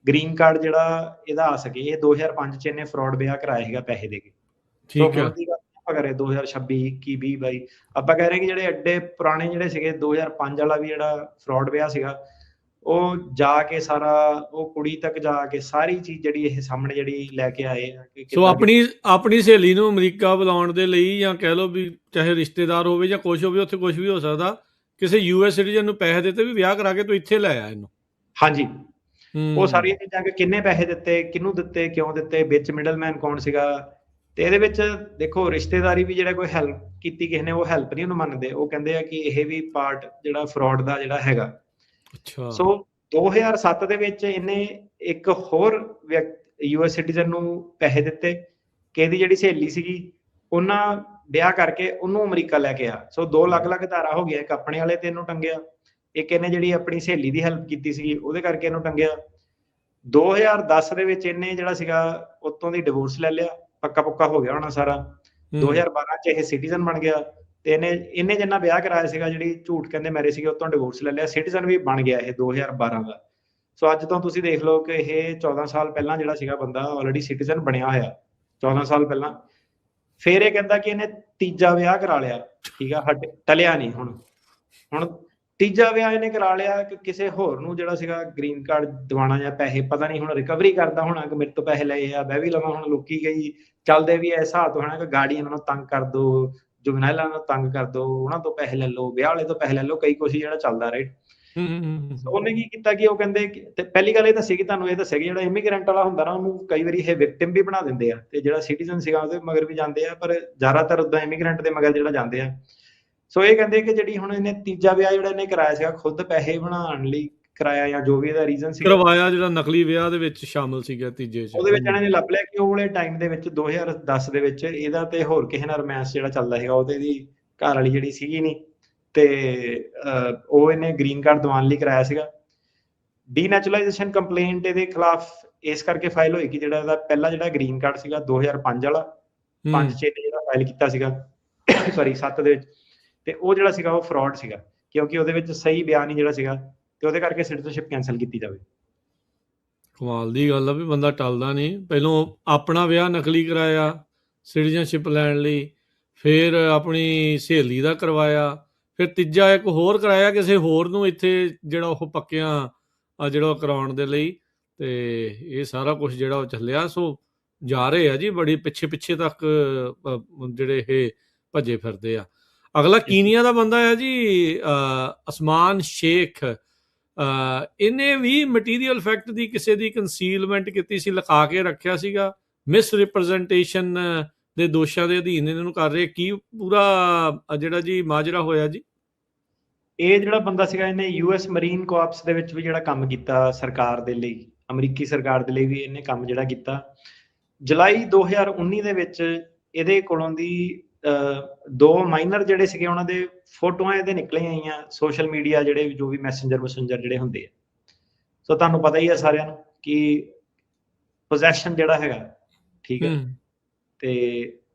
ਗ੍ਰੀਨ ਕਾਰਡ ਜਿਹੜਾ ਇਹਦਾ ਆ ਸਕੇ। ਇਹ 2005 ਚ ਇਹਨੇ ਫਰਾਡ ਵਿਆਹ ਕਰਾਇਆ ਸੀਗਾ ਪੈਸੇ ਦੇ ਕੇ। ਠੀਕ ਹੈ। ਆਪਾਂ ਕਰੇ 2026 21 20 22 ਆਪਾਂ ਕਹਿ ਰਹੇ ਕਿ ਜਿਹੜੇ ਐਡੇ ਪੁਰਾਣੇ ਜਿਹੜੇ ਸੀਗੇ 2005 ਵਾਲਾ ਵੀ ਜਿਹੜਾ ਫਰਾਡ ਵਿਆਹ ਸੀਗਾ, ਉਹ ਜਾ ਕੇ ਸਾਰਾ ਉਹ ਕੁੜੀ ਤੱਕ ਜਾ ਕੇ ਸਾਰੀ ਚੀਜ਼ ਜਿਹੜੀ ਇਹ ਸਾਹਮਣੇ ਜਿਹੜੀ ਲੈ ਕੇ ਆਏ ਆ। ਸੋ ਆਪਣੀ ਸਹੇਲੀ ਨੂੰ ਅਮਰੀਕਾ ਬੁਲਾਉਣ ਦੇ ਲਈ, ਜਾਂ ਕਹਿ ਲਓ ਵੀ ਚਾਹੇ ਰਿਸ਼ਤੇਦਾਰ ਹੋਵੇ ਜਾਂ ਕੁਛ ਹੋਵੇ, ਉੱਥੇ ਕੁਛ ਵੀ ਹੋ ਸਕਦਾ, ਕਿਸੇ US ਸਿਟੀਜ਼ਨ ਨੂੰ ਪੈਸੇ ਦਿੱਤੇ ਵੀ ਵਿਆਹ ਕਰਾ ਕੇ ਤੂੰ ਇੱਥੇ ਲੈ ਆ ਇਹਨੂੰ। ਹਾਂਜੀ, ਉਹ ਸਾਰੀਆਂ ਚੀਜ਼ਾਂ ਕਿ ਕਿੰਨੇ ਪੈਸੇ ਦਿੱਤੇ, ਕਿਹਨੂੰ ਦਿੱਤੇ, ਕਿਉਂ ਦਿੱਤੇ, ਵਿੱਚ ਮਿਡਲਮੈਨ ਕੌਣ ਸੀਗਾ। ਤੇ ਇਹਦੇ ਵਿੱਚ ਦੇਖੋ ਰਿਸ਼ਤੇਦਾਰੀ ਵੀ ਜਿਹੜਾ ਕੋਈ ਹੈਲਪ ਕੀਤੀ ਕਿਸੇ ਨੇ, ਉਹ ਹੈਲਪ ਨਹੀਂ ਉਹਨੂੰ ਮੰਨਦੇ, ਉਹ ਕਹਿੰਦੇ ਆ ਕਿ ਇਹ ਵੀ ਪਾਰਟ ਜਿਹੜਾ ਫਰਾਡ ਦਾ ਜਿਹੜਾ ਹੈਗਾ। ਅੱਛਾ। ਸੋ 2007 ਦੇ ਵਿੱਚ ਇਹਨੇ ਇੱਕ ਹੋਰ US ਸਿਟੀਜ਼ਨ ਨੂੰ ਪੈਸੇ ਦਿੱਤੇ ਕਿ ਇਹਦੀ ਜਿਹੜੀ ਸਹੇਲੀ ਸੀਗੀ ਉਹਨਾਂ ਵਿਆਹ ਕਰਕੇ ਉਹਨੂੰ ਅਮਰੀਕਾ ਲੈ ਕੇ ਆ। ਸੋ 2 ਅਲੱਗ-ਅਲੱਗ ਧਾਰਾ ਹੋ ਗਿਆ, ਇੱਕ ਆਪਣੇ ਵਾਲੇ ਤੇ ਇਹਨੂੰ ਟੰਗਿਆ, ਇੱਕ ਇਹਨੇ ਜਿਹੜੀ ਆਪਣੀ ਸਹੇਲੀ ਦੀ ਹੈਲਪ ਕੀਤੀ ਸੀਗੀ ਉਹਦੇ ਕਰਕੇ ਇਹਨੂੰ ਟੰਗਿਆ। 2010 ਦੇ ਵਿੱਚ ਇਹਨੇ ਜਿਹੜਾ ਸੀਗਾ ਉੱਤੋਂ ਦੀ ਡਿਵੋਰਸ ਲੈ ਲਿਆ, ਪੱਕਾ ਪੁੱਕਾ ਹੋ ਗਿਆ ਹੋਣਾ ਸਾਰਾ। 2012 ਚ ਇਹ ਸਿਟੀਜ਼ਨ ਬਣ ਗਿਆ, ਤੇ ਇਹਨੇ ਜਿੰਨਾ ਵਿਆਹ ਕਰਾਇਆ ਸੀਗਾ, ਜਿਹੜੀ ਝੂਠ ਕਹਿੰਦੇ ਮੈਰਿਜ ਸੀਗੀ, ਉਤੋਂ ਡਿਵੋਰਸ ਲੈ ਲਿਆ, ਸਿਟੀਜ਼ਨ ਵੀ ਬਣ ਗਿਆ ਇਹ 2012 ਦਾ। ਸੋ ਅੱਜ ਤੋਂ ਤੁਸੀਂ ਦੇਖ ਲਓ ਕਿ ਇਹ 14 ਸਾਲ ਪਹਿਲਾਂ ਜਿਹੜਾ ਸੀਗਾ ਬੰਦਾ ਆਲਰੇਡੀ ਸਿਟੀਜ਼ਨ ਬਣਿਆ ਹੋਇਆ, 14 ਸਾਲ ਪਹਿਲਾਂ। ਫਿਰ ਇਹ ਕਹਿੰਦਾ ਕਿ ਇਹਨੇ ਤੀਜਾ ਵਿਆਹ ਕਰਾ ਲਿਆ, ਠੀਕ ਆ, ਟਲਿਆ ਨਹੀਂ। ਹੁਣ ਤੀਜਾ ਵਿਆਹ ਇਹਨੇ ਕਰਾ ਲਿਆ ਕਿ ਕਿਸੇ ਹੋਰ ਨੂੰ ਜਿਹੜਾ ਸੀਗਾ ਗ੍ਰੀਨ ਕਾਰਡ ਦਿਵਾਉਣਾ ਜਾਂ ਪੈਸੇ, ਪਤਾ ਨਹੀਂ ਹੁਣ ਰਿਕਵਰੀ ਕਰਦਾ ਹੋਣਾ ਕਿ ਮੇਰੇ ਤੋਂ ਪੈਸੇ ਲਏ ਆ ਮੈਂ ਵੀ ਲਵਾਂ। ਹੁਣ ਲੋਕੀ ਕਈ ਚੱਲਦੇ ਵੀ ਐਸਾ ਹੱਥ ਹੋਣਾ ਕਿ ਗਾੜੀ ਇਹਨਾਂ ਨੂੰ ਤੰਗ ਕਰ ਦੋ, ਜੁਗਨਾਈਲਾਂ ਨੂੰ ਤੰਗ ਕਰ ਦੋ, ਉਹਨਾਂ ਤੋਂ ਪੈਸੇ ਲੈ ਲਓ, ਵਿਆਹ ਵਾਲੇ ਤੋਂ ਪੈਸੇ ਲੈ ਲਓ, ਕਈ ਕੁਛ ਜਿਹੜਾ ਚੱਲਦਾ, ਰਾਈਟ। ਉਹਨੇ ਕੀ ਕੀਤਾ ਕਿ ਉਹ ਕਹਿੰਦੇ, ਤੇ ਪਹਿਲੀ ਗੱਲ ਇਹ ਦੱਸੀ ਕਿ ਤੁਹਾਨੂੰ ਇਹ ਦੱਸਿਆ ਕਿ ਜਿਹੜਾ ਇਮੀਗ੍ਰੈਂਟ ਵਾਲਾ ਹੁੰਦਾ ਨਾ, ਉਹਨੂੰ ਕਈ ਵਾਰੀ ਇਹ ਵਿਕਟਿਮ ਵੀ ਬਣਾ ਦਿੰਦੇ ਆ, ਤੇ ਜਿਹੜਾ ਸਿਟੀਜ਼ਨ ਸੀਗਾ ਉਹਦੇ ਮਗਰ ਵੀ ਜਾਂਦੇ ਆ, ਪਰ ਜ਼ਿਆਦਾਤਰ ਉਦਾਂ ਇਮੀਗ੍ਰੈਂਟ ਦੇ ਮਗਰ ਜਿਹੜਾ ਜਾਂਦੇ ਆ। ਸੋ ਇਹ ਕਹਿੰਦੇ ਕਿ ਜਿਹੜੀ ਹੁਣ ਇਹਨੇ ਤੀਜਾ ਵਿਆਹ ਜਿਹੜਾ ਇਹਨੇ ਕਰਾਇਆ ਸੀਗਾ ਖੁਦ ਪੈਸੇ ਬਣਾਉਣ ਲਈ ਕਰਾਇਆ, ਜਾਂ ਜੋ ਵੀ ਇਹਦਾ ਰੀਜ਼ਨ ਸੀ ਕਰਵਾਇਆ, ਜਿਹੜਾ ਨਕਲੀ ਵਿਆਹ ਦੇ ਵਿੱਚ ਸ਼ਾਮਲ ਸੀਗਾ ਤੀਜੇ ਚ। ਉਹਦੇ ਵਿੱਚ ਇਹਨਾਂ ਨੇ ਲੱਭ ਲਿਆ ਕਿ ਉਹ ਵਾਲੇ ਟਾਈਮ ਦੇ ਵਿੱਚ 2010 ਦੇ ਵਿੱਚ ਇਹਦਾ ਤੇ ਹੋਰ ਕਿਸੇ ਨਾਲ ਰੋਮਾਂਸ ਜਿਹੜਾ ਚੱਲਦਾ ਸੀਗਾ, ਉਹਦੇ ਦੀ ਘਰ ਵਾਲੀ ਜਿਹੜੀ ਸੀਗੀ ਨਹੀਂ, ਤੇ ਉਹ ਇਹਨੇ ਗ੍ਰੀਨ ਕਾਰਡ ਦਿਵਾਉਣ ਲਈ ਕਰਾਇਆ ਸੀਗਾ। ਡੀਨੈਚੁਰਲਾਈਜੇਸ਼ਨ ਕੰਪਲੇਂਟ ਇਹਦੇ ਖਿਲਾਫ ਇਸ ਕਰਕੇ ਫਾਈਲ ਹੋਈ ਕਿ ਜਿਹੜਾ ਇਹਦਾ ਪਹਿਲਾ ਜਿਹੜਾ ਗ੍ਰੀਨ ਕਾਰਡ ਸੀਗਾ 2005 ਵਾਲਾ, 5/6 ਜਿਹੜਾ ਫਾਈਲ ਕੀਤਾ ਸੀਗਾ, ਸੌਰੀ 7 ਦੇ ਵਿੱਚ, ਤੇ ਉਹ ਜਿਹੜਾ ਸੀਗਾ ਉਹ ਫਰਾਡ ਸੀਗਾ, ਕਿਉਂਕਿ ਉਹਦੇ ਵਿੱਚ ਸਹੀ ਬਿਆਨ ਨਹੀਂ ਜਿਹੜਾ ਸੀਗਾ, ਤੇ ਉਹਦੇ ਕਰਕੇ ਸਿਟੀਜ਼ਨਸ਼ਿਪ ਕੈਂਸਲ ਕੀਤੀ ਜਾਵੇ। ਕਮਾਲ ਦੀ ਗੱਲ ਆ ਵੀ ਬੰਦਾ ਟਲਦਾ ਨਹੀਂ। ਪਹਿਲੋਂ ਆਪਣਾ ਵਿਆਹ ਨਕਲੀ ਕਰਾਇਆ ਸਿਟੀਜ਼ਨਸ਼ਿਪ ਲੈਣ ਲਈ, ਫਿਰ ਆਪਣੀ ਸਹੇਲੀ ਦਾ ਕਰਵਾਇਆ, ਫਿਰ ਤੀਜਾ ਇੱਕ ਹੋਰ ਕਰਾਇਆ ਕਿਸੇ ਹੋਰ ਨੂੰ ਇੱਥੇ ਜਿਹੜਾ ਉਹ ਪੱਕਿਆਂ ਜਿਹੜਾ ਕਰਾਉਣ ਦੇ ਲਈ, ਤੇ ਇਹ ਸਾਰਾ ਕੁਝ ਜਿਹੜਾ ਉਹ ਚੱਲਿਆ। ਸੋ ਜਾ ਰਹੇ ਆ ਜੀ ਬੜੀ ਪਿੱਛੇ ਤੱਕ ਜਿਹੜੇ ਇਹ ਭੱਜੇ ਫਿਰਦੇ ਆ। ਅਗਲਾ ਕੀਨੀਆ ਦਾ ਬੰਦਾ ਹੈ ਜੀ ਅਸਮਾਨ ਸ਼ੇਖ। ਇਹਨੇ ਵੀ ਮਟੀਰੀਅਲ ਫੈਕਟ ਦੀ ਕਿਸੇ ਦੀ ਕੰਸੀਲਮੈਂਟ ਕੀਤੀ ਸੀ, ਲੁਕਾ ਕੇ ਰੱਖਿਆ ਸੀਗਾ, ਮਿਸ ਰਿਪਰੈਜ਼ੈਂਟੇਸ਼ਨ ਦੇ ਦੋਸ਼ਾਂ ਦੇ ਅਧੀਨ ਇਹਨਾਂ ਨੂੰ ਕਰ ਰਹੇ। ਕੀ ਪੂਰਾ ਜਿਹੜਾ ਜੀ ਮਾਜਰਾ ਹੋਇਆ ਜੀ? ਇਹ ਜਿਹੜਾ ਬੰਦਾ ਸੀਗਾ ਇਹਨੇ US ਮਰੀਨ ਕੋਆਪਸ ਦੇ ਵਿੱਚ ਵੀ ਜਿਹੜਾ ਕੰਮ ਕੀਤਾ ਸਰਕਾਰ ਦੇ ਲਈ, ਅਮਰੀਕੀ ਸਰਕਾਰ ਦੇ ਲਈ ਵੀ ਇਹਨੇ ਕੰਮ ਜਿਹੜਾ ਕੀਤਾ। ਜੁਲਾਈ 2019 ਦੇ ਵਿੱਚ ਇਹਦੇ ਕੋਲੋਂ ਦੀ 2 ਮਾਈਨਰ ਜਿਹੜੇ ਸੀਗੇ ਉਹਨਾਂ ਦੇ ਫੋਟੋਆਂ ਇਹਦੇ ਨਿਕਲੀਆਂ ਆਈਆਂ ਸੋਸ਼ਲ ਮੀਡੀਆ, ਜਿਹੜੇ ਜੋ ਵੀ ਮੈਸੇਂਜਰ ਜਿਹੜੇ ਹੁੰਦੇ ਆ। ਸੋ ਤੁਹਾਨੂੰ ਪਤਾ ਹੀ ਆ ਸਾਰਿਆਂ ਨੂੰ ਕਿ ਪੋਜੈਸ਼ਨ ਜਿਹੜਾ ਹੈਗਾ, ਠੀਕ ਹੈ, ਤੇ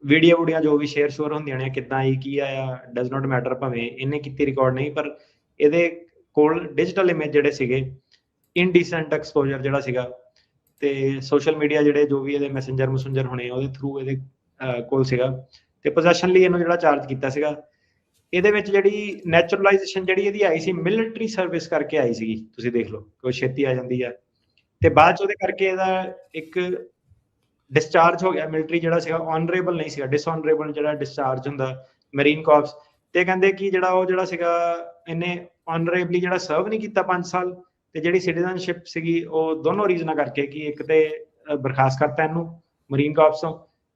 ਵੀਡੀਓ ਜੋ ਵੀ ਸ਼ੇਅਰ ਹੁੰਦੀਆਂ ਨੇ, ਕਿੱਦਾਂ ਆਈ, ਕੀ ਆਇਆ, ਡਜ਼ ਨਾਟ ਮੈਟਰ, ਭਾਵੇਂ ਇਹਨੇ ਕੀਤੀ ਰਿਕਾਰਡ ਨਹੀਂ, ਪਰ ਇਹਦੇ ਕੋਲ ਡਿਜੀਟਲ ਇਮੇਜ ਜਿਹੜੇ ਸੀਗੇ, ਇਨਡੀਸੈਂਟ ਐਕਸਪੋਜ਼ਰ ਜਿਹੜਾ ਸੀਗਾ, ਤੇ ਸੋਸ਼ਲ ਮੀਡੀਆ ਜਿਹੜੇ ਜੋ ਵੀ ਇਹਦੇ ਮੈਸੇਂਜਰ ਹੋਣੇ ਉਹਦੇ ਥਰੂ ਇਹਦੇ ਕੋਲ ਸੀਗਾ, ਤੇ ਪੋਜੈਸ਼ਨ ਲਈ ਇਹਨੂੰ ਜਿਹੜਾ ਚਾਰਜ ਕੀਤਾ ਸੀਗਾ। ਇਹਦੇ ਵਿੱਚ ਜਿਹੜੀ ਨੈਚੁਰਲਾਈਜੇਸ਼ਨ ਜਿਹੜੀ ਇਹਦੀ ਆਈ ਸੀ ਮਿਲਟਰੀ ਸਰਵਿਸ ਕਰਕੇ ਆਈ ਸੀਗੀ, ਤੁਸੀਂ ਦੇਖ ਲਓ ਕੋਈ ਛੇਤੀ ਆ ਜਾਂਦੀ ਆ, ਤੇ ਬਾਅਦ ਚ ਉਹਦੇ ਕਰਕੇ ਇਹਦਾ ਇੱਕ ਡਿਸਚਾਰਜ ਹੋ ਗਿਆ ਮਿਲਟਰੀ ਜਿਹੜਾ ਸੀਗਾ, ਆਨਰੇਬਲ ਨਹੀਂ ਸੀਗਾ, ਡਿਸਆਨਰੇਬਲ ਜਿਹੜਾ ਡਿਸਚਾਰਜ ਹੁੰਦਾ ਮਰੀਨ ਕੋਰਪਸ। ਤੇ ਕਹਿੰਦੇ ਕਿ ਜਿਹੜਾ ਸੀਗਾ ਇਹਨੇ ਆਨਰੇਬਲੀ ਜਿਹੜਾ ਸਰਵ ਨਹੀਂ ਕੀਤਾ 5 ਸਾਲ, ਤੇ ਜਿਹੜੀ ਸਿਟੀਜ਼ਨਸ਼ਿਪ ਸੀਗੀ ਉਹ ਦੋਨੋਂ ਰੀਜ਼ਨਾਂ ਕਰਕੇ, ਕਿ ਇੱਕ ਤੇ ਬਰਖਾਸਤ ਕਰਤਾ ਇਹਨੂੰ ਮਰੀਨ ਕੋਰਪਸ ਤੋਂ,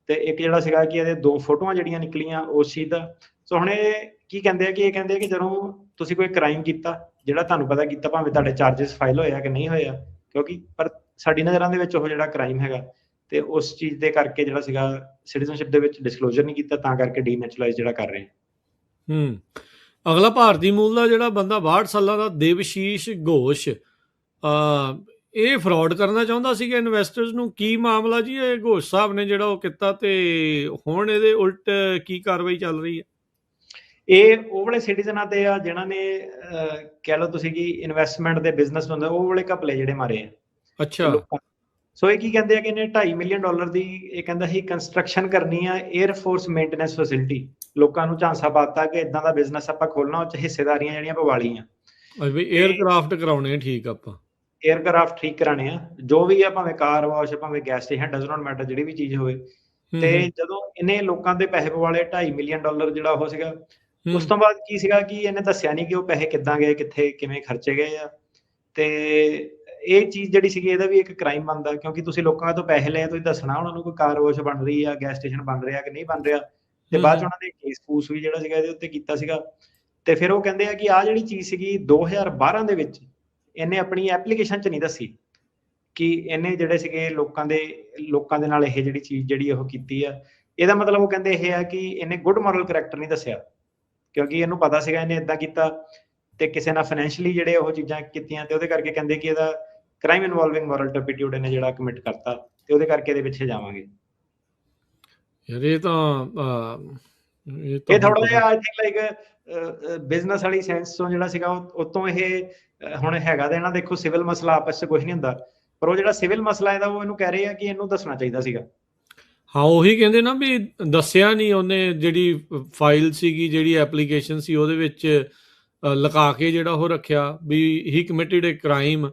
ਤੇ ਇੱਕ ਜਿਹੜਾ ਸੀਗਾ ਕਿ ਇਹਦੇ 2 ਫੋਟੋਆਂ ਜਿਹੜੀਆਂ ਨਿਕਲੀਆਂ ਉਸ ਚੀਜ਼ ਦਾ। ਸੋ ਹੁਣ ਇਹ ਕੀ ਕਹਿੰਦੇ ਆ ਕਿ ਕਿ ਜਦੋਂ ਤੁਸੀਂ ਕੋਈ ਕ੍ਰਾਈਮ ਕੀਤਾ, ਜਿਹੜਾ ਤੁਹਾਨੂੰ ਪਤਾ ਕੀਤਾ, ਭਾਵੇਂ ਤੁਹਾਡੇ ਚਾਰजेस ਫਾਈਲ ਹੋਏ ਆ ਕਿ ਨਹੀਂ ਹੋਏ ਆ, ਕਿਉਂਕਿ ਪਰ ਸਾਡੀ ਨਜ਼ਰਾਂ ਦੇ ਵਿੱਚ ਉਹ ਜਿਹੜਾ ਕ੍ਰਾਈਮ ਹੈਗਾ, ਤੇ ਉਸ ਚੀਜ਼ ਦੇ ਕਰਕੇ ਜਿਹੜਾ ਸੀਗਾ ਸਿਟੀਜ਼ਨਸ਼ਿਪ ਦੇ ਵਿੱਚ ਡਿਸਕਲੋਜ਼ਰ ਨਹੀਂ ਕੀਤਾ, ਤਾਂ ਕਰਕੇ ਡੀਨੈਚੁਰਲਾਈਜ਼ ਜਿਹੜਾ ਕਰ ਰਹੇ ਹੂੰ। ਅਗਲਾ ਭਾਰਤੀ ਮੂਲ ਦਾ ਜਿਹੜਾ ਬੰਦਾ 62 ਸਾਲਾਂ ਦਾ ਦੇਵਸ਼ੀਸ਼ ਘੋਸ਼, ਇਹ ਫਰਾਡ ਕਰਨਾ ਚਾਹੁੰਦਾ ਸੀਗਾ ਇਨਵੈਸਟਰਸ ਨੂੰ। ਕੀ ਮਾਮਲਾ ਜੀ ਇਹ ਘੋਸ਼ ਸਾਹਿਬ ਨੇ ਜਿਹੜਾ ਉਹ ਕੀਤਾ, ਤੇ ਹੁਣ ਇਹਦੇ ਉਲਟ ਕੀ ਕਾਰਵਾਈ ਚੱਲ ਰਹੀ ਹੈ? ਇਹ ਉਹ ਵਾਲੇ ਸਿਟੀਜ਼ਨਾਂ ਤੇ ਆ ਜਿਨ੍ਹਾਂ ਨੇ ਕਹਿ ਲਓ ਤੁਸੀਂ ਕਿ ਇਨਵੈਸਟਮੈਂਟ ਦੇ ਬਿਜ਼ਨਸ ਹੁੰਦਾ, ਉਹ ਵਾਲੇ ਘਪਲੇ ਜਿਹੜੇ ਮਾਰੇ ਆ ਅੱਛਾ। ਲੋਕਾਂ। ਸੋ ਇਹ ਕੀ ਕਹਿੰਦੇ ਆ ਕਿ ਇਹਨੇ $2.5 ਮਿਲੀਅਨ ਦੀ ਇਹ ਕਹਿੰਦਾ ਸੀ ਕੰਸਟਰਕਸ਼ਨ ਕਰਨੀ ਆ 에ਅਰ ਫੋਰਸ ਮੇਨਟੇਨੈਂਸ ਫੈਸਿਲਿਟੀ। ਲੋਕਾਂ ਨੂੰ ਝਾਂਸਾ ਪਾਤਾ ਕਿ ਇਦਾਂ ਦਾ ਬਿਜ਼ਨਸ ਆਪਾਂ ਖੋਲਣਾ, ਉਹ 'ਚ ਹਿੱਸੇਦਾਰੀਆਂ ਜਿਹੜੀਆਂ ਪਵਾ ਲਈਆਂ। ਵੀ 에ਅਰਕ੍ਰਾਫਟ ਕਰਾਉਣੇ ਠੀਕ ਆਪਾਂ, 에ਅਰਕ੍ਰਾਫਟ ਠੀਕ ਕਰਾਣੇ ਆ, ਜੋ ਵੀ ਆ, ਭਾਵੇਂ ਕਾਰ ਵਾਸ਼, ਭਾਵੇਂ gas station, does not matter, ਜਿਹੜੀ ਵੀ ਚੀਜ਼ ਹੋਵੇ। ਤੇ ਜਦੋਂ ਇਹਨੇ ਲੋਕਾਂ ਦੇ ਪੈਸੇ ਪਵਾਲੇ $2.5 ਮਿਲੀਅਨ ਜਿਹੜਾ ਉਹ ਸੀਗਾ, ਉਸ ਤੋਂ ਬਾਅਦ ਕੀ ਸੀਗਾ ਕਿ ਇਹਨੇ ਦੱਸਿਆ ਨਹੀਂ ਕਿ ਉਹ ਪੈਸੇ ਕਿੱਦਾਂ ਗਏ, ਕਿੱਥੇ ਕਿਵੇਂ ਖਰਚੇ ਗਏ ਆ। ਤੇ ਇਹ ਚੀਜ਼ ਜਿਹੜੀ ਸੀਗੀ ਇਹਦਾ ਵੀ ਇੱਕ ਕ੍ਰਾਈਮ ਬਣਦਾ, ਕਿਉਂਕਿ ਤੁਸੀਂ ਲੋਕਾਂ ਤੋਂ ਪੈਸੇ ਲਏ, ਤੁਸੀਂ ਦੱਸਣਾ ਉਹਨਾਂ ਨੂੰ ਕੋਈ ਕਾਰ ਵਾਸ਼ ਬਣ ਰਹੀ ਆ, ਗੈਸ ਸਟੇਸ਼ਨ ਬਣ ਰਿਹਾ ਕਿ ਨਹੀਂ ਬਣ ਰਿਹਾ। ਤੇ ਬਾਅਦ 'ਚ ਉਹਨਾਂ ਨੇ ਕੇਸ ਫੂਸ ਵੀ ਜਿਹੜਾ ਸੀਗਾ ਇਹਦੇ ਉੱਤੇ ਕੀਤਾ ਸੀਗਾ। ਤੇ ਫਿਰ ਉਹ ਕਹਿੰਦੇ ਆ ਕਿ ਆਹ ਜਿਹੜੀ ਚੀਜ਼ ਸੀਗੀ 2012 ਦੇ ਵਿੱਚ ਇਹਨੇ ਆਪਣੀ ਐਪਲੀਕੇਸ਼ਨ 'ਚ ਨਹੀਂ ਦੱਸੀ ਕਿ ਇਹਨੇ ਜਿਹੜੇ ਸੀਗੇ ਲੋਕਾਂ ਦੇ ਨਾਲ ਇਹ ਜਿਹੜੀ ਚੀਜ਼ ਜਿਹੜੀ ਉਹ ਕੀਤੀ ਆ। ਇਹਦਾ ਮਤਲਬ ਉਹ ਕਹਿੰਦੇ ਇਹ ਆ ਕਿ ਇਹਨੇ ਗੁੱਡ ਮੋਰਲ ਕਰੈਕਟਰ ਨਹੀਂ ਦੱਸਿਆ, ਕਿਉਂਕਿ ਇਹਨੂੰ ਪਤਾ ਸੀਗਾ ਇਹਨੇ ਏਦਾਂ ਕੀਤਾ ਤੇ ਕਿਸੇ ਨਾਲ ਫਾਈਨੈਂਸ਼ੀਅਲੀ ਜਿਹੜੇ ਉਹ ਚੀਜ਼ਾਂ ਕੀਤੀਆਂ, ਤੇ ਉਹਦੇ ਕਰਕੇ ਕਹਿੰਦੇ ਕਿ ਇਹਦਾ ਕ੍ਰਾਈਮ ਇਨਵੋਲਵਿੰਗ ਮੋਰਲ ਟਰਪੀਟਿਊਡ ਇਹਨੇ ਜਿਹੜਾ ਕਮਿਟ ਕਰਤਾ, ਤੇ ਉਹਦੇ ਕਰਕੇ ਇਹਦੇ ਪਿੱਛੇ ਜਾਵਾਂਗੇ। ਯਾਰ ਇਹ ਤਾਂ ਇਹ ਥੋੜਾ ਜਿਹਾ ਆਈ ਥਿੰਕ ਲਾਈਕ ਬਿਜ਼ਨਸ ਵਾਲੀ ਸੈਂਸ ਤੋਂ ਜਿਹੜਾ ਸੀਗਾ ਉਤੋਂ ਇਹ ਹੁਣ ਹੈਗਾ। ਤੇ ਇਹਨਾਂ ਦੇਖੋ ਸਿਵਲ ਮਸਲਾ ਆਪਸ 'ਚ ਕੁਝ ਨਹੀਂ ਹੁੰਦਾ, ਪਰ ਉਹ ਜਿਹੜਾ ਸਿਵਲ ਮਸਲਾ ਇਹਦਾ ਉਹ ਇਹਨੂੰ ਕਹਿ ਰਹੇ ਆ ਕਿ ਇਹਨੂੰ ਦੱਸਣਾ ਚਾਹੀਦਾ ਸੀਗਾ। ਹਾਂ, ਉਹੀ ਕਹਿੰਦੇ ਨਾ ਵੀ ਦੱਸਿਆ ਨਹੀਂ ਉਹਨੇ, ਜਿਹੜੀ ਫਾਈਲ ਸੀਗੀ, ਜਿਹੜੀ ਐਪਲੀਕੇਸ਼ਨ ਸੀ, ਉਹਦੇ ਵਿੱਚ ਲੁਕਾ ਕੇ ਜਿਹੜਾ ਉਹ ਰੱਖਿਆ ਵੀ ਹੀ ਕਮਿਟਡ ਏ ਕ੍ਰਾਈਮ,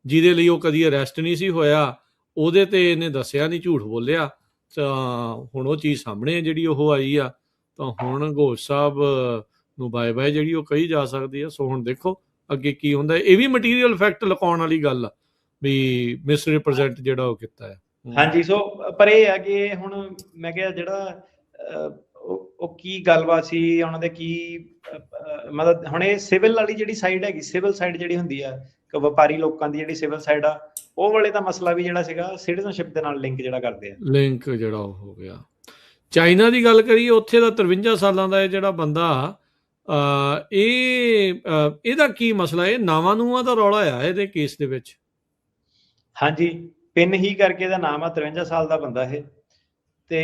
ਜਿਹਦੇ ਲਈ ਉਹ ਕਦੀ ਅਰੈਸਟ ਨਹੀਂ ਸੀ ਹੋਇਆ। ਉਹਦੇ ਤੇ ਇਹਨੇ ਦੱਸਿਆ ਨਹੀਂ, ਝੂਠ ਬੋਲਿਆ। ਤਾਂ ਹੁਣ ਉਹ ਚੀਜ਼ ਸਾਹਮਣੇ ਜਿਹੜੀ ਉਹ ਆਈ ਆ, ਤਾਂ ਹੁਣ ਘੋਸ਼ ਸਾਹਿਬ ਨੂੰ ਬਾਏ ਬਾਏ ਜਿਹੜੀ ਉਹ ਕਹੀ ਜਾ ਸਕਦੀ ਆ। ਸੋ ਹੁਣ ਦੇਖੋ ਅੱਗੇ ਕੀ ਹੁੰਦਾ। ਇਹ ਵੀ ਮਟੀਰੀਅਲ ਫੈਕਟ ਲੁਕਾਉਣ ਵਾਲੀ ਗੱਲ ਆ ਵੀ ਮਿਸ ਰਿਪਰੈਜ਼ੈਂਟ ਜਿਹੜਾ ਉਹ ਕੀਤਾ ਹੈ। ਹਾਂਜੀ। ਸੋ ਪਰ ਇਹ ਆ ਕਿ ਹੁਣ ਮੈਂ ਕਿਹਾ ਜਿਹੜਾ ਉਹ ਕੀ ਗੱਲਬਾਤ ਸੀ ਉਹਨਾਂ ਦੇ, ਕੀ ਮਤਲਬ ਹੁਣ ਇਹ ਸਿਵਲ ਵਾਲੀ ਜਿਹੜੀ ਸਾਈਡ ਹੈਗੀ, ਸਿਵਲ ਸਾਈਡ ਜਿਹੜੀ ਹੁੰਦੀ ਆ ਵਪਾਰੀ ਲੋਕਾਂ ਦੀ ਜਿਹੜੀ ਸਿਵਲ ਸਾਈਡ ਆ, ਉਹ ਵਾਲੇ ਦਾ ਮਸਲਾ ਵੀ ਜਿਹੜਾ ਸੀਗਾ ਸਿਟੀਜ਼ਨਸ਼ਿਪ ਦੇ ਨਾਲ ਲਿੰਕ ਜਿਹੜਾ ਕਰਦੇ ਆ, ਲਿੰਕ ਜਿਹੜਾ ਉਹ ਹੋ ਗਿਆ। ਚਾਈਨਾ ਦੀ ਗੱਲ ਕਰੀਏ, ਉੱਥੇ ਦਾ 53 ਸਾਲਾਂ ਦਾ ਇਹ ਜਿਹੜਾ ਬੰਦਾ, ਇਹਦਾ ਕੀ ਮਸਲਾ? ਇਹ ਨਾਵਾਂ ਨੂੰਆਂ ਦਾ ਰੌਲਾ ਆ ਇਹਦੇ ਕੇਸ ਦੇ ਵਿੱਚ। ਹਾਂਜੀ, ਪਿੰਨ ਹੀ ਕਰਕੇ ਇਹਦਾ ਨਾਮ ਆ, 53 ਸਾਲ ਦਾ ਬੰਦਾ ਇਹ। ਤੇ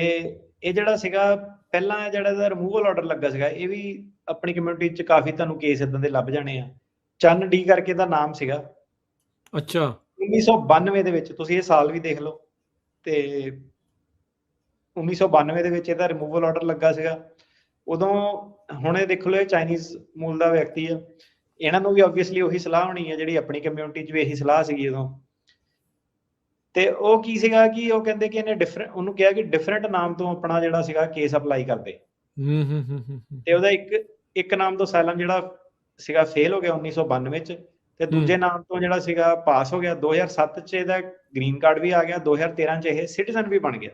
ਇਹ ਜਿਹੜਾ ਸੀਗਾ ਪਹਿਲਾਂ ਜਿਹੜਾ ਇਹਦਾ ਰਿਮੂਵਲ ਆਰਡਰ ਲੱਗਾ ਸੀਗਾ, ਇਹ ਵੀ ਆਪਣੀ ਕਮਿਊਨਿਟੀ 'ਚ ਕਾਫੀ ਤੁਹਾਨੂੰ ਕੇਸ ਇਦਾਂ ਦੇ ਲੱਭ ਜਾਣੇ ਆ। ਚੰਨ ਡੀ ਕਰਕੇ ਦਾ ਨਾਮ ਸੀਗਾ। ਅੱਛਾ। 1992 ਦੇ ਵਿੱਚ ਤੁਸੀਂ ਇਹ ਸਾਲ ਵੀ ਦੇਖ ਲਓ, ਤੇ 1992 ਦੇ ਵਿੱਚ ਇਹਦਾ ਰਿਮੂਵਲ ਆਰਡਰ ਲੱਗਾ ਸੀਗਾ ਉਦੋਂ। ਹੁਣ ਇਹ ਦੇਖ ਲਓ, ਇਹ ਚਾਈਨੀਜ਼ ਮੂਲ ਦਾ ਵਿਅਕਤੀ ਆ, ਇਹਨਾਂ ਨੂੰ ਵੀ ਆਬਵੀਅਸਲੀ ਉਹੀ ਸਲਾਹ ਹੋਣੀ ਹੈ ਜਿਹੜੀ ਆਪਣੀ ਕਮਿਊਨਿਟੀ 'ਚ ਵੀ ਇਹੀ ਸਲਾਹ ਸੀਗੀ ਉਦੋਂ। ਤੇ ਉਹ ਕੀ ਸੀਗਾ ਕਿ ਉਹ ਕਹਿੰਦੇ ਕਿ ਇਹਨੇ ਉਹਨੂੰ ਕਿਹਾ ਕਿ ਡਿਫਰੈਂਟ ਨਾਮ ਤੋਂ ਆਪਣਾ ਜਿਹੜਾ ਸੀਗਾ ਕੇਸ ਅਪਲਾਈ ਕਰਦੇ। ਤੇ ਉਹਦਾ ਇੱਕ ਨਾਮ ਤੋਂ ਅਸਾਈਲਮ ਜਿਹੜਾ ਸੀਗਾ ਫੇਲ ਹੋ ਗਿਆ 1992 ਚ, ਤੇ ਦੂਜੇ ਨਾਮ ਤੋਂ ਜਿਹੜਾ ਸੀਗਾ ਪਾਸ ਹੋ ਗਿਆ। 2007 ਚ ਇਹਦਾ ਗ੍ਰੀਨ ਕਾਰਡ ਵੀ ਆ ਗਿਆ, 2013 ਚ ਇਹ ਸਿਟੀਜ਼ਨ ਵੀ ਬਣ ਗਿਆ।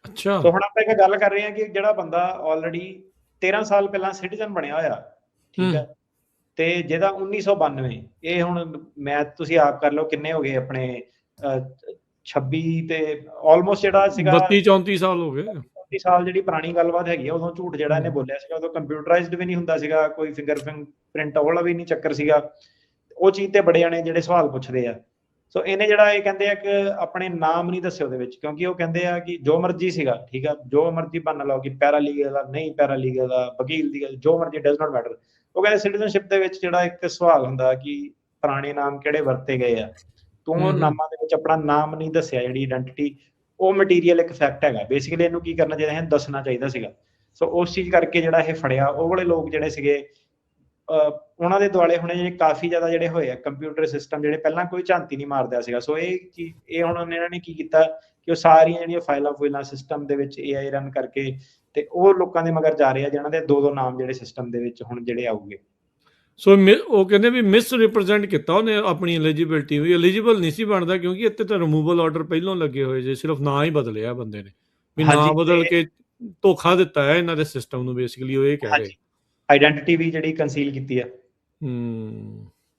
ਅੱਛਾ। ਸੋ ਹੁਣ ਆਪਾਂ ਇੱਕ ਗੱਲ ਕਰ ਰਹੇ ਹਾਂ ਕਿ ਜਿਹੜਾ ਬੰਦਾ ਆਲਰੇਡੀ 13 ਸਾਲ ਪਹਿਲਾਂ ਸਿਟੀਜ਼ਨ ਬਣਿਆ ਹੋਇਆ, ਠੀਕ ਹੈ, ਤੇ ਜਿਹਦਾ 1992, ਇਹ ਹੁਣ ਮੈਥ ਤੁਸੀਂ ਆਪ ਕਰ ਲਓ ਕਿੰਨੇ ਹੋ ਗਏ ਆਪਣੇ 26 ਤੇ ਆਲਮੋਸਟ ਜਿਹੜਾ ਸੀਗਾ 32-34 ਸਾਲ ਹੋ ਗਏ। 30 ਸਾਲ ਜਿਹੜੀ ਪੁਰਾਣੀ ਗੱਲਬਾਤ ਹੈਗੀ ਆ, ਉਦੋਂ ਝੂਠ ਜਿਹੜਾ ਇਹਨੇ ਬੋਲਿਆ ਸੀਗਾ, ਉਦੋਂ ਕੰਪਿਊਟਰਾਈਜ਼ਡ ਵੀ ਨਹੀਂ ਹੁੰਦਾ ਸੀਗਾ, ਕੋਈ ਫਿੰਗਰਪ੍ਰਿੰਟ ਵਾਲਾ ਵੀ ਨਹੀਂ ਚੱਕਰ ਸੀਗਾ। ਉਹ ਚੀਜ਼ ਤੇ ਬੜੇ ਜਾਣੇ ਜਿਹੜੇ ਸਵਾਲ ਪੁੱਛਦੇ ਆ। ਸੋ ਇਹਨੇ ਜਿਹੜਾ ਇਹ ਕਹਿੰਦੇ ਆ ਕਿ ਆਪਣੇ ਨਾਮ ਨਹੀਂ ਦੱਸੇ ਉਹਦੇ ਵਿੱਚ, ਕਿਉਂਕਿ ਉਹ ਕਹਿੰਦੇ ਆ ਕਿ ਜੋ ਮਰਜ਼ੀ ਸੀਗਾ, ਠੀਕ ਆ, ਜੋ ਮਰਜ਼ੀ ਬਣ ਲਓ ਕਿ ਪੈਰਾਲੀਗਲ ਆ, ਨਹੀਂ ਪੈਰਾਲੀਗਲ ਆ, ਵਕੀਲ ਦੀ ਗੱਲ, ਜੋ ਮਰਜ਼ੀ, ਡਜ਼ ਨਾਟ ਮੈਟਰ। ਉਹ ਕਹਿੰਦੇ ਸਿਟੀਜ਼ਨਸ਼ਿਪ ਦੇ ਵਿੱਚ ਜਿਹੜਾ ਇੱਕ ਸਵਾਲ ਹੁੰਦਾ ਕਿ ਪੁਰਾਣੇ ਨਾਮ ਕਿਹੜੇ ਵਰਤੇ ਗਏ ਆ, ਤੂੰ ਨਾਮਾਂ ਦੇ ਵਿੱਚ ਆਪਣਾ ਨਾਮ ਨਹੀਂ ਦੱਸਿਆ, ਜਿਹੜੀ ਆਇਡੈਂਟੀਟੀ, ਉਹ ਮਟੀਰੀਅਲ ਇੱਕ ਫੈਕਟ ਹੈਗਾ। ਬੇਸਿਕਲੀ ਇਹਨੂੰ ਕੀ ਕਰਨਾ ਚਾਹੀਦਾ ਹੈ, ਦੱਸਣਾ ਚਾਹੀਦਾ ਸੀਗਾ। ਸੋ ਉਸ ਚੀਜ਼ ਕਰਕੇ ਜਿਹੜਾ ਇਹ ਫੜਿਆ, ਉਹ ਵਾਲੇ ਲੋਕ ਜਿਹੜੇ ਸੀਗੇ ਉਹਨਾਂ ਦੇ ਦੁਆਲੇ ਹੁਣੇ ਜਿਹੜੇ ਕਾਫੀ ਜ਼ਿਆਦਾ ਜਿਹੜੇ ਹੋਏ ਆ ਕੰਪਿਊਟਰ ਸਿਸਟਮ, ਜਿਹੜੇ ਪਹਿਲਾਂ ਕੋਈ ਝਾਂਤੀ ਨਹੀਂ ਮਾਰਦਾ ਸੀਗਾ। ਸੋ ਇਹ ਹੁਣ ਇਹਨਾਂ ਨੇ ਕੀ ਕੀਤਾ ਕਿ ਉਹ ਸਾਰੀਆਂ ਜਿਹੜੀਆਂ ਫਾਈਲਾਂ ਸਿਸਟਮ ਦੇ ਵਿੱਚ AI ਰਨ ਕਰਕੇ, ਤੇ ਉਹ ਲੋਕਾਂ ਦੇ ਮਗਰ ਜਾ ਰਹੇ ਆ ਜਿਹਨਾਂ ਦੇ 2-2 ਨਾਮ ਜਿਹੜੇ ਸਿਸਟਮ ਦੇ ਵਿੱਚ ਹੁਣ ਜਿਹੜੇ ਆਉਗੇ। ਸੋ ਉਹ ਕਹਿੰਦੇ ਵੀ ਮਿਸ ਰਿਪਰੈਜ਼ੈਂਟ ਕੀਤਾ ਉਹਨੇ ਆਪਣੀ ਐਲੀਜੀਬਿਲਟੀ, ਵੀ ਐਲੀਜੀਬਲ ਨਹੀਂ ਸੀ ਬਣਦਾ, ਕਿਉਂਕਿ ਇੱਥੇ ਤਾਂ ਰਿਮੂਵਲ ਆਰਡਰ ਪਹਿਲਾਂ ਲੱਗੇ ਹੋਏ ਜੇ, ਸਿਰਫ ਨਾਂ ਹੀ ਬਦਲਿਆ ਬੰਦੇ ਨੇ। ਵੀ ਨਾਂ ਹਾਂਜੀ ਬਦਲ ਕੇ ਧੋਖਾ ਦਿੱਤਾ ਹੈ ਇਹਨਾਂ ਦੇ ਸਿਸਟਮ ਨੂੰ, ਬੇਸਿਕਲੀ ਉਹ ਇਹ ਕਹਿ ਰਹੇ। ਹਾਂਜੀ ਆਈਡੈਂਟਿਟੀ ਵੀ ਜਿਹੜੀ ਕੰਸੀਲ ਕੀਤੀ ਆ।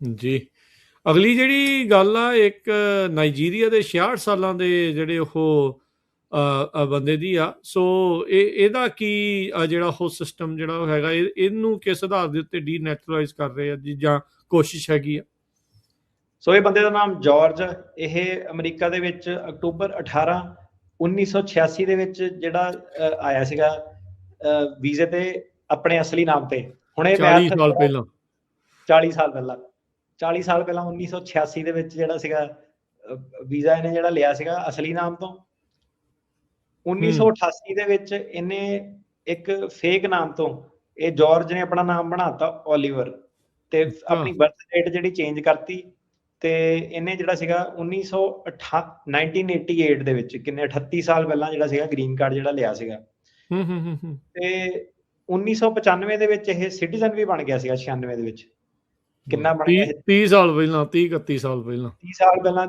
ਜੀ। ਅਗਲੀ ਜਿਹੜੀ ਗੱਲ ਆ, ਇੱਕ ਨਾਈਜੀਰੀਆ ਦੇ 66 ਸਾਲਾਂ ਦੇ ਜਿਹੜੇ ਉਹ ਬੰਦੇ ਦੀ ਆ। ਸੋ ਇਹਦਾ ਕੀ ਜਿਹੜਾ ਉਹ ਸਿਸਟਮ ਜਿਹੜਾ ਉਹ ਹੈਗਾ, ਇਹਨੂੰ ਕਿਸ ਆਧਾਰ ਦੇ ਉੱਤੇ ਡੀਨੈਚੁਰਲਾਈਜ਼ ਕਰ ਰਹੇ ਆ ਜੀ, ਜਾਂ ਕੋਸ਼ਿਸ਼ ਹੈਗੀ ਆ? ਸੋ ਇਹ ਬੰਦੇ ਦਾ ਨਾਮ ਜਾਰਜ, ਇਹ ਅਮਰੀਕਾ ਦੇ ਵਿੱਚ ਅਕਤੂਬਰ 18 1986 ਦੇ ਵਿੱਚ ਜਿਹੜਾ ਆਇਆ ਸੀਗਾ ਵੀਜ਼ੇ ਤੇ ਆਪਣੇ ਅਸਲੀ ਨਾਮ ਤੇ। ਹੁਣ ਇਹ 40 ਸਾਲ ਪਹਿਲਾਂ 40 ਸਾਲ ਪਹਿਲਾਂ 40 ਸਾਲ ਪਹਿਲਾਂ 1986 ਦੇ ਵਿੱਚ ਜਿਹੜਾ ਸੀਗਾ ਵੀਜ਼ਾ ਇਹਨੇ ਜਿਹੜਾ ਲਿਆ ਸੀਗਾ ਅਸਲੀ ਨਾਮ ਤੋਂ। 1988 ਦੇ ਵਿੱਚ ਇਹਨੇ ਇੱਕ ਫੇਕ ਨਾਮ ਤੋਂ, ਇਹ ਜਾਰਜ ਨੇ ਆਪਣਾ ਨਾਮ ਬਣਾਤਾ ਓਲੀਵਰ, ਤੇ ਆਪਣੀ ਬਰਥ ਡੇਟ ਜਿਹੜੀ ਚੇਂਜ ਕਰਤੀ। ਤੇ ਇਹਨੇ ਜਿਹੜਾ ਸੀਗਾ 1988 ਦੇ ਵਿੱਚ, ਕਿੰਨੇ 38 ਸਾਲ ਪਹਿਲਾਂ ਜਿਹੜਾ ਸੀਗਾ ਗ੍ਰੀਨ ਕਾਰਡ ਜਿਹੜਾ ਲਿਆ ਸੀਗਾ। ਤੇ 1995 ਦੇ ਵਿੱਚ ਇਹ ਸਿਟੀਜ਼ਨ ਵੀ ਬਣ ਗਿਆ ਸੀਗਾ। 96 ਦੇ ਵਿੱਚ ਕਿੰਨਾ ਬਣ ਗਿਆ? 30 ਸਾਲ ਪਹਿਲਾਂ, 31 ਸਾਲ ਪਹਿਲਾਂ,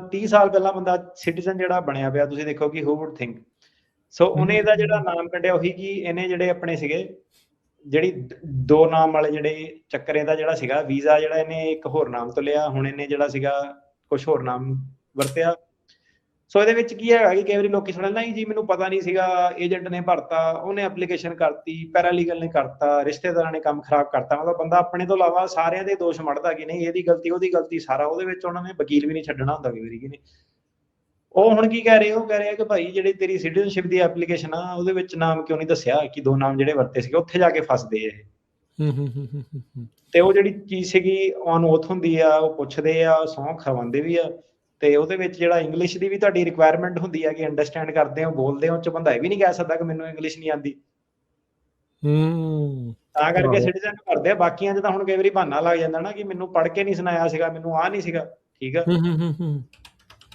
30 ਸਾਲ ਪਹਿਲਾਂ ਬੰਦਾ ਸਿਟੀਜ਼ਨ ਜਿਹੜਾ ਬਣਿਆ ਪਿਆ। ਤੁਸੀਂ ਦੇਖੋ ਕਿ ਹੂ ਵੁੱਡ ਥਿੰਕ। ਸੋ ਉਹਨੇ ਇਹਦਾ ਜਿਹੜਾ ਨਾਮ ਕੱਢਿਆ ਉਹੀ ਕਿ ਇਹਨੇ ਜਿਹੜੇ ਆਪਣੇ ਸੀਗੇ, ਜਿਹੜੀ 2 ਨਾਮ ਵਾਲੇ ਜਿਹੜੇ ਚੱਕਰ, ਇਹਦਾ ਜਿਹੜਾ ਸੀਗਾ ਵੀਜ਼ਾ ਜਿਹੜਾ ਇਹਨੇ ਇੱਕ ਹੋਰ ਨਾਮ ਤੋਂ ਲਿਆ। ਹੁਣ ਇਹਨੇ ਜਿਹੜਾ ਸੀਗਾ ਕੁਝ ਹੋਰ ਨਾਮ ਵਰਤਿਆ। ਸੋ ਇਹਦੇ ਵਿੱਚ ਕੀ ਹੈਗਾ ਕਿ ਕਈ ਵਾਰੀ ਲੋਕੀ ਸੁਣਨ ਨਹੀਂ ਜੀ ਮੈਨੂੰ ਪਤਾ ਨਹੀਂ ਸੀਗਾ, ਏਜੰਟ ਨੇ ਭਰਤਾ, ਉਹਨੇ ਐਪਲੀਕੇਸ਼ਨ ਕਰਤੀ, ਪੈਰਾਲੀਗਲ ਨੇ ਕਰਤਾ, ਰਿਸ਼ਤੇਦਾਰਾਂ ਨੇ ਕੰਮ ਖਰਾਬ ਕਰਤਾ। ਮਤਲਬ ਬੰਦਾ ਆਪਣੇ ਤੋਂ ਇਲਾਵਾ ਸਾਰਿਆਂ ਦੇ ਦੋਸ਼ ਮੜਦਾ ਕਿ ਨਹੀਂ ਇਹਦੀ ਗਲਤੀ, ਉਹਦੀ ਗਲਤੀ, ਸਾਰਾ ਉਹਦੇ ਵਿੱਚ ਉਹਨਾਂ ਨੇ ਵਕੀਲ ਵੀ ਨਹੀਂ ਛੱਡਣਾ ਹੁੰਦਾ ਕਈ ਵਾਰੀ ਕਿ ਨਹੀਂ। ਉਹ ਹੁਣ ਕੀ ਕਹਿ ਰਹੇ, ਉਹ ਕਹਿ ਰਹੇ ਕਿ ਭਾਈ ਜਿਹੜੀ ਤੇਰੀ ਸਿਟੀਜ਼ਨਸ਼ਿਪ ਦੀ ਐਪਲੀਕੇਸ਼ਨ ਆ ਉਹਦੇ ਵਿੱਚ ਨਾਮ ਕਿਉਂ ਨਹੀਂ ਦੱਸਿਆ ਕਿ 2 ਨਾਮ ਜਿਹੜੇ ਵਰਤੇ ਸੀਗੇ, ਉੱਥੇ ਜਾ ਕੇ ਫਸਦੇ ਇਹ। ਤੇ ਉਹ ਜਿਹੜੀ ਚੀਜ਼ ਸੀਗੀ ਔਨ ਓਥ ਹੁੰਦੀ ਆ, ਉਹ ਪੁੱਛਦੇ ਆ, ਸਹੁੰ ਖਵਾਉਂਦੇ ਵੀ ਆ। ਤੇ ਉਹਦੇ ਵਿੱਚ ਜਿਹੜਾ ਇੰਗਲਿਸ਼ ਦੀ ਵੀ ਤੁਹਾਡੀ ਰਿਕੁਆਇਰਮੈਂਟ ਹੁੰਦੀ ਆ ਕਿ ਅੰਡਰਸਟੈਂਡ ਕਰਦੇ ਹੋ, ਬੋਲਦੇ ਹੋ। ਚ ਬੰਦਾ ਇਹ ਵੀ ਨਹੀਂ ਕਹਿ ਸਕਦਾ ਕਿ ਮੈਨੂੰ ਇੰਗਲਿਸ਼ ਨਹੀਂ ਆਉਂਦੀ। ਤਾਂ ਕਰਕੇ ਸਿਟੀਜ਼ਨ ਕਰਦੇ ਆ। ਬਾਕੀਆਂ 'ਚ ਤਾਂ ਹੁਣ ਕਈ ਵਾਰੀ ਬਹਾਨਾ ਲੱਗ ਜਾਂਦਾ ਨਾ ਕਿ ਮੈਨੂੰ ਪੜ੍ਹ ਕੇ ਨਹੀਂ ਸੁਣਾਇਆ ਸੀਗਾ, ਮੈਨੂੰ ਆਹ ਨਹੀਂ ਸੀਗਾ, ਠੀਕ ਆ।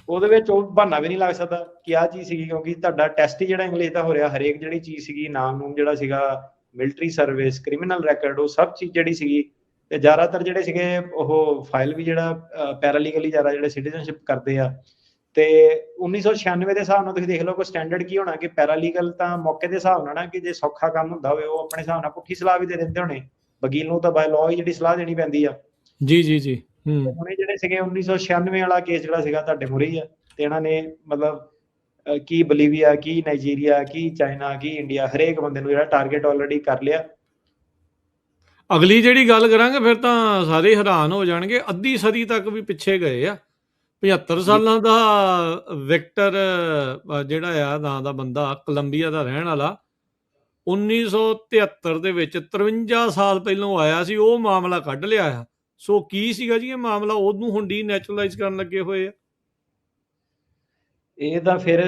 ਉਹਦੇ ਵਿੱਚ ਉਹ ਬਹਾਨਾ ਵੀ ਨਹੀਂ ਲੱਗ ਸਕਦਾ ਕਿ ਆਹ ਚੀਜ਼ ਸੀਗੀ, ਕਿਉਂਕਿ ਤੁਹਾਡਾ ਟੈਸਟ ਹੀ ਜਿਹੜਾ ਇੰਗਲਿਸ਼ ਦਾ ਹੋ ਰਿਹਾ। ਹਰੇਕ ਜਿਹੜੀ ਚੀਜ਼ ਸੀਗੀ, ਨਾਮ ਨੂਮ ਜਿਹੜਾ ਸੀਗਾ, ਮਿਲਟਰੀ ਸਰਵਿਸ, ਕ੍ਰਿਮੀਨਲ ਰੈਕਰਡ, ਉਹ ਸਭ ਚੀਜ਼ ਜਿਹੜੀ ਸੀਗੀ। ਤੇ ਜ਼ਿਆਦਾਤਰ ਜਿਹੜੇ ਸੀਗੇ ਉਹ ਫਾਈਲ ਵੀ ਜਿਹੜਾ ਪੈਰਾਲੀਗਲੀ ਜ਼ਿਆਦਾ ਜਿਹੜੇ ਸਿਟੀਜ਼ਨਸ਼ਿਪ ਕਰਦੇ ਆ। ਤੇ 1996 ਦੇ ਹਿਸਾਬ ਨਾਲ ਤੁਸੀਂ ਦੇਖ ਲਓ ਕੋਈ ਸਟੈਂਡਰਡ ਕੀ ਹੋਣਾ ਕਿ ਪੈਰਾਲੀਗਲ ਤਾਂ ਮੌਕੇ ਦੇ ਹਿਸਾਬ ਨਾਲ ਨਾ, ਕਿ ਜੇ ਸੌਖਾ ਕੰਮ ਹੁੰਦਾ ਹੋਵੇ ਉਹ ਆਪਣੇ ਹਿਸਾਬ ਨਾਲ ਪੁੱਠੀ ਸਲਾਹ ਵੀ ਦੇ ਦਿੰਦੇ ਹੋਣੇ। ਵਕੀਲ ਨੂੰ ਤਾਂ ਬਾਈ ਲਾਅ ਹੀ ਜਿਹੜੀ ਸਲਾਹ ਦੇਣੀ ਪੈਂਦੀ ਆ। ਜੀ। ਹੁਣ ਇਹ ਜਿਹੜੇ ਸੀਗੇ 1996 ਵਾਲਾ ਕੇਸ ਜਿਹੜਾ ਸੀਗਾ ਤੁਹਾਡੇ ਮੂਹਰੇ ਹੀ ਆ। ਤੇ ਇਹਨਾਂ ਨੇ ਮਤਲਬ ਕੀ ਬਲੀਵੀਆ, ਕੀ ਨਾਈਜੀਰੀਆ, ਕੀ ਚਾਈਨਾ, ਕੀ ਇੰਡੀਆ, ਹਰੇਕ ਬੰਦੇ ਨੂੰ ਜਿਹੜਾ ਟਾਰਗੇਟ ਆਲਰੇਡੀ ਕਰ ਲਿਆ। ਅਗਲੀ ਜਿਹੜੀ ਗੱਲ ਕਰਾਂਗੇ ਫਿਰ ਤਾਂ ਸਾਰੇ ਹੈਰਾਨ ਹੋ ਜਾਣਗੇ। ਅੱਧੀ ਸਦੀ ਤੱਕ ਵੀ ਪਿੱਛੇ ਗਏ ਆ। 75 ਸਾਲਾਂ ਦਾ ਵਿਕਟਰ ਜਿਹੜਾ ਆ ਨਾਂ ਦਾ ਬੰਦਾ, ਕੋਲੰਬੀਆ ਦਾ ਰਹਿਣ ਵਾਲਾ, 1973 ਦੇ ਵਿੱਚ 53 ਸਾਲ ਪਹਿਲਾਂ ਆਇਆ ਸੀ। ਉਹ ਮਾਮਲਾ ਕੱਢ ਲਿਆ ਆ। ਸੋ ਕੀ ਸੀਗਾ ਜੀ ਇਹ ਮਾਮਲਾ? ਉਹਨੂੰ ਹੁਣ ਡੀਨੈਚੁਰਲਾਈਜ਼ ਕਰਨ ਲੱਗੇ ਹੋਏ ਆ। ਇਹ ਤਾਂ ਫਿਰ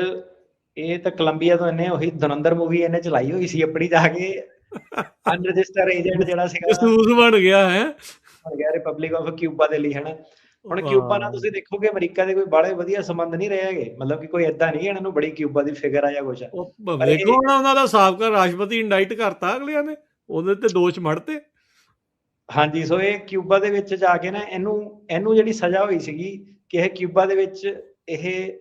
ਇਹ ਤਾਂ ਕੋਲੰਬੀਆ ਤੋਂ ਇਹਨੇ ਉਹੀ ਧੁਰੰਧਰ ਮੂਵੀ ਇਹਨੇ ਚਲਾਈ ਹੋਈ ਸੀ ਆਪਣੀ, ਜਾ ਕੇ ਅਨਰਜਿਸਟਰਡ ਏਜੰਟ ਜਿਹੜਾ ਸੀਗਾ ਜਸੂਸ ਬਣ ਗਿਆ ਹੈ, ਬਣ ਗਿਆ ਰਿਪਬਲਿਕ ਆਫ ਕਿਊਬਾ ਦੇ ਲਈ, ਹਨਾ। ਹੁਣ ਕਿਊਬਾ ਨਾਲ ਤੁਸੀਂ ਦੇਖੋਗੇ ਅਮਰੀਕਾ ਦੇ ਕੋਈ ਬਾਲੇ ਵਧੀਆ ਸੰਬੰਧ ਨਹੀਂ ਰਹੇ ਹੈਗੇ। ਮਤਲਬ ਕਿ ਕੋਈ ਏਦਾਂ ਨਹੀਂ ਇਹਨਾਂ ਨੂੰ ਬੜੀ ਕਿਊਬਾ ਦੀ ਫਿਕਰ ਆ ਜਾਂ ਕੁਛ। ਵੇਖੋ ਉਹਨਾਂ ਦਾ ਸਾਬਕਾ ਰਾਸ਼ਟਰਪਤੀ ਇੰਡਾਈਟ ਕਰਤਾ ਅਗਲਿਆਂ ਨੇ, ਉਹਦੇ ਤੇ ਦੋਸ਼ ਮੜਤੇ। ਹਾਂਜੀ। ਸੋ ਇਹ ਕਿਊਬਾ ਦੇ ਵਿੱਚ ਜਾ ਕੇ ਨਾ ਇਹਨੂੰ ਜਿਹੜੀ ਸਜ਼ਾ ਹੋਈ ਸੀਗੀ ਕਿ ਇਹ ਕਿਊਬਾ ਦੇ ਵਿੱਚ ਇਹ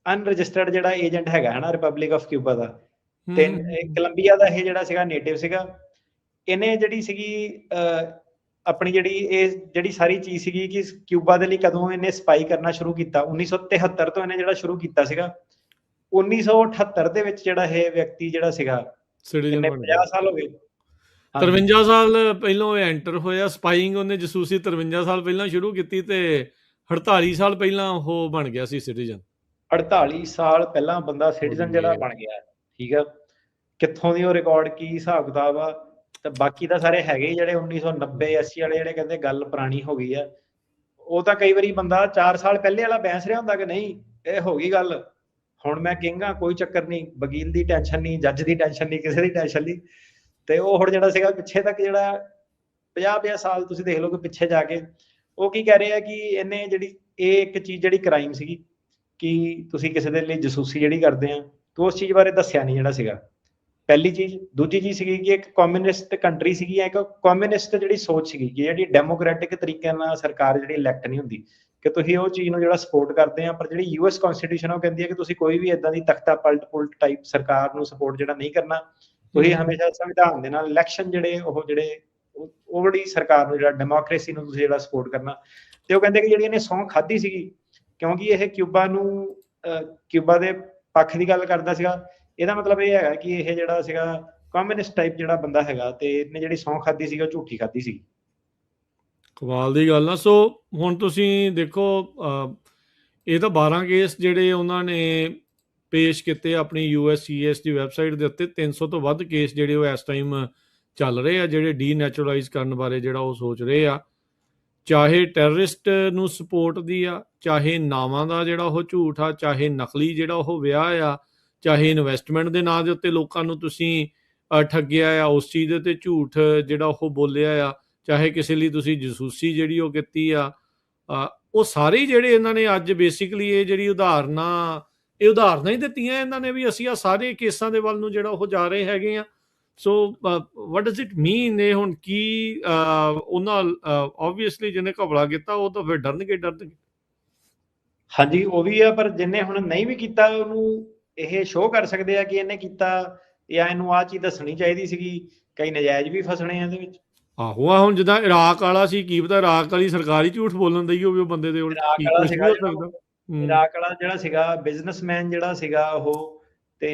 ਅਨਰਜਿਸਟਰਡ ਜਿਹੜਾ ਏਜੰਟ ਹੈਗਾ ਹਨਾ, ਰਿਪਬਲਿਕ ਆਫ ਕਿਊਬਾ ਦਾ, ਤੇ ਕੋਲੰਬੀਆ ਦਾ ਇਹ ਜਿਹੜਾ ਸੀਗਾ ਨੇਟਿਵ ਸੀਗਾ। ਇਹਨੇ ਜਿਹੜੀ ਸੀਗੀ ਆਪਣੀ ਜਿਹੜੀ ਸਾਰੀ ਚੀਜ਼ ਸੀਗੀ ਕਿ ਕਿਊਬਾ ਦੇ ਲਈ ਕਦੋਂ ਇਹਨੇ ਸਪਾਈ ਕਰਨਾ ਸ਼ੁਰੂ ਕੀਤਾ, 1973 ਤੋਂ ਇਹਨੇ ਜਿਹੜਾ ਸ਼ੁਰੂ ਕੀਤਾ ਸੀਗਾ। 1978 ਦੇ ਵਿੱਚ ਜਿਹੜਾ ਇਹ ਵਿਅਕਤੀ ਜਿਹੜਾ ਸੀਗਾ, 50 ਸਾਲ ਹੋ ਗਏ, 53 ਸਾਲ ਪਹਿਲਾਂ ਇਹ ਐਂਟਰ ਹੋਇਆ। ਸਪਾਈਂਗ ਉਹਨੇ ਜਸੂਸੀ 53 ਸਾਲ ਪਹਿਲਾਂ ਸ਼ੁਰੂ ਕੀਤੀ ਤੇ 48 ਸਾਲ ਪਹਿਲਾਂ ਉਹ ਬਣ ਗਿਆ ਸੀ ਸਿਟੀਜ਼ਨ। 48 ਸਾਲ ਪਹਿਲਾਂ ਬੰਦਾ ਸਿਟੀਜ਼ਨ ਜਿਹੜਾ ਬਣ ਗਿਆ, ਠੀਕ ਆ। ਕਿੱਥੋਂ ਦੀ ਉਹ ਰਿਕਾਰਡ, ਕੀ ਹਿਸਾਬ ਕਿਤਾਬ ਆ। ਤੇ ਬਾਕੀ ਤਾਂ ਸਾਰੇ ਹੈਗੇ ਹੀ ਜਿਹੜੇ 1990 80 ਵਾਲੇ ਜਿਹੜੇ ਕਹਿੰਦੇ ਗੱਲ ਪੁਰਾਣੀ ਹੋ ਗਈ ਆ। ਉਹ ਤਾਂ ਕਈ ਵਾਰੀ ਬੰਦਾ 4 ਸਾਲ ਪਹਿਲੇ ਵਾਲਾ ਬਹਿਸ ਰਿਹਾ ਹੁੰਦਾ ਕਿ ਨਹੀਂ ਇਹ ਹੋ ਗਈ ਗੱਲ, ਹੁਣ ਮੈਂ ਕਹਾਂਗਾ ਕੋਈ ਚੱਕਰ ਨਹੀਂ, ਵਕੀਲ ਦੀ ਟੈਨਸ਼ਨ ਨਹੀਂ, ਜੱਜ ਦੀ ਟੈਨਸ਼ਨ ਨਹੀਂ, ਕਿਸੇ ਦੀ ਟੈਨਸ਼ਨ ਨਹੀਂ। ਤੇ ਉਹ ਹੁਣ ਜਿਹੜਾ ਸੀਗਾ ਪਿੱਛੇ ਤੱਕ ਜਿਹੜਾ 50 ਸਾਲ ਤੁਸੀਂ ਦੇਖ ਲਓ ਕਿ ਪਿੱਛੇ ਜਾ ਕੇ ਉਹ ਕੀ ਕਹਿ ਰਹੇ ਆ ਕਿ ਇਹਨੇ ਜਿਹੜੀ ਇਹ ਇੱਕ ਚੀਜ਼ ਜਿਹੜੀ ਕ੍ਰਾਈਮ ਸੀਗੀ ਕਿ ਤੁਸੀਂ ਕਿਸੇ ਦੇ ਲਈ ਜਸੂਸੀ ਜਿਹੜੀ ਕਰਦੇ ਆ, ਤਾਂ ਉਸ ਚੀਜ਼ ਬਾਰੇ ਦੱਸਿਆ ਨਹੀਂ ਜਿਹੜਾ ਸੀਗਾ, ਪਹਿਲੀ ਚੀਜ਼। ਦੂਜੀ ਚੀਜ਼ ਸੀਗੀ ਕਿ ਇੱਕ ਕਮਿਊਨਿਸਟ ਕੰਟਰੀ ਸੀਗੀ, ਇੱਕ ਕਮਿਊਨਿਸਟ ਜਿਹੜੀ ਸੋਚ ਸੀਗੀ ਕਿ ਜਿਹੜੀ ਡੈਮੋਕ੍ਰੈਟਿਕ ਤਰੀਕੇ ਨਾਲ ਸਰਕਾਰ ਜਿਹੜੀ ਇਲੈਕਟ ਨਹੀਂ ਹੁੰਦੀ, ਕਿ ਤੁਸੀਂ ਉਹ ਚੀਜ਼ ਨੂੰ ਜਿਹੜਾ ਸਪੋਰਟ ਕਰਦੇ ਆ, ਪਰ ਜਿਹੜੀ ਯੂਐਸ ਕਨਸਟੀਟਿਊਸ਼ਨ ਉਹ ਕਹਿੰਦੀ ਹੈ ਕਿ ਤੁਸੀਂ ਕੋਈ ਵੀ ਇਦਾਂ ਦੀ ਤਖਤਾ ਪਲਟ ਪੁਲਟ ਟਾਈਪ ਸਰਕਾਰ ਨੂੰ ਸਪੋਰਟ ਜਿਹੜਾ ਨਹੀਂ ਕਰਨਾ, ਤੁਸੀਂ ਹਮੇਸ਼ਾ ਸੰਵਿਧਾਨ ਦੇ ਨਾਲ ਇਲੈਕਸ਼ਨ ਜਿਹੜੇ ਉਹ ਬੜੀ ਸਰਕਾਰ ਨੂੰ ਜਿਹੜਾ ਡੈਮੋਕ੍ਰੇਸੀ ਨੂੰ ਤੁਸੀਂ ਜਿਹੜਾ ਸਪੋਰਟ ਕਰਨਾ। ਤੇ ਉਹ ਕਹਿੰਦੇ ਕਿ ਜਿਹੜੀ ਇਹਨੇ ਸਹੁੰ ਖਾਧੀ ਸੀਗੀ, ਕਿਉਂਕਿ ਇਹ ਕਿਊਬਾ ਦੇ ਪੱਖ ਦੀ ਗੱਲ ਕਰਦਾ ਸੀਗਾ, ਇਹਦਾ ਮਤਲਬ ਇਹ ਹੈਗਾ ਕਿ ਇਹ ਜਿਹੜਾ ਸੀਗਾ ਕਮਿਊਨਿਸਟ ਟਾਈਪ ਜਿਹੜਾ ਬੰਦਾ ਹੈਗਾ, ਤੇ ਇਹਨੇ ਜਿਹੜੀ ਸਹੁੰ ਖਾਧੀ ਸੀਗੀ ਉਹ ਝੂਠੀ ਖਾਧੀ ਸੀ। ਕਮਾਲ ਦੀ ਗੱਲ ਆ। ਸੋ ਹੁਣ ਤੁਸੀਂ ਦੇਖੋ, ਇਹ ਤਾਂ 12 ਕੇਸ ਜਿਹੜੇ ਉਹਨਾਂ ਨੇ ਪੇਸ਼ ਕੀਤੇ ਆਪਣੀ USCIS ਦੀ ਵੈਬਸਾਈਟ ਦੇ ਉੱਤੇ। 300 ਤੋਂ ਵੱਧ ਕੇਸ ਜਿਹੜੇ ਉਹ ਇਸ ਟਾਈਮ ਚੱਲ ਰਹੇ ਆ, ਜਿਹੜੇ ਡੀਨੈਚੁਰਲਾਈਜ਼ ਕਰਨ ਬਾਰੇ ਜਿਹੜਾ ਉਹ ਸੋਚ ਰਹੇ ਆ, ਚਾਹੇ ਟੈਰਰਿਸਟ ਨੂੰ ਸਪੋਰਟ ਦੀ ਆ, ਚਾਹੇ ਨਾਵਾਂ ਦਾ ਜਿਹੜਾ ਉਹ ਝੂਠ ਆ, ਚਾਹੇ ਨਕਲੀ ਜਿਹੜਾ ਉਹ ਵਿਆਹ ਆ, ਚਾਹੇ ਇਨਵੈਸਟਮੈਂਟ ਦੇ ਨਾਂ ਦੇ ਉੱਤੇ ਲੋਕਾਂ ਨੂੰ ਤੁਸੀਂ ਠੱਗਿਆ ਆ, ਉਸ ਚੀਜ਼ ਦੇ ਉੱਤੇ ਝੂਠ ਜਿਹੜਾ ਉਹ ਬੋਲਿਆ ਆ, ਚਾਹੇ ਕਿਸੇ ਲਈ ਤੁਸੀਂ ਜਸੂਸੀ ਜਿਹੜੀ ਉਹ ਕੀਤੀ ਆ, ਉਹ ਸਾਰੇ ਜਿਹੜੇ ਇਹਨਾਂ ਨੇ ਅੱਜ ਬੇਸਿਕਲੀ ਇਹ ਜਿਹੜੀ ਉਦਾਹਰਨਾਂ ਹੀ ਦਿੱਤੀਆਂ ਇਹਨਾਂ ਨੇ ਵੀ ਅਸੀਂ ਆ ਸਾਰੇ ਕੇਸਾਂ ਦੇ ਵੱਲ ਨੂੰ ਜਿਹੜਾ ਉਹ ਜਾ ਰਹੇ ਹੈਗੇ ਆ। ਸੋ ਵਾਟ ਡਜ਼ ਇਟ ਮੀਨ? ਇਹ ਹੁਣ ਕੀ ਉਹਨਾਂ ਆਬਵੀਅਸਲੀ ਜਿਹਨੇ ਘਪਲਾ ਕੀਤਾ ਉਹ ਤਾਂ ਫਿਰ ਡਰਨਗੇ। ਹਾਂਜੀ, ਉਹ ਵੀ ਆ, ਪਰ ਜਿਹਨੇ ਹੁਣ ਨਹੀਂ ਵੀ ਕੀਤਾ ਉਹਨੂੰ ਇਹ ਸ਼ੋਅ ਕਰ ਸਕਦੇ ਆ ਕਿ ਇਹਨੇ ਕੀਤਾ, ਜਾਂ ਇਹਨੂੰ ਆਹ ਚੀਜ਼ ਦੱਸਣੀ ਚਾਹੀਦੀ ਸੀਗੀ। ਕਈ ਨਜਾਇਜ਼ ਵੀ ਫਸਣੇ ਆ ਇਹਦੇ ਵਿੱਚ। ਆਹੋ, ਆ ਹੁਣ ਜਿੱਦਾਂ ਇਰਾਕ ਵਾਲਾ ਸੀ, ਕੀ ਪਤਾ ਇਰਾਕ ਵਾਲੀ ਸਰਕਾਰੀ ਝੂਠ ਬੋਲਣ ਦਈ ਹੋਵੇ ਉਹ ਬੰਦੇ ਦੇ ਉਲਟ। ਇਰਾਕ ਵਾਲਾ ਜਿਹੜਾ ਸੀਗਾ ਬਿਜ਼ਨਸਮੈਨ ਜਿਹੜਾ ਸੀਗਾ ਉਹ, ਤੇ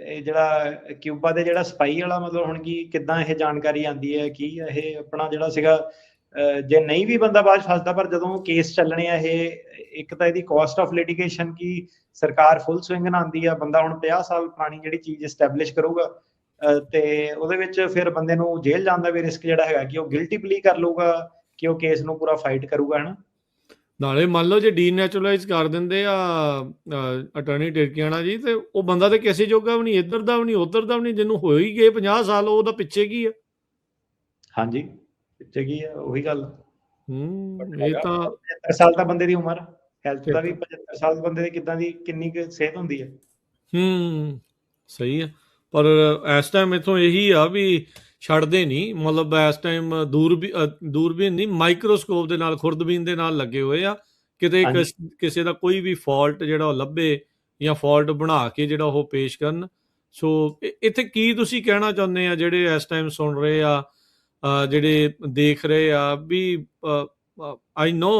ਇਹ ਜਿਹੜਾ ਕਿਊਬਾ ਦੇ ਜਿਹੜਾ ਸਪਾਈ ਵਾਲਾ, ਮਤਲਬ ਹੁਣ ਕੀ ਕਿੱਦਾਂ ਇਹ ਜਾਣਕਾਰੀ ਆਉਂਦੀ ਹੈ ਕਿ ਇਹ ਆਪਣਾ ਜਿਹੜਾ ਸੀਗਾ, ਜੇ ਨਹੀਂ ਵੀ ਬੰਦਾ ਬਾਅਦ ਫਸਦਾ, ਪਰ ਜਦੋਂ ਕੇਸ ਚੱਲਣੇ ਆ ਇਹ, ਇੱਕ ਤਾਂ ਇਹਦੀ ਕਾਸਟ ਆਫ ਲਿਟੀਗੇਸ਼ਨ ਕੀ ਸਰਕਾਰ ਫੁੱਲ ਸਵਿੰਗ ਨਾਲ ਆਉਂਦੀ ਆ, ਬੰਦਾ ਹੁਣ 50 ਸਾਲ ਪੁਰਾਣੀ ਜਿਹੜੀ ਚੀਜ਼ ਐਸਟੈਬਲਿਸ਼ ਕਰੂਗਾ, ਤੇ ਉਹਦੇ ਵਿੱਚ ਫਿਰ ਬੰਦੇ ਨੂੰ ਜੇਲ੍ਹ ਜਾਣ ਦਾ ਵੀ ਰਿਸਕ ਜਿਹੜਾ ਹੈਗਾ ਕਿ ਉਹ ਗਿਲਟੀ ਪਲੀ ਕਰ ਲਊਗਾ, ਕਿ ਉਹ ਕੇਸ ਨੂੰ ਪੂਰਾ ਫਾਈਟ ਕਰੂਗਾ, ਹਨਾ। ਨਾਲੇ ਮੰਨ ਲਓ ਜੇ ਡੀਨੈਚੁਰਲਾਈਜ਼ ਕਰ ਦਿੰਦੇ ਆ ਅਟਾਰਨੀ ਟਿਰਕੀਆਣਾ ਜੀ, ਤੇ ਉਹ ਬੰਦਾ ਤੇ ਕਿਸੇ ਜੋਗਾ ਵੀ ਨਹੀਂ, ਇੱਧਰ ਦਾ ਵੀ ਨਹੀਂ, ਉੱਧਰ ਦਾ ਵੀ ਨਹੀਂ, ਜਿਹਨੂੰ ਹੋ ਹੀ ਗਏ 50 ਸਾਲ, ਉਹਦਾ ਪਿੱਛੇ ਕੀ ਆ? ਹਾਂਜੀ, ਪਿੱਛੇ ਕੀ ਆ, ਉਹੀ ਗੱਲ। ਇਹ ਤਾਂ 75 ਸਾਲ ਤਾਂ ਬੰਦੇ ਦੀ ਉਮਰ, ਹੈਲਥ ਦਾ ਵੀ 75 ਸਾਲ ਬੰਦੇ ਦੀ ਕਿੱਦਾਂ ਦੀ ਕਿੰਨੀ ਕੁ ਸਿਹਤ ਹੁੰਦੀ ਹੈ। ਸਹੀ ਆ, ਪਰ ਇਸ ਟਾਈਮ ਇੱਥੋਂ ਇਹੀ ਆ ਵੀ ਛੱਡਦੇ ਨਹੀਂ, ਮਤਲਬ ਇਸ ਟਾਈਮ ਦੂਰਬੀਨ ਨਹੀਂ, ਮਾਈਕਰੋਸਕੋਪ ਦੇ ਨਾਲ, ਖੁਰਦਬੀਨ ਦੇ ਨਾਲ ਲੱਗੇ ਹੋਏ ਆ, ਕਿਤੇ ਕਿਸੇ ਦਾ ਕੋਈ ਵੀ ਫਾਲਟ ਜਿਹੜਾ ਉਹ ਲੱਭੇ, ਜਾਂ ਫਾਲਟ ਬਣਾ ਕੇ ਜਿਹੜਾ ਉਹ ਪੇਸ਼ ਕਰਨ। ਸੋ ਇੱਥੇ ਕੀ ਤੁਸੀਂ ਕਹਿਣਾ ਚਾਹੁੰਦੇ ਆ ਜਿਹੜੇ ਇਸ ਟਾਈਮ ਸੁਣ ਰਹੇ ਆ, ਜਿਹੜੇ ਦੇਖ ਰਹੇ ਆ ਵੀ ਆਈ ਨੋ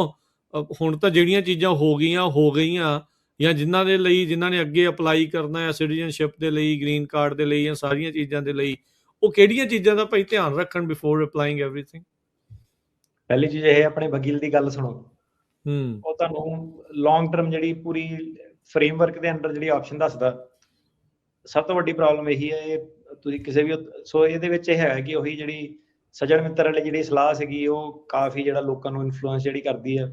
ਹੁਣ ਤਾਂ ਜਿਹੜੀਆਂ ਚੀਜ਼ਾਂ ਹੋ ਗਈਆਂ, ਜਾਂ ਜਿਨ੍ਹਾਂ ਨੇ ਅੱਗੇ ਅਪਲਾਈ ਕਰਨਾ ਹੈ ਸਿਟੀਜ਼ਨਸ਼ਿਪ ਦੇ ਲਈ, ਗ੍ਰੀਨ ਕਾਰਡ ਦੇ ਲਈ, ਜਾਂ ਸਾਰੀਆਂ ਚੀਜ਼ਾਂ ਦੇ ਲਈ, ਉਹ ਕਿਹੜੀਆਂ ਚੀਜ਼ਾਂ ਦਾ ਭਾਈ ਧਿਆਨ ਰੱਖਣ ਬਿਫੋਰ ਅਪਲਾਈਂਗ ਐਵਰੀਥਿੰਗ? ਪਹਿਲੀ ਚੀਜ਼ ਇਹ, ਆਪਣੇ ਵਕੀਲ ਦੀ ਗੱਲ ਸੁਣੋ। ਉਹ ਤੁਹਾਨੂੰ ਲੌਂਗ ਟਰਮ ਜਿਹੜੀ ਪੂਰੀ ਫਰੇਮਵਰਕ ਦੇ ਅੰਡਰ ਜਿਹੜੀ ਆਪਸ਼ਨ ਦੱਸਦਾ। ਸਭ ਤੋਂ ਵੱਡੀ ਪ੍ਰੋਬਲਮ ਇਹੀ ਹੈ, ਤੁਸੀਂ ਕਿਸੇ ਵੀ, ਸੋ ਇਹਦੇ ਵਿੱਚ ਇਹ ਹੈ ਕਿ ਉਹੀ ਜਿਹੜੀ ਸੱਜਣ ਮਿੱਤਰ ਵਾਲੀ ਜਿਹੜੀ ਸਲਾਹ ਸੀਗੀ, ਉਹ ਕਾਫੀ ਜਿਹੜਾ ਲੋਕਾਂ ਨੂੰ ਇਨਫਲੂਐਂਸ ਜਿਹੜੀ ਕਰਦੀ ਆ।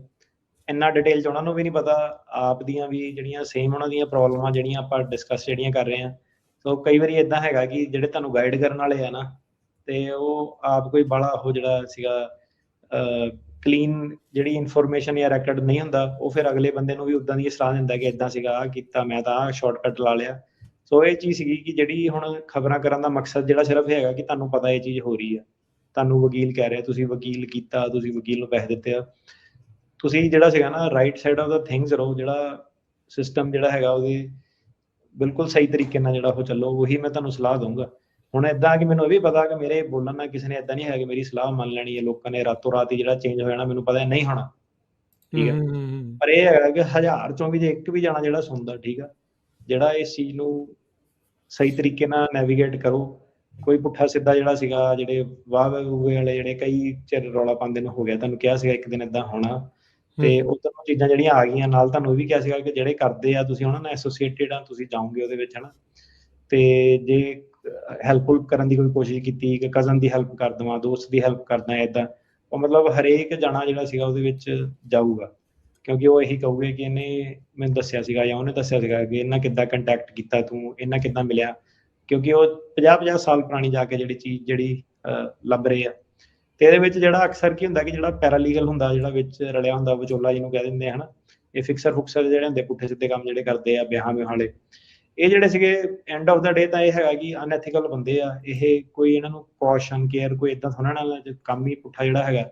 ਇੰਨਾ ਡਿਟੇਲ 'ਚ ਉਹਨਾਂ ਨੂੰ ਵੀ ਨਹੀਂ ਪਤਾ, ਆਪ ਦੀਆਂ ਵੀ ਜਿਹੜੀਆਂ ਸੇਮ ਉਹਨਾਂ ਦੀਆਂ ਪ੍ਰੋਬਲਮਾਂ ਜਿਹੜੀਆਂ ਆਪਾਂ ਡਿਸਕਸ ਜਿਹੜੀਆਂ ਕਰ ਰਹੇ ਹਾਂ। ਸੋ ਕਈ ਵਾਰੀ ਇੱਦਾਂ ਹੈਗਾ ਕਿ ਜਿਹੜੇ ਤੁਹਾਨੂੰ ਗਾਈਡ ਕਰਨ ਵਾਲੇ ਆ ਨਾ, ਤੇ ਉਹ ਆਪ ਕੋਈ ਬਾਹਲਾ ਉਹ ਜਿਹੜਾ ਸੀਗਾ ਕਲੀਨ ਜਿਹੜੀ ਇਨਫੋਰਮੇਸ਼ਨ ਜਾਂ ਰੈਕਡ ਨਹੀਂ ਹੁੰਦਾ, ਉਹ ਫਿਰ ਅਗਲੇ ਬੰਦੇ ਨੂੰ ਵੀ ਉੱਦਾਂ ਦੀ ਸਲਾਹ ਦਿੰਦਾ ਕਿ ਇੱਦਾਂ ਸੀਗਾ, ਆਹ ਕੀਤਾ, ਮੈਂ ਤਾਂ ਆਹ ਸ਼ਾਰਟਕਟ ਲਾ ਲਿਆ। ਸੋ ਇਹ ਚੀਜ਼ ਸੀਗੀ ਕਿ ਜਿਹੜੀ ਹੁਣ ਖਬਰਾਂ ਕਰਨ ਦਾ ਮਕਸਦ ਜਿਹੜਾ ਸਿਰਫ ਹੈਗਾ ਕਿ ਤੁਹਾਨੂੰ ਪਤਾ ਇਹ ਚੀਜ਼ ਹੋ ਰਹੀ ਆ, ਤੁਹਾਨੂੰ ਵਕੀਲ ਕਹਿ ਰਿਹਾ, ਤੁਸੀਂ ਵਕੀਲ ਕੀਤਾ, ਤੁਸੀਂ ਵਕੀਲ ਨੂੰ ਪੈਸੇ ਦਿੱਤੇ ਆ, ਤੁਸੀਂ ਜਿਹੜਾ ਸੀਗਾ ਨਾ right side of the things ਰਹੋ, ਜਿਹੜਾ ਸਿਸਟਮ ਜਿਹੜਾ ਹੈਗਾ ਉਹਦੇ ਬਿਲਕੁਲ ਸਹੀ ਤਰੀਕੇ ਨਾਲ ਜਿਹੜਾ ਉਹ ਚੱਲੋ, ਉਹੀ ਮੈਂ ਤੁਹਾਨੂੰ ਸਲਾਹ ਦਊਂਗਾ। ਹੁਣ ਏਦਾਂ ਕਿ ਮੈਨੂੰ ਇਹ ਵੀ ਪਤਾ ਕਿ ਮੇਰੇ ਬੋਲਣ ਨਾਲ ਕਿਸੇ ਨੇ ਏਦਾਂ ਨਹੀਂ ਹੈ ਕਿ ਮੇਰੀ ਸਲਾਹ ਮੰਨ ਲੈਣੀ ਹੈ, ਲੋਕਾਂ ਨੇ ਰਾਤੋਂ ਰਾਤ ਹੀ ਜਿਹੜਾ ਚੇਂਜ ਹੋ ਜਾਣਾ, ਮੈਨੂੰ ਪਤਾ ਨਹੀਂ ਹੋਣਾ, ਠੀਕ ਹੈ। ਪਰ ਇਹ ਹੈਗਾ ਕਿ 1000 ਚੋਂ ਵੀ ਜੇ ਇੱਕ ਵੀ ਜਾਣਾ ਜਿਹੜਾ ਸੁਣਦਾ, ਠੀਕ ਆ, ਜਿਹੜਾ ਇਸ ਚੀਜ਼ ਨੂੰ ਸਹੀ ਤਰੀਕੇ ਨਾਲ ਨੈਵੀਗੇਟ ਕਰੋ। ਕੋਈ ਪੁੱਠਾ ਸਿੱਧਾ ਜਿਹੜਾ ਸੀਗਾ, ਜਿਹੜੇ ਵਾਹ ਵਾਲੇ ਜਿਹੜੇ ਕਈ ਚਿਰ ਰੌਲਾ ਪਾਉਂਦੇ ਨੂੰ ਹੋ ਗਿਆ, ਤੁਹਾਨੂੰ ਕਿਹਾ ਸੀਗਾ ਇੱਕ ਦਿਨ ਏਦਾਂ ਹੋਣਾ, ਤੇ ਉਧਰ ਚੀਜ਼ਾਂ ਜਿਹੜੀਆਂ ਆ ਗਈਆਂ ਨਾਲ, ਤੁਹਾਨੂੰ ਇਹ ਵੀ ਕਿਹਾ ਸੀਗਾ ਕਿ ਜਿਹੜੇ ਕਰਦੇ ਆ ਤੁਸੀਂ ਉਹਨਾਂ ਨਾਲ ਐਸੋਸੀਏਟਿਡ ਆ, ਤੁਸੀਂ ਜਾਓਗੇ ਉਹਦੇ ਵਿੱਚ, ਹਨਾ। ਤੇ ਜੇ ਹੈਲਪ ਕਰਨ ਦੀ ਕੋਈ ਕੋਸ਼ਿਸ਼ ਕੀਤੀ ਕਿ ਕਜ਼ਨ ਦੀ ਹੈਲਪ ਕਰ ਦੇਵਾਂ, ਦੋਸਤ ਦੀ ਹੈਲਪ ਕਰਦਾ, ਏਦਾਂ ਉਹ ਮਤਲਬ ਹਰੇਕ ਜਾਣਾ ਜਿਹੜਾ ਸੀਗਾ ਉਹਦੇ ਵਿੱਚ ਜਾਊਗਾ, ਕਿਉਂਕਿ ਉਹ ਇਹੀ ਕਹੂਗੇ ਕਿ ਇਹਨੇ ਮੈਨੂੰ ਦੱਸਿਆ ਸੀਗਾ ਜਾਂ ਉਹਨੇ ਦੱਸਿਆ ਸੀਗਾ ਕਿ ਇਹਨਾਂ ਕਿੱਦਾਂ ਕੰਟੈਕਟ ਕੀਤਾ, ਤੂੰ ਇਹਨਾਂ ਕਿੱਦਾਂ ਮਿਲਿਆ, ਕਿਉਂਕਿ ਉਹ 50-50 ਸਾਲ ਪੁਰਾਣੀ ਜਾ ਕੇ ਜਿਹੜੀ ਚੀਜ਼ ਜਿਹੜੀ ਲੱਭ ਰਹੇ ਆ। ਤੇ ਇਹਦੇ ਵਿੱਚ ਜਿਹੜਾ ਅਕਸਰ ਕੀ ਹੁੰਦਾ ਕਿ ਜਿਹੜਾ ਪੈਰਾਲੀਗਲ ਹੁੰਦਾ, ਜਿਹੜਾ ਵਿੱਚ ਰਲਿਆ ਹੁੰਦਾ, ਵਿਚੋਲਾ ਜਿਹਨੂੰ ਕਹਿ ਦਿੰਦੇ ਆ, ਹਨਾ, ਇਹ ਫਿਕਸਰ ਜਿਹੜੇ ਹੁੰਦੇ ਪੁੱਠੇ ਸਿੱਧੇ ਕੰਮ ਜਿਹੜੇ ਕਰਦੇ ਆ ਵਿਆਹਾਂ ਵਾਲੇ, ਇਹ ਜਿਹੜੇ ਸੀਗੇ ਐਂਡ ਆਫ ਦਾ ਡੇ ਤਾਂ ਇਹ ਹੈਗਾ ਕਿ ਅਨਐਥੀਕਲ ਬੰਦੇ ਆ ਇਹ, ਕੋਈ ਇਹਨਾਂ ਨੂੰ ਕੌਸ਼ਨ ਕੇਅਰ ਕੋਈ ਏਦਾਂ ਥੋੜਾ ਨਾਲ ਕੰਮ ਹੀ ਪੁੱਠਾ ਜਿਹੜਾ ਹੈਗਾ।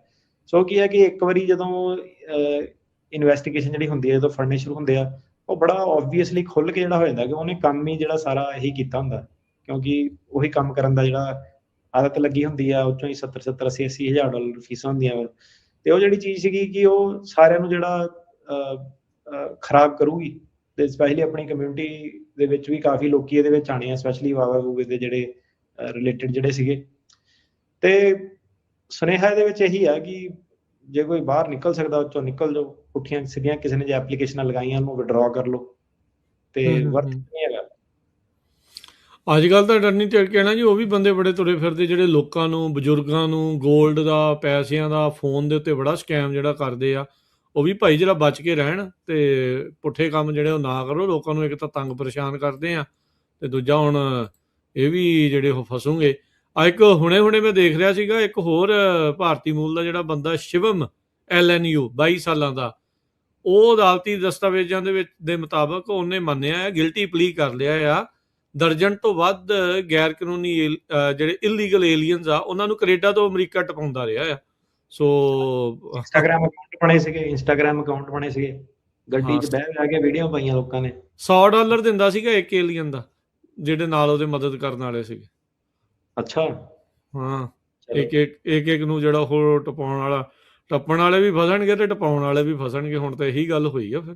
ਸੋ ਕੀ ਹੈ ਕਿ ਇੱਕ ਵਾਰੀ ਜਦੋਂ ਇਨਵੈਸਟੀਗੇਸ਼ਨ ਜਿਹੜੀ ਹੁੰਦੀ ਹੈ, ਜਦੋਂ ਫੜਨੇ ਸ਼ੁਰੂ ਹੁੰਦੇ ਆ, ਉਹ ਬੜਾ ਆਬਵੀਅਸਲੀ ਖੁੱਲ ਕੇ ਜਿਹੜਾ ਹੋ ਜਾਂਦਾ ਕਿ ਉਹਨੇ ਕੰਮ ਹੀ ਜਿਹੜਾ ਸਾਰਾ ਇਹੀ ਕੀਤਾ ਹੁੰਦਾ, ਕਿਉਂਕਿ ਉਹੀ ਕੰਮ ਕਰਨ ਦਾ ਜਿਹੜਾ ਆਦਤ ਲੱਗੀ ਹੁੰਦੀ ਆ, ਉਹ ਚੋਂ ਹੀ 70 80 ਹਜ਼ਾਰ ਡਾਲਰ ਫੀਸਾਂ ਹੁੰਦੀਆਂ ਵਾ। ਤੇ ਉਹ ਜਿਹੜੀ ਚੀਜ਼ ਸੀਗੀ ਕਿ ਉਹ ਸਾਰਿਆਂ ਨੂੰ ਜਿਹੜਾ ਖਰਾਬ ਕਰੂਗੀ, ਤੇ ਸਪੈਸ਼ਲੀ ਆਪਣੀ ਕਮਿਊਨਿਟੀ ਦੇ ਵਿੱਚ ਵੀ ਕਾਫੀ ਲੋਕੀ ਇਹਦੇ ਵਿੱਚ ਆਣੇ ਆ, ਸਪੈਸ਼ਲੀ ਵਾਵਾ ਵੂਵੇ ਦੇ ਜਿਹੜੇ ਰਿਲੇਟਡ ਜਿਹੜੇ ਸੀਗੇ। ਤੇ ਸੁਨੇਹਾ ਇਹਦੇ ਵਿੱਚ ਇਹੀ ਆ ਕਿ ਜੇ ਕੋਈ ਬਾਹਰ ਨਿਕਲ ਸਕਦਾ ਉਹ ਚੋਂ ਨਿਕਲ ਜਾਓ, ਪੁੱਠੀਆਂ ਸਿੱਧੀਆਂ ਕਿਸੇ ਨੇ ਜੇ ਐਪਲੀਕੇਸ਼ਨਾਂ ਲਗਾਈਆਂ ਉਹਨੂੰ ਵਿਡਰਾ ਕਰ ਲਓ, ਤੇ ਵਰਤ ਨਹੀਂ ਹੈਗਾ। ਅੱਜ ਕੱਲ੍ਹ ਤਾਂ ਡਰਨੀ ਤੇ ਕਹਿਣਾ ਜੀ, ਉਹ ਵੀ ਬੰਦੇ ਬੜੇ ਤੁਰੇ ਫਿਰਦੇ ਜਿਹੜੇ ਲੋਕਾਂ ਨੂੰ, ਬਜ਼ੁਰਗਾਂ ਨੂੰ ਗੋਲਡ ਦਾ, ਪੈਸਿਆਂ ਦਾ, ਫੋਨ ਦੇ ਉੱਤੇ ਬੜਾ ਸਕੈਮ ਜਿਹੜਾ ਕਰਦੇ ਆ। ਉਹ ਵੀ ਭਾਈ ਜਿਹੜਾ ਬਚ ਕੇ ਰਹਿਣ ਤੇ ਪੁੱਠੇ ਕੰਮ ਜਿਹੜੇ ਉਹ ਨਾ ਕਰੋ। ਲੋਕਾਂ ਨੂੰ ਇੱਕ ਤਾਂ ਤੰਗ ਪਰੇਸ਼ਾਨ ਕਰਦੇ ਆ, ਤੇ ਦੂਜਾ ਹੁਣ ਇਹ ਵੀ ਜਿਹੜੇ ਉਹ ਫਸੂਗੇ। ਆ ਇੱਕ ਹੁਣੇ ਮੈਂ ਦੇਖ ਰਿਹਾ ਸੀਗਾ, ਇੱਕ ਹੋਰ ਭਾਰਤੀ ਮੂਲ ਦਾ ਜਿਹੜਾ ਬੰਦਾ ਸ਼ਿਵਮ LNU 22 ਸਾਲਾਂ ਦਾ, ਉਹ ਅਦਾਲਤੀ ਦਸਤਾਵੇਜ਼ਾਂ ਦੇ ਮੁਤਾਬਕ ਉਹਨੇ ਮੰਨਿਆ, ਗਿਲਟੀ ਪਲੀ ਕਰ ਲਿਆ ਆ। ਦਰਜਨ ਤੋਂ ਵੱਧ ਗੈਰ ਕਾਨੂੰਨੀ ਜਿਹੜੇ ਇਲੀਗਲ ਏਲੀਅਨਸ ਆ, ਉਹਨਾਂ ਨੂੰ ਕੈਨੇਡਾ ਤੋਂ ਅਮਰੀਕਾ ਟਪਾਉਂਦਾ ਰਿਹਾ ਆ। ਸੋ ਇੰਸਟਾਗ੍ਰਾਮ ਅਕਾਊਂਟ ਬਣੇ ਸੀਗੇ, ਗੱਡੀ 'ਚ ਬਹਿ ਕੇ ਵੀਡੀਓ ਪਾਈਆਂ ਲੋਕਾਂ ਨੇ। $100 ਦਿੰਦਾ ਸੀਗਾ ਇੱਕ ਏਲੀਅਨ ਦਾ, ਜਿਹੜੇ ਨਾਲ ਉਹਦੇ ਮਦਦ ਕਰਨ ਵਾਲੇ ਸੀਗੇ। ਅੱਛਾ, ਹਾਂ, ਇੱਕ ਨੂੰ ਜਿਹੜਾ ਉਹ ਟੱਪਣ ਵਾਲੇ ਵੀ ਫਸਣਗੇ ਤੇ ਟਪਾਉਣ ਵਾਲੇ ਵੀ ਫਸਣਗੇ। ਹੁਣ ਤਾਂ ਇਹੀ ਗੱਲ ਹੋਈ ਆ ਫਿਰ।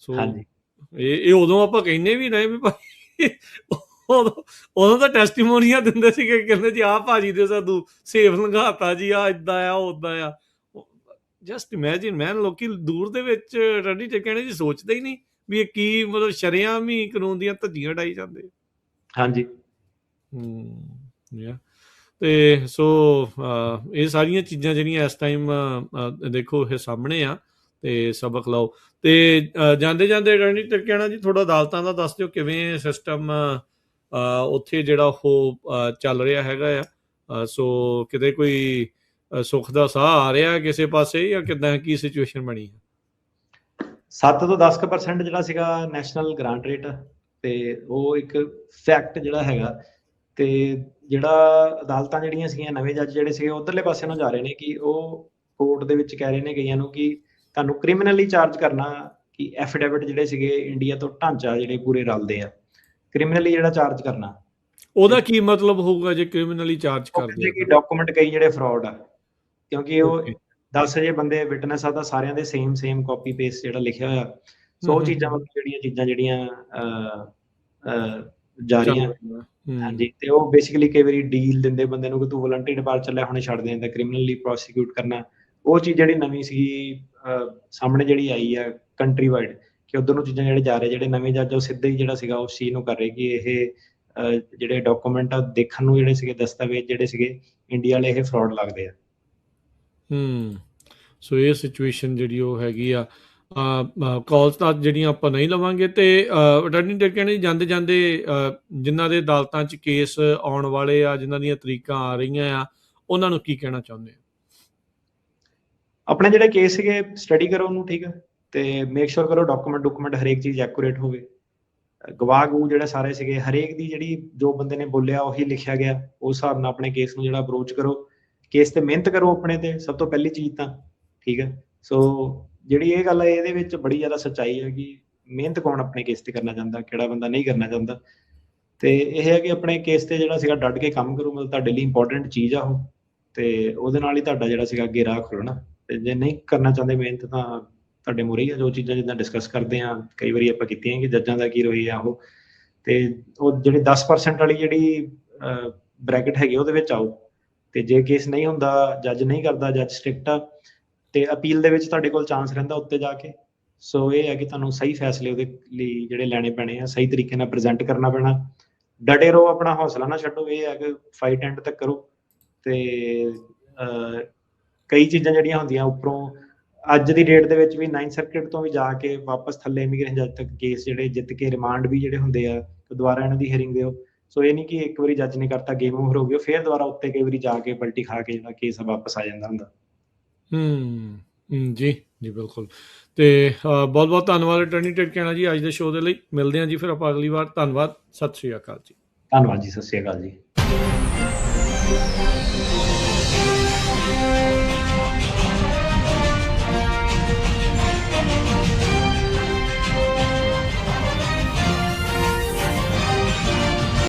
ਸੋ ਇਹ ਉਦੋਂ ਆਪਾਂ ਕਹਿੰਦੇ ਵੀ ਨਹੀਂ ਵੀ ਭਾਈ, ਉਦੋਂ ਤਾਂ ਟੈਸਟੀਮੋਨੀਆਂ ਦਿੰਦੇ ਸੀਗੇ, ਕਹਿੰਦੇ ਜੀ ਆਹ ਭਾਜੀ ਦੇ ਸਾਨੂੰ ਸੇਫ ਲੰਘਾਤਾ ਜੀ, ਆ ਏਦਾਂ ਆ ਓਦਾਂ ਆ। ਜਸਟ ਇਮੈਜਿਨ ਮੈਨ, ਲੋਕੀ ਦੂਰ ਦੇ ਵਿੱਚ ਰੈਡੀ ਟਿਕਾਣੇ ਜੀ ਸੋਚਦੇ ਹੀ ਨਹੀਂ ਵੀ ਇਹ ਕੀ, ਮਤਲਬ ਸ਼ਰੇਆਮ ਹੀ ਕਾਨੂੰਨ ਦੀਆਂ ਧੱਜੀਆਂ ਉਡਾਈ ਜਾਂਦੇ। ਹਾਂਜੀ। ਤੇ ਸੋ ਇਹ ਸਾਰੀਆਂ ਚੀਜ਼ਾਂ ਜਿਹੜੀਆਂ ਇਸ ਟਾਈਮ ਦੇਖੋ ਇਹ ਸਾਹਮਣੇ ਆ, ਤੇ ਸਬਕ ਲਓ। ਤੇ ਜਾਂਦੇ ਰਣਜੀਤ ਟਿਕਾਣਾ ਜੀ, ਥੋੜਾ ਅਦਾਲਤਾਂ ਦਾ ਦੱਸ ਦਿਓ, ਕਿਵੇਂ ਸਿਸਟਮ ਉੱਥੇ ਜਿਹੜਾ ਉਹ ਚੱਲ ਰਿਹਾ ਹੈਗਾ ਆ। ਸੋ ਕਿਤੇ ਕੋਈ ਸੁੱਖ ਦਾ ਸਾਹ ਆ ਰਿਹਾ ਕਿਸੇ ਪਾਸੇ, ਜਾਂ ਕਿੱਦਾਂ, ਕੀ ਸਿਚੁਏਸ਼ਨ ਬਣੀ ਹੈ? 7 ਤੋਂ 10% ਜਿਹੜਾ ਸੀਗਾ ਨੈਸ਼ਨਲ ਗ੍ਰਾਂਟ ਰੇਟ, ਤੇ ਉਹ ਇੱਕ ਫੈਕਟ ਜਿਹੜਾ ਹੈਗਾ। ਤੇ ਜਿਹੜਾ ਅਦਾਲਤਾਂ ਜਿਹੜੀਆਂ ਸੀਗੀਆਂ, ਨਵੇਂ ਜੱਜ ਜਿਹੜੇ ਸੀਗੇ ਉਧਰਲੇ ਪਾਸੇ ਨੂੰ ਜਾ ਰਹੇ ਨੇ ਕਿ ਉਹ ਕੋਰਟ ਦੇ ਵਿੱਚ ਕਹਿ ਰਹੇ ਨੇ ਕਈਆਂ ਨੂੰ ਕਿ ਤੁਹਾਨੂੰ ਕ੍ਰਿਮੀਨਲੀ ਚਾਰਜ ਕਰਨਾ, ਕਿ ਐਫੀਡੇਵਿਟ ਜਿਹੜੇ ਸੀਗੇ ਇੰਡੀਆ ਤੋਂ ਢਾਂਚਾ ਜਿਹੜੇ ਪੂਰੇ ਰਲਦੇ ਆ, ਕ੍ਰਿਮੀਨਲੀ ਜਿਹੜਾ ਚਾਰਜ ਕਰਨਾ। ਉਹਦਾ ਕੀ ਮਤਲਬ ਹੋਊਗਾ ਜੇ ਕ੍ਰਿਮੀਨਲੀ ਚਾਰਜ ਕਰਦੇ ਆ? ਕਿ ਡਾਕੂਮੈਂਟ ਕਈ ਜਿਹੜੇ ਫਰਾਡ ਆ, ਕਿਉਂਕਿ ਉਹ 10 ਜੇ ਬੰਦੇ ਵਿਟਨੈਸ ਆ ਤਾਂ ਸਾਰਿਆਂ ਦੇ ਸੇਮ ਕਾਪੀ ਪੇਸਟ ਜਿਹੜਾ ਲਿਖਿਆ ਹੋਇਆ। ਸੋ ਉਹ ਚੀਜ਼ਾਂ ਜਿਹੜੀਆਂ ਜਾ ਰਹੀਆਂ। ਹਾਂਜੀ, ਤੇ ਉਹ ਬੇਸਿਕਲੀ ਕਈ ਵਾਰੀ ਡੀਲ ਦਿੰਦੇ ਬੰਦੇ ਨੂੰ ਕਿ ਤੂੰ ਵਲੰਟਰੀ ਡਿਪਾਰਚਰ ਲੈ, ਹੁਣੇ ਛੱਡ ਦਿੰਦਾ, ਕ੍ਰਿਮੀਨਲੀ ਪ੍ਰੋਸੀਕਿਊਟ ਕਰਨਾ। ਉਹ ਚੀਜ਼ ਜਿਹੜੀ ਨਵੀਂ ਸੀਗੀ ਸਾਹਮਣੇ ਜਿਹੜੀ ਆਈ ਆ ਕੰਟਰੀ ਵਾਈਡ, ਕਿ ਉਧਰ ਨੂੰ ਚੀਜ਼ਾਂ ਜਿਹੜੇ ਜਾ ਰਹੇ, ਜਿਹੜੇ ਨਵੇਂ ਜੱਜ ਉਹ ਸਿੱਧੇ ਹੀ ਜਿਹੜਾ ਸੀਗਾ ਉਸ ਚੀਜ਼ ਨੂੰ ਕਰ ਰਹੇ ਕਿ ਇਹ ਜਿਹੜੇ ਡਾਕੂਮੈਂਟ ਆ ਦੇਖਣ ਨੂੰ ਜਿਹੜੇ ਸੀਗੇ, ਦਸਤਾਵੇਜ਼ ਜਿਹੜੇ ਸੀਗੇ ਇੰਡੀਆ ਵਾਲੇ, ਇਹ ਫਰਾਡ ਲੱਗਦੇ ਆ। ਸੋ ਇਹ ਸਿਚੁਏਸ਼ਨ ਜਿਹੜੀ ਉਹ ਹੈਗੀ ਆ। ਕਾਲਸ ਤਾਂ ਜਿਹੜੀਆਂ ਆਪਾਂ ਨਹੀਂ ਲਵਾਂਗੇ। ਤੇ ਅਟਾਰਨੀ ਟਿਕਾਣੇ ਜਾਂਦੇ ਜਿਨ੍ਹਾਂ ਦੇ ਅਦਾਲਤਾਂ 'ਚ ਕੇਸ ਆਉਣ ਵਾਲੇ ਆ, ਜਿਨ੍ਹਾਂ ਦੀਆਂ ਤਰੀਕਾਂ ਆ ਰਹੀਆਂ ਆ, ਉਹਨਾਂ ਨੂੰ ਕੀ ਕਹਿਣਾ ਚਾਹੁੰਦੇ ਆ? ਆਪਣੇ ਜਿਹੜੇ ਕੇਸ ਸੀਗੇ ਸਟੱਡੀ ਕਰੋ ਉਹਨੂੰ, ਠੀਕ ਹੈ, ਤੇ ਮੇਕ ਸ਼ੋਰ ਕਰੋ ਡਾਕੂਮੈਂਟ ਹਰੇਕ ਚੀਜ਼ ਐਕੂਰੇਟ ਹੋਵੇ। ਗਵਾਹ ਜਿਹੜੇ ਸਾਰੇ ਸੀਗੇ, ਹਰੇਕ ਦੀ ਜਿਹੜੀ ਜੋ ਬੰਦੇ ਨੇ ਬੋਲਿਆ ਉਹੀ ਲਿਖਿਆ ਗਿਆ, ਉਸ ਹਿਸਾਬ ਨਾਲ ਆਪਣੇ ਕੇਸ ਨੂੰ ਜਿਹੜਾ ਅਪਰੋਚ ਕਰੋ। ਕੇਸ ਤੇ ਮਿਹਨਤ ਕਰੋ ਆਪਣੇ ਤੇ, ਸਭ ਤੋਂ ਪਹਿਲੀ ਚੀਜ਼ ਤਾਂ, ਠੀਕ ਹੈ। ਸੋ ਜਿਹੜੀ ਇਹ ਗੱਲ ਹੈ, ਇਹਦੇ ਵਿੱਚ ਬੜੀ ਜ਼ਿਆਦਾ ਸੱਚਾਈ ਹੈ ਕਿ ਮਿਹਨਤ ਕੌਣ ਆਪਣੇ ਕੇਸ ਤੇ ਕਰਨਾ ਚਾਹੁੰਦਾ, ਕਿਹੜਾ ਬੰਦਾ ਨਹੀਂ ਕਰਨਾ ਚਾਹੁੰਦਾ। ਤੇ ਇਹ ਹੈ ਕਿ ਆਪਣੇ ਕੇਸ ਤੇ ਜਿਹੜਾ ਸੀਗਾ ਡਟ ਕੇ ਕੰਮ ਕਰੋ, ਮਤਲਬ ਤੁਹਾਡੇ ਲਈ ਇੰਪੋਰਟੈਂਟ ਚੀਜ਼ ਆ ਉਹ, ਤੇ ਉਹਦੇ ਨਾਲ ਹੀ ਤੁਹਾਡਾ ਜਿਹੜਾ ਸੀਗਾ ਅੱਗੇ ਰਾਹ ਖੁੱਲਣਾ। ਤੇ ਜੇ ਨਹੀਂ ਕਰਨਾ ਚਾਹੁੰਦੇ ਮਿਹਨਤ, ਤਾਂ ਤੁਹਾਡੇ ਮੂਹਰੇ ਹੀ ਆ ਜੋ ਚੀਜ਼ਾਂ ਜਿੱਦਾਂ ਡਿਸਕਸ ਕਰਦੇ ਹਾਂ ਕਈ ਵਾਰੀ ਆਪਾਂ ਕੀਤੀਆਂ, ਕਿ ਜੱਜਾਂ ਦਾ ਕੀ ਰਵੱਈਆ ਉਹ, ਤੇ ਉਹ ਜਿਹੜੀ 10% ਵਾਲੀ ਜਿਹੜੀ ਬ੍ਰੈਕਟ ਹੈਗੀ ਉਹਦੇ ਵਿੱਚ ਆਓ। ਤੇ ਜੇ ਕੇਸ ਨਹੀਂ ਹੁੰਦਾ, ਜੱਜ ਨਹੀਂ ਕਰਦਾ, ਜੱਜ ਸਟ੍ਰਿਕਟ ਆ, ਤੇ ਅਪੀਲ ਦੇ ਵਿੱਚ ਤੁਹਾਡੇ ਕੋਲ ਚਾਂਸ ਰਹਿੰਦਾ ਉੱਤੇ ਜਾ ਕੇ। ਸੋ ਇਹ ਹੈ ਕਿ ਤੁਹਾਨੂੰ ਸਹੀ ਫੈਸਲੇ ਉਹਦੇ ਲਈ ਜਿਹੜੇ ਲੈਣੇ ਪੈਣੇ ਆ, ਸਹੀ ਤਰੀਕੇ ਨਾਲ ਪ੍ਰੈਜ਼ੈਂਟ ਕਰਨਾ ਪੈਣਾ। ਡਟੇ ਰਹੋ, ਆਪਣਾ ਹੌਸਲਾ ਨਾ ਛੱਡੋ। ਇਹ ਹੈ ਕਿ ਫਾਈਟ ਐਂਡ ਤੱਕ ਕਰੋ। ਤੇ ਕਈ ਚੀਜ਼ਾਂ ਜਿਹੜੀਆਂ ਹੁੰਦੀਆਂ ਉੱਪਰੋਂ, ਅੱਜ ਦੀ ਡੇਟ ਦੇ ਵਿੱਚ ਵੀ 9th ਸਰਕਿਟ ਤੋਂ ਵੀ ਜਾ ਕੇ ਵਾਪਸ ਥੱਲੇ ਇਮੀਗ੍ਰੇਸ਼ਨ ਜੱਜ ਤੱਕ ਕੇਸ ਜਿਹੜੇ ਜਿੱਤ ਕੇ ਰਿਮਾਂਡ ਵੀ ਜਿਹੜੇ ਹੁੰਦੇ ਆ, ਦੁਬਾਰਾ ਇਹਨਾਂ ਦੀ ਹੀਅਰਿੰਗ ਦਿਓ। ਸੋ ਇਹ ਨਹੀਂ ਕਿ ਇੱਕ ਵਾਰੀ ਜੱਜ ਨੇ ਕਰਤਾ ਗੇਮ ਓਵਰ ਹੋ ਗਿਆ, ਫਿਰ ਦੁਬਾਰਾ ਉੱਤੇ ਕਈ ਵਾਰੀ ਜਾ ਕੇ ਪਲਟੀ ਖਾ ਕੇ ਜਿਹੜਾ ਕੇਸ ਵਾਪਸ ਆ ਜਾਂਦਾ ਹੁੰਦਾ। ਜੀ ਬਿਲਕੁਲ। ਤੇ ਬਹੁਤ ਬਹੁਤ ਧੰਨਵਾਦ ਅਟਾਰਨੀ ਟਿਕਾਣਾ ਜੀ ਅੱਜ ਦੇ ਸ਼ੋਅ ਦੇ ਲਈ। ਮਿਲਦੇ ਹਾਂ ਜੀ ਫਿਰ ਆਪਾਂ ਅਗਲੀ ਵਾਰ। ਧੰਨਵਾਦ, ਸਤਿ ਸ਼੍ਰੀ ਅਕਾਲ ਜੀ। ਧੰਨਵਾਦ ਜੀ, ਸਤਿ ਸ਼੍ਰੀ ਅਕਾਲ ਜੀ।